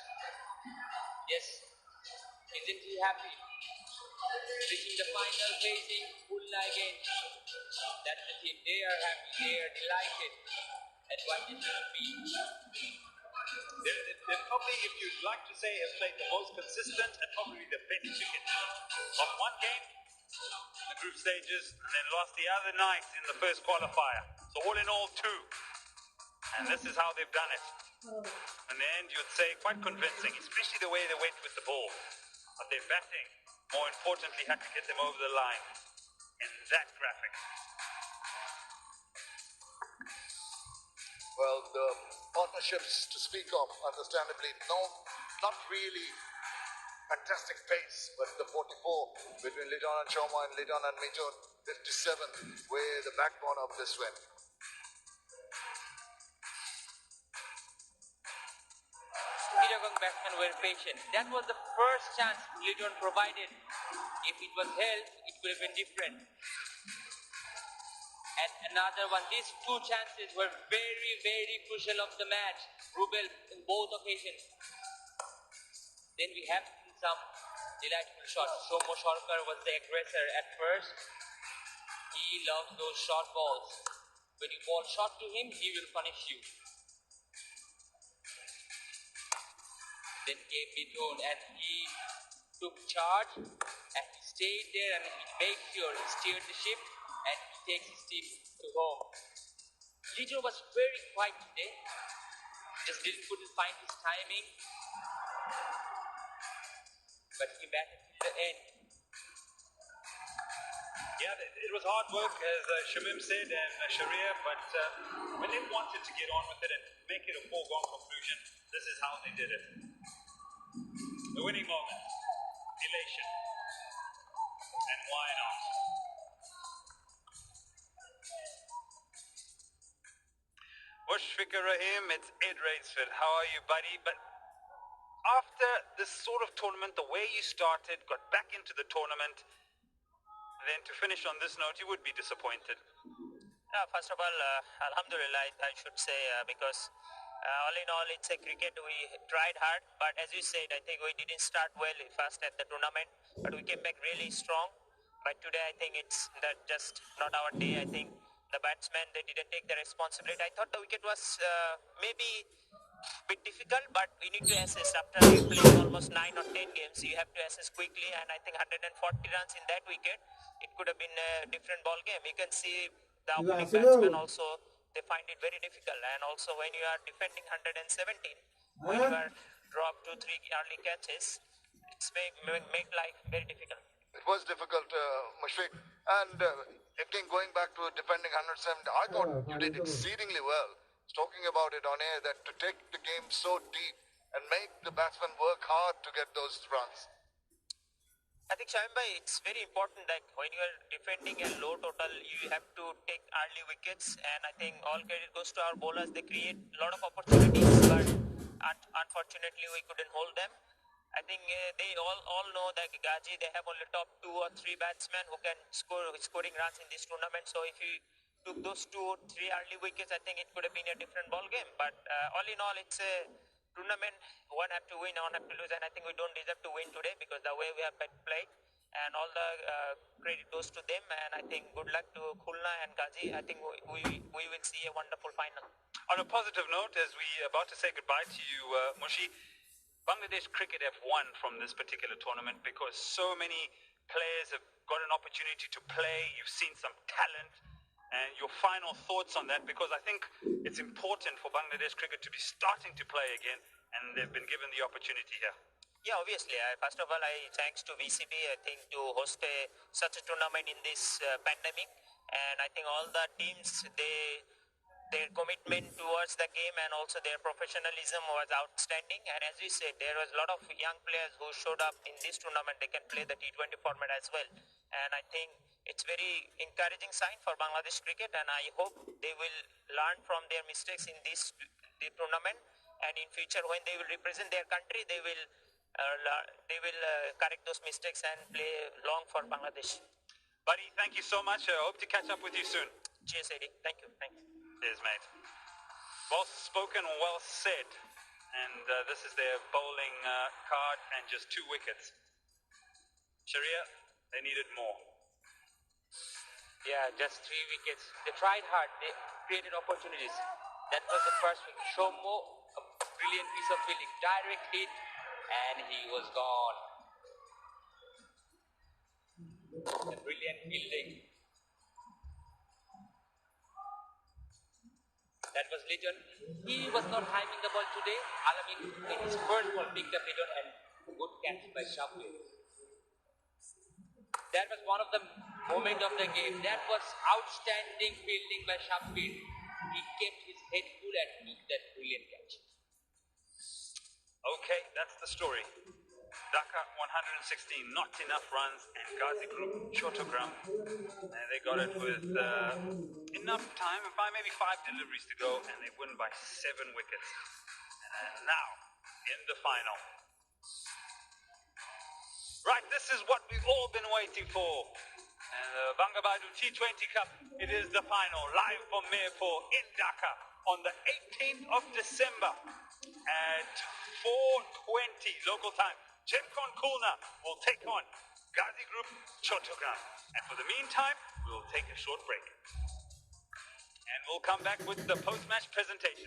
Yes, isn't he happy? Reaching the final, facing Khulna again. That's the team. They are happy. They are delighted at what it will be. They're probably, if you'd like to say, have played the most consistent and probably the best cricket. Won one game, the group stages, and then lost the other night in the first qualifier. So all in all, 2. And this is how they've done it. In the end, you'd say quite convincing, especially the way they went with the ball. But their batting, more importantly, had to get them over the line in that graphic. Well, the partnerships to speak of, understandably, no, not really fantastic pace, but the 44 between Lidon and Sharma and Lidon and Mitun, 57, were the backbone of this win. Chittagong batsmen were patient. That was the first chance Lidon provided. If it was held, it could have been different. And another one. These 2 chances were very, very crucial of the match. Rubel in both occasions. Then we have seen some delightful shots. Somo Sharkar was the aggressor at first. He loves those short balls. When you ball short to him, he will punish you. Then came Bidon and he took charge and he stayed there and he made sure he steered the ship and he takes his team to home. Lijo was very quiet today. Just couldn't find his timing. But he batted till the end. Yeah, it was hard work, as Shamim said, and Sharia, but when they wanted to get on with it and make it a foregone conclusion, this is how they did it. The winning moment, elation, and why not? Mushfiqur Rahim, it's Ed Rainsford. How are you, buddy? But after this sort of tournament, the way you started, got back into the tournament, then to finish on this note, you would be disappointed. First of all, Alhamdulillah, I should say, because all in all, it's a cricket. We tried hard, but as you said, I think we didn't start well first at the tournament, but we came back really strong. But today, I think it's just not our day. I think the batsmen, they didn't take the responsibility. I thought the wicket was maybe a bit difficult, but we need to assess. After you play almost 9 or 10 games, you have to assess quickly, and I think 140 runs in that wicket, it could have been a different ball game. You can see the opening batsmen also, they find it very difficult. And also when you are defending 117, when you are dropped 2-3 early catches, it's make life very difficult. It was difficult, Mushfiq. And again, going back to defending 170, I thought you did exceedingly well. Talking about it on air, that to take the game so deep and make the batsmen work hard to get those runs. I think, Shamim bhai, it's very important that when you are defending a low total, you have to take early wickets. And I think all credit goes to our bowlers. They create a lot of opportunities, but unfortunately, we couldn't hold them. I think they all know that Gazi, they have only top 2 or 3 batsmen who can scoring runs in this tournament. So if you took those 2 or 3 early wickets, I think it could have been a different ball game. But all in all, it's a tournament. One have to win, one have to lose, and I think we don't deserve to win today because the way we have played, and all the credit goes to them. And I think good luck to Khulna and Gazi. I think we will see a wonderful final. On a positive note, as we are about to say goodbye to you, Mushi, Bangladesh Cricket have won from this particular tournament because so many players have got an opportunity to play. You've seen some talent. and your final thoughts on that, because I think it's important for Bangladesh cricket to be starting to play again, and they've been given the opportunity here. Yeah, obviously. First of all, thanks to BCB, I think, to host such a tournament in this pandemic, and I think all the teams, their commitment towards the game and also their professionalism was outstanding. And as we said, there was a lot of young players who showed up in this tournament. They can play the T20 format as well. And I think it's very encouraging sign for Bangladesh cricket. And I hope they will learn from their mistakes in the tournament. And in future, when they will represent their country, they will correct those mistakes and play long for Bangladesh. Buddy, thank you so much. I hope to catch up with you soon. Cheers, Eddie. Thank you. Thanks. Cheers, mate. Well spoken, well said. And this is their bowling card and just 2 wickets. Sharia, they needed more. Yeah, just 3 wickets. They tried hard. They created opportunities. That was the first wicket. Shomo, a brilliant piece of fielding, direct hit, and he was gone. A brilliant fielding. That was Litton. He was not timing the ball today. Alamin in his first ball picked up Litton and good catch by Shafir. That was one of the moment of the game. That was outstanding fielding by Shafir. He kept his head cool and took that brilliant catch. Okay, that's the story. Dhaka 116, not enough runs, and Gazi Group chattogram. And they got it with enough time, by maybe 5 deliveries to go, and they win by 7 wickets. And now, in the final. Right, this is what we've all been waiting for. And the Bangabadhu T20 Cup, it is the final, live from Mirpur in Dhaka on the 18th of December at 4:20 local time. Jemkon Kulna will take on Gazi Group chattogram. And for the meantime, we'll take a short break. And we'll come back with the post-match presentation.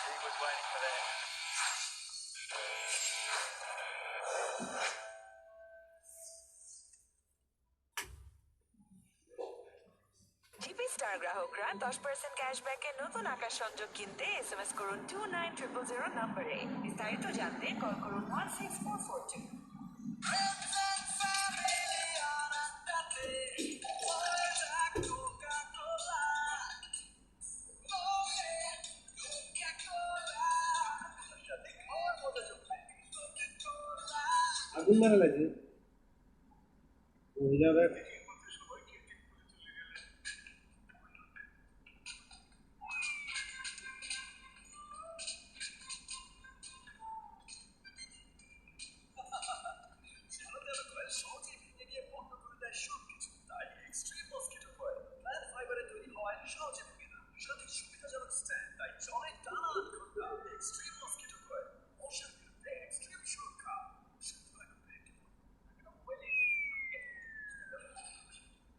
He was waiting for that. GP star গ্রাহকরা 10% ক্যাশব্যাকের নতুন আকাশ সংযোগ কিনতে SMS করুন 29000 নম্বরে। বিস্তারিত জানতে call করুন 16442। আগুন মারা লাগে মহিলারা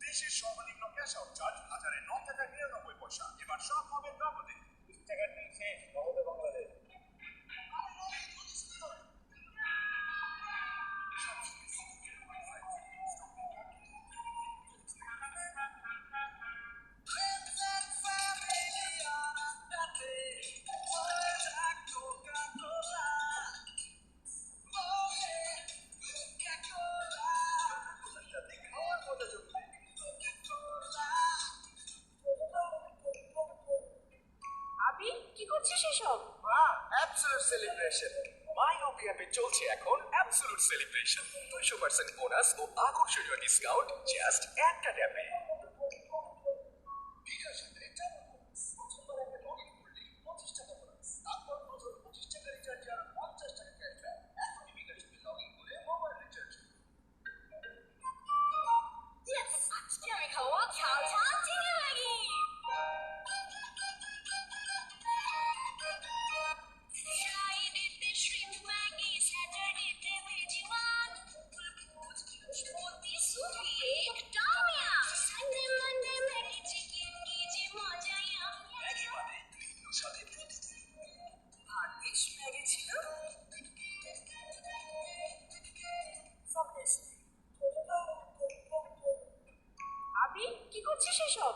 দেশের সর্বনিম্ন ক্যাশ আউট চার্জ 1009 টাকা 99 পয়সা। এবার সব হবে নগদে। 20 টাকার বিল শেষ, নগদে বাংলাদেশ। আবি কি করছিস এসব? অ্যাবসলিউট সেলিব্রেশন মাইওপি অ্যাপে চলছে এখন অ্যাবসলিউট সেলিব্রেশন 200% বোনাস ও আকর্ষণীয় ডিসকাউন্ট জাস্ট একটা ট্যাপে। আজকে আমি খাবো ঝাল ঝাল চিনি ম্যাগি। ফ্রাইডেতে শ্রিম্প ম্যাগি, স্যাটারডেতে ভেজি ওয়ান, বুলবুল বৃহস্পতি সুপি একটা মিয়া, করছিস এসব?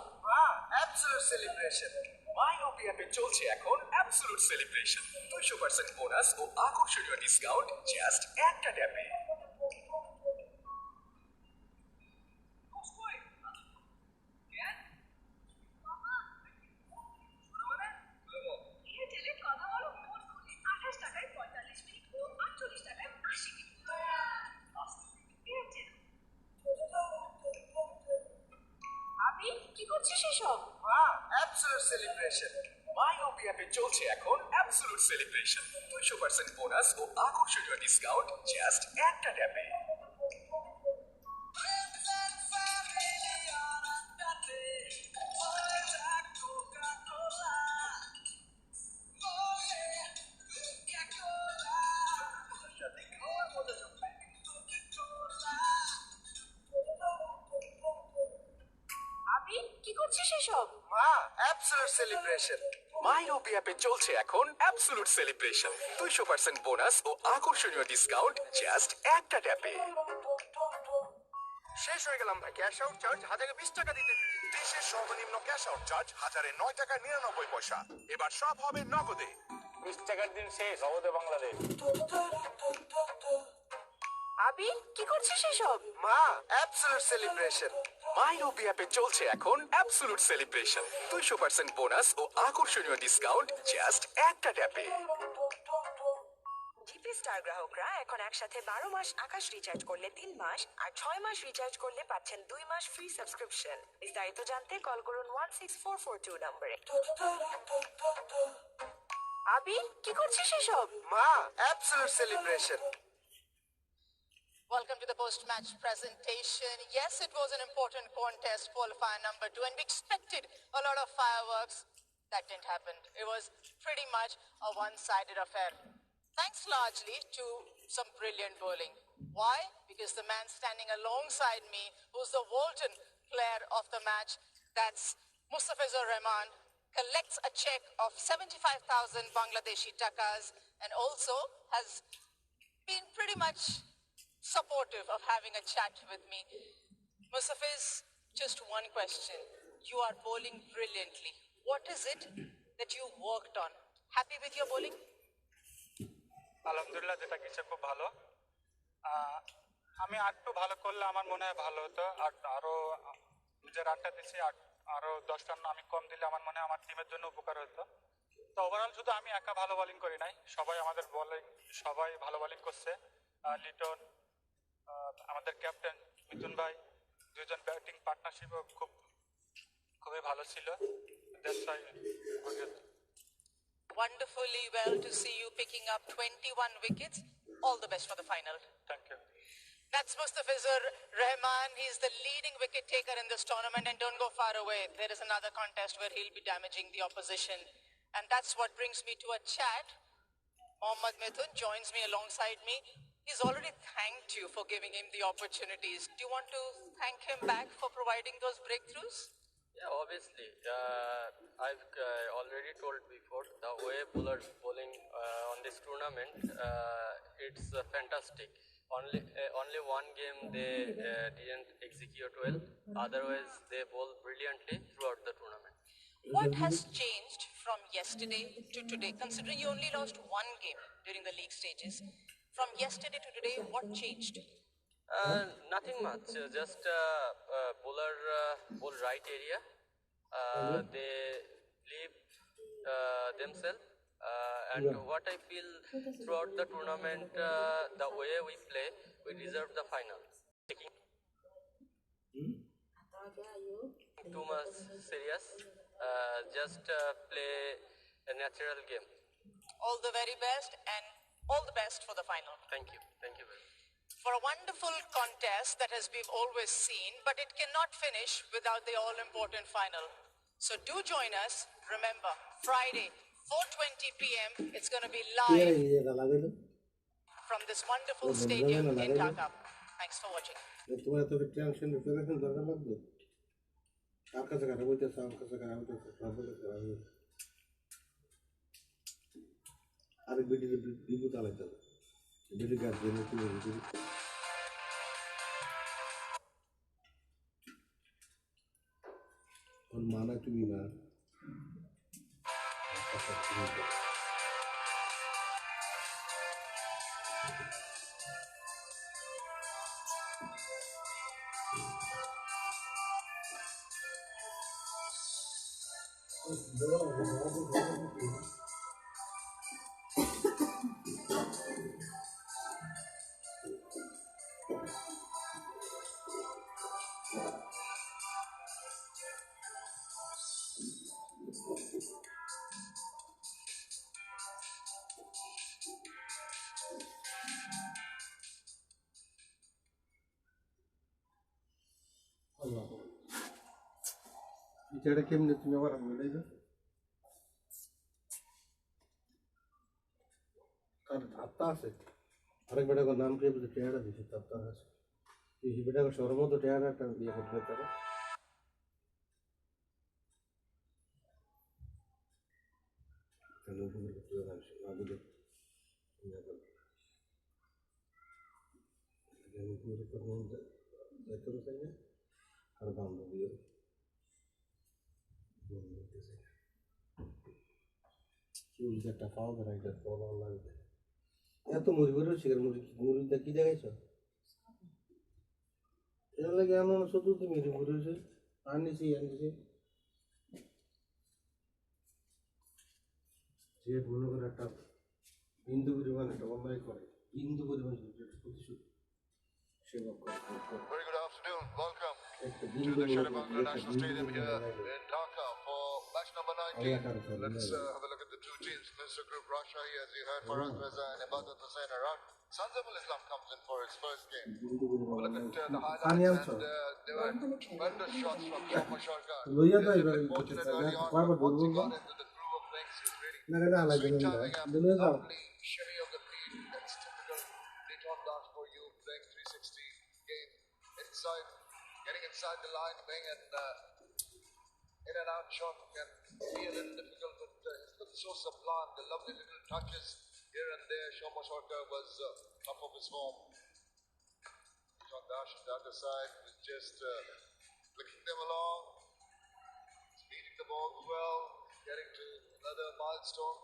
Absolute celebration. মাইওপি অ্যাপে চলছে এখন অ্যাবসলিউট সেলিব্রেশন। 200% বোনাস ও আকর্ষণীয় ডিসকাউন্ট জাস্ট একটা ট্যাপে। এয়ারটেলে কথা বলো ফোন করলে 28 টাকায় 45 মিনিট ও 48 টাকায় 80 মিনিট। এয়ারটেল। আবি কি করছিস এসব? Absolute celebration. মাইওপি অ্যাপে চলছে এখন অ্যাবসলিউট সেলিব্রেশন। 200% বোনাস ও আকর্ষণীয় ডিসকাউন্ট জাস্ট একটা ট্যাপে। আবি কি করছিস এসব? Absolute celebration. মাইওপি অ্যাপে চলছে এখন অ্যাবসলিউট সেলিব্রেশন। 200% বোনাস ও আকর্ষণীয় ডিসকাউন্ট জাস্ট একটা ট্যাপে। শেষ হয়ে গেলাম ভাই, ক্যাশ আউট চার্জ 1020 টাকা দিতে। দেশের সর্বনিম্ন ক্যাশ আউট চার্জ 1009 টাকা 99 পয়সা। এবার সব হবে নগদে। 20 টাকার দিন শেষ, নগদে বাংলাদেশ। আবি কি করছিস এসব? Absolute celebration. মাইওপি অ্যাপে চলছে এখন অ্যাবসলিউট সেলিব্রেশন। 200% বোনাস ও আকর্ষণীয় ডিসকাউন্ট জাস্ট একটা ট্যাপে। জিপি স্টার গ্রাহকরা এখন একসাথে 12 মাস আকাশ রিচার্জ করলে 3 মাস আর 6 মাস রিচার্জ করলে পাচ্ছেন 2 মাস ফ্রি সাবস্ক্রিপশন। বিস্তারিত জানতে কল করুন 16442 নম্বরে। আবি কি করছিস এসব? Absolute celebration. Welcome to the post-match presentation. Yes, it was an important contest, qualifier number 2, and we expected a lot of fireworks. That didn't happen. It was pretty much a one-sided affair. Thanks largely to some brilliant bowling. Why? Because the man standing alongside me, who's the Walton player of the match, that's Mustafizur Rahman, collects a check of 75,000 Bangladeshi takas and also has been pretty much supportive of having a chat with me. Mustafiz, just one question. You are bowling brilliantly. What is it that you worked on? Happy with your bowling? আলহামদুলিল্লাহ, যেটা কিছু খুব ভালো। আমি আরেকটু ভালো করলে আমার মনে হয় ভালো হতো। আর আরো যে রানটা দিচ্ছি আরো 10 রান আমি কম দিলে আমার মনে হয় আমার টিমের জন্য উপকার হতো। তো ওভারঅল শুধু আমি একা ভালো বোলিং করি নাই, সবাই আমাদের সবাই ভালো বোলিং করছে। লিটন, আমাদের ক্যাপ্টেন মিথুন ভাই, দুইজন ব্যাটিং পার্টনারশিপও খুবই ভালো ছিল। Wonderfully well to see you picking up 21 wickets. All the best for the final. Thank you. That's Mustafizur Rahman. He's the leading wicket taker in this tournament, and don't go far away. There is another contest where he'll be damaging the opposition. And that's what brings me to a chat. Mohammad Mithun joins me alongside me. He's already thanked you for giving him the opportunities. Do you want to thank him back for providing those breakthroughs? Yeah, obviously. I've already told before, the way bowlers bowling on this tournament, it's fantastic. Only one game they didn't execute well. Otherwise, they bowl brilliantly throughout the tournament. What has changed from yesterday to today? Considering you only lost one game during the league stages, from yesterday to today, what changed? Nothing much. Just bowler bowl right area. They leave themselves. And what I feel throughout the tournament, the way we play, we deserve the final. Too much serious. Just play a natural game. All the very best and all the best for the final. Thank you. Thank you very much. For a wonderful contest that has been always seen, but it cannot finish without the all-important final. So do join us. Remember, Friday, 4:20 p.m. It's going to be live from this wonderful stadium in Dhaka. Thanks for watching. তোমার এত tension preparation দরকার লাগবে কার কাছে কথা বলতেছ আমার কাছে কথা বলতেছ আর ভিডিও ভিডিও চালাইতে হবে ভিডিও কাজ দিয়ে ওর মা না তুমি মা আচ্ছা, তুমি বলো। আল্লাহ এটা কেমনে তুমি আবার মিলাইবে তার ধাপ্তা আছে আরেক বেটাকে নাম কে বলে টেয়ারা দিছে ধাপ্তা আছে এই বেটাকে সর্বত টেয়ারা একটা দিয়ে করতে পারে তাহলে তুমি করতে পারছো আগে দেখো আমি পুরো করব দেখতে চাই না আর বন্ধ দিয়ে চুল একটা পাওয়া যায় এটা ফলো লাগবে এত মুড়ি বেরো শিকার মুড়িটা কি দেখাইছ এর লাগে এমন চতুর্থ মুড়ি বেরোছে আনিছি যে মনে করে একটা বিন্দু পরিমাণ একটা অন্যায় করে বিন্দু পরিমাণ প্রতিশোধ সেবা করে Very good afternoon. Welcome একটা to বিন্দু the Sharabang National Stadium here in Dhaka for match number 19. Let's have a look at the two teams. Mr. Group Russia here, as you heard, Faraz Reza and Ibadat Hussain Iran. Sanzamul Islam comes in for his first game. Have a look at the highlights, and there were tremendous shots from Shoma Sharkar. He was a bit fortunate early on, but once he got into the groove of things, he was really swing timing up, lovely shimmy of the feet. That's typical Dayton dance for you, playing 360 game inside, getting inside the line, playing an in and out shot can be a little difficult, but he's looked so sublime. The lovely little touches here and there. Shoma Sharkar was top of his form. John Dash on the other side was just flicking them along, speeding the ball well, getting to another milestone.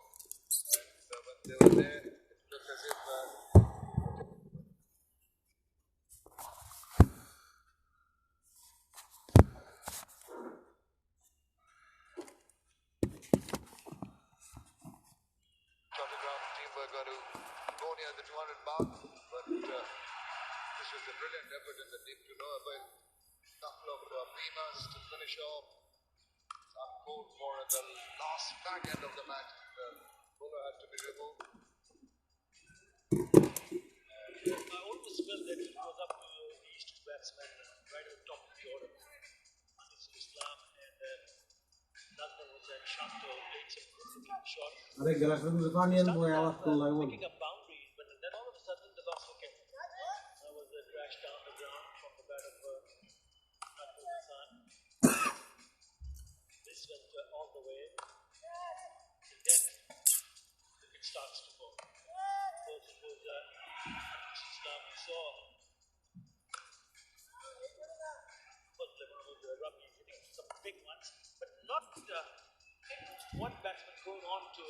And when they were there, it looked as if chattogram team were going to go near the 200 mark, but this was a brilliant effort in the deep to know about a couple of beamers to finish off. Some goal for the last back end of the match. The bowler had to be removed. I almost felt that it was up to these two batsmen right at the top of the order. Islam and Nazmul Hussain Shanto played some good shots. अरे गिलास में तो पानी है वो आवाज तो लगा वो Picking up boundaries, but then all of a sudden the last wicket. There was a crash down the ground from the bat of Nazmul Hussain. This went all the way, and then it starts to go. Those Islam we saw. Rugby hitting some big ones, but not one batsman going on to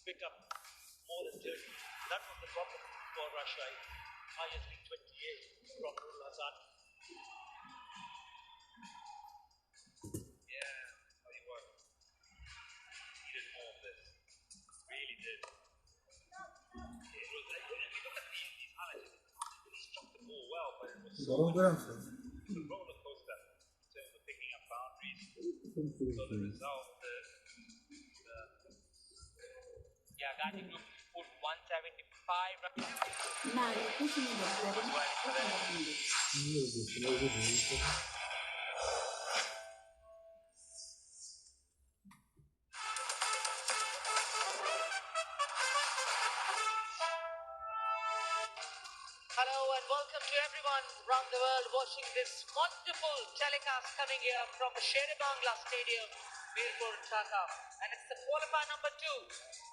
pick up more than 30. That was the problem for Russia. Highest being 28 from Nurul Hassan. Yeah, how you work. Needed more of this. Really did. It was like, and you look at these highlights, he struck the ball well, but it was so the roller coaster in terms of picking up boundaries. So the result, Yeah, Gazi Group put 175 runs. Hello and welcome to everyone around the world watching this wonderful telecast coming here from the Sher-e-Bangla Stadium, Mirpur, Dhaka. And it's the qualifier number 2,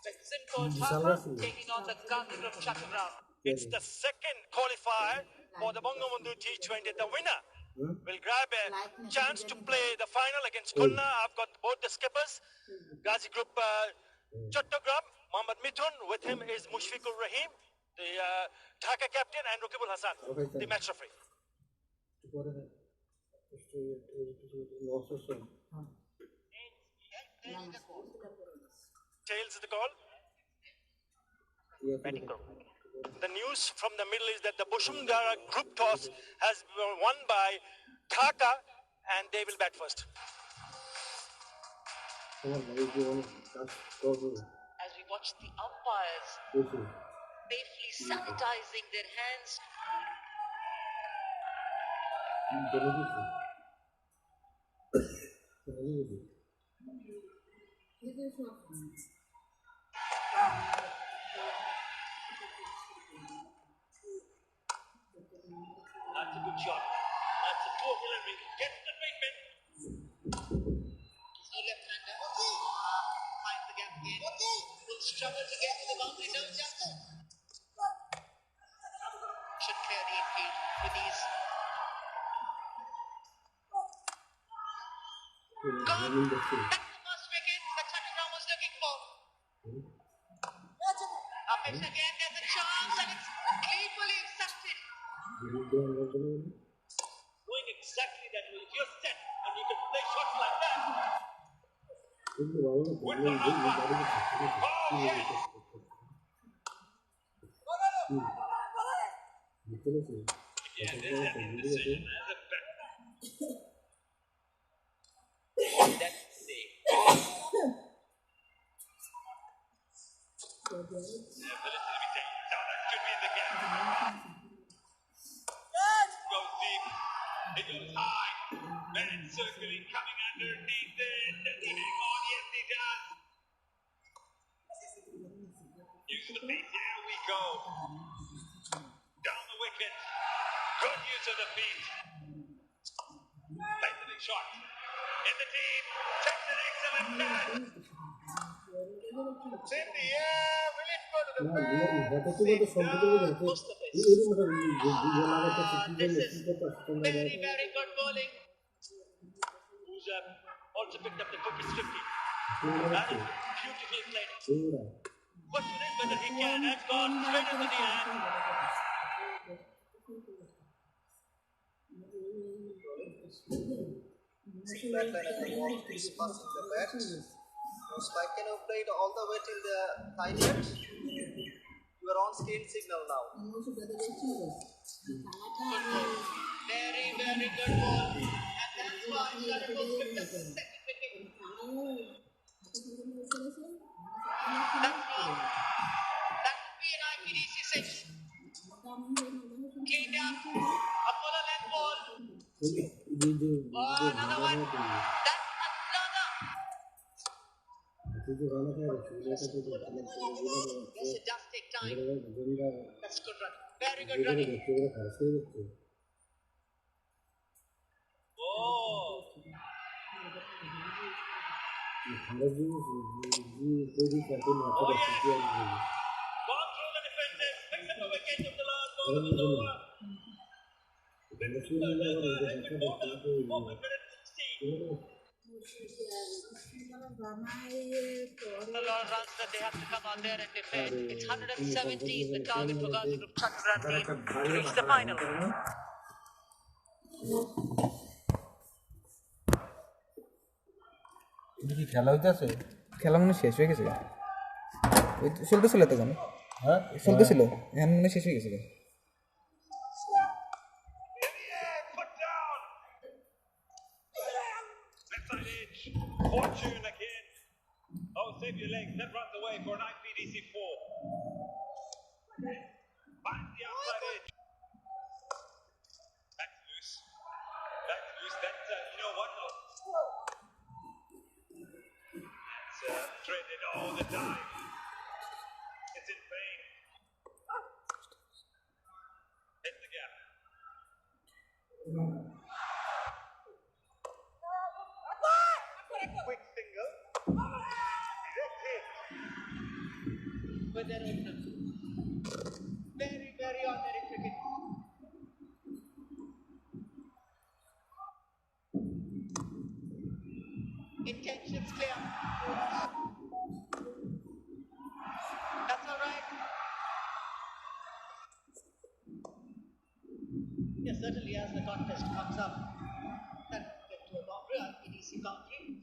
beximco Dhaka taking on the Gazi Group chattogram. It's the second qualifier for the Bangabandhu T20. The winner will grab a chance to play the final against Khulna. I've got both the skippers, Gazi Group chattogram, Mohammad Mithun. With him is Mushfiqur Rahim, the Dhaka captain, and Rukibul Hassan, the match referee. Tails the call. The news from the middle is that the Bushumdara group toss has been won by Dhaka, and they will bat first. As we watch the umpires safely sanitizing their hands. That's a good shot. That's a 4-wheeler. Gets the treatment. He's no left-hander. Finds the gap again. Will struggle to get to the boundary. No jumper. Should clear the infield with ease. Gone. That's the first wicket that chattogram was looking for. Up it again. There's a chance, and it's gleefully accepted. Doing exactly that. If you're set and you can play shots like that. With the run back. Oh, yes. Yeah, there's that indecision as a batsman. That's safe. The ability to be taken down. That could be the gap. Goes deep. It goes high. Man circling, coming underneath it. Does he hang on? Yes, he does. Use the feet. There we go. Down the wicket. Good use of the feet. Plays the big shot. In the deep. Takes an excellent catch. It's in the air. Will it go to the back? This is very, very good bowling. Who's also picked up the quickest 50. That is beautifully played. Question is whether he can. That's gone straight into the air. Batsman at the ball is passing the bat. No spike can have played all the way till the tight end. You are on screen signal now. Very, very good ball. And that's why Chattogram picked up the second wicket. That's gone. That would be an IPDC 6. Cleaned up. A fuller length ball. Oh, another one. That's another. Yes, it does take time. That's good run. Very good running. Oh. Oh, yes. Gone through the defenses. Picks up a wicket of the last ball of the over. This is the weather has been bowled up for 116. A lot of runs that they have to come out there and defend. It's 117, the target for Gazi Group chattogram team to reach the final. কি খেলা হইতেছে? খেলা মনে শেষ হয়ে গেছে, চলতেছিল তো কেন? হ্যাঁ চলতেছিল, এখন মনে শেষ হয়ে গেছে। Fortune again. Oh, save your legs. That runs away for an IPDC 4. Finds the outside edge. That's loose. That's loose. That's, you know what? That's threaded all the time. It's in vain. Hit the gap. Quick single. Direct hit. With their opener. Very, very ordinary cricket. Intentions clear. That's all right. Yes, certainly as the contest comes up, that will get to a boundary on EDC boundary.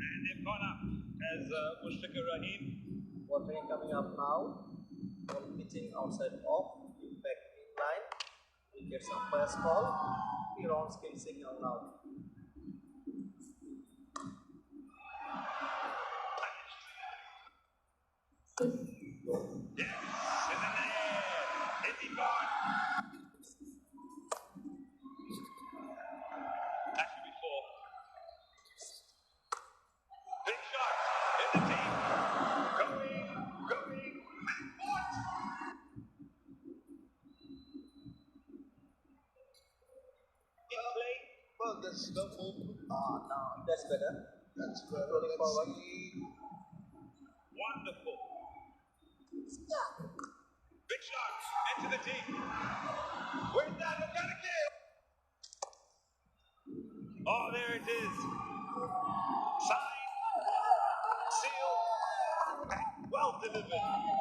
And they've gone up as Mushrika Rahim. Watering coming up now. Ball pitching outside off. Back in line. Wickets umpire's call. The round skill signal now. That should be four. Big shot in the deep. Going. In play. Well, there's no move. No. That's better. That's better. Rolling forward. Wonderful. Big shot into the deep. Where's that? Look at it again. Oh, there it is. Signed, sealed, and well delivered.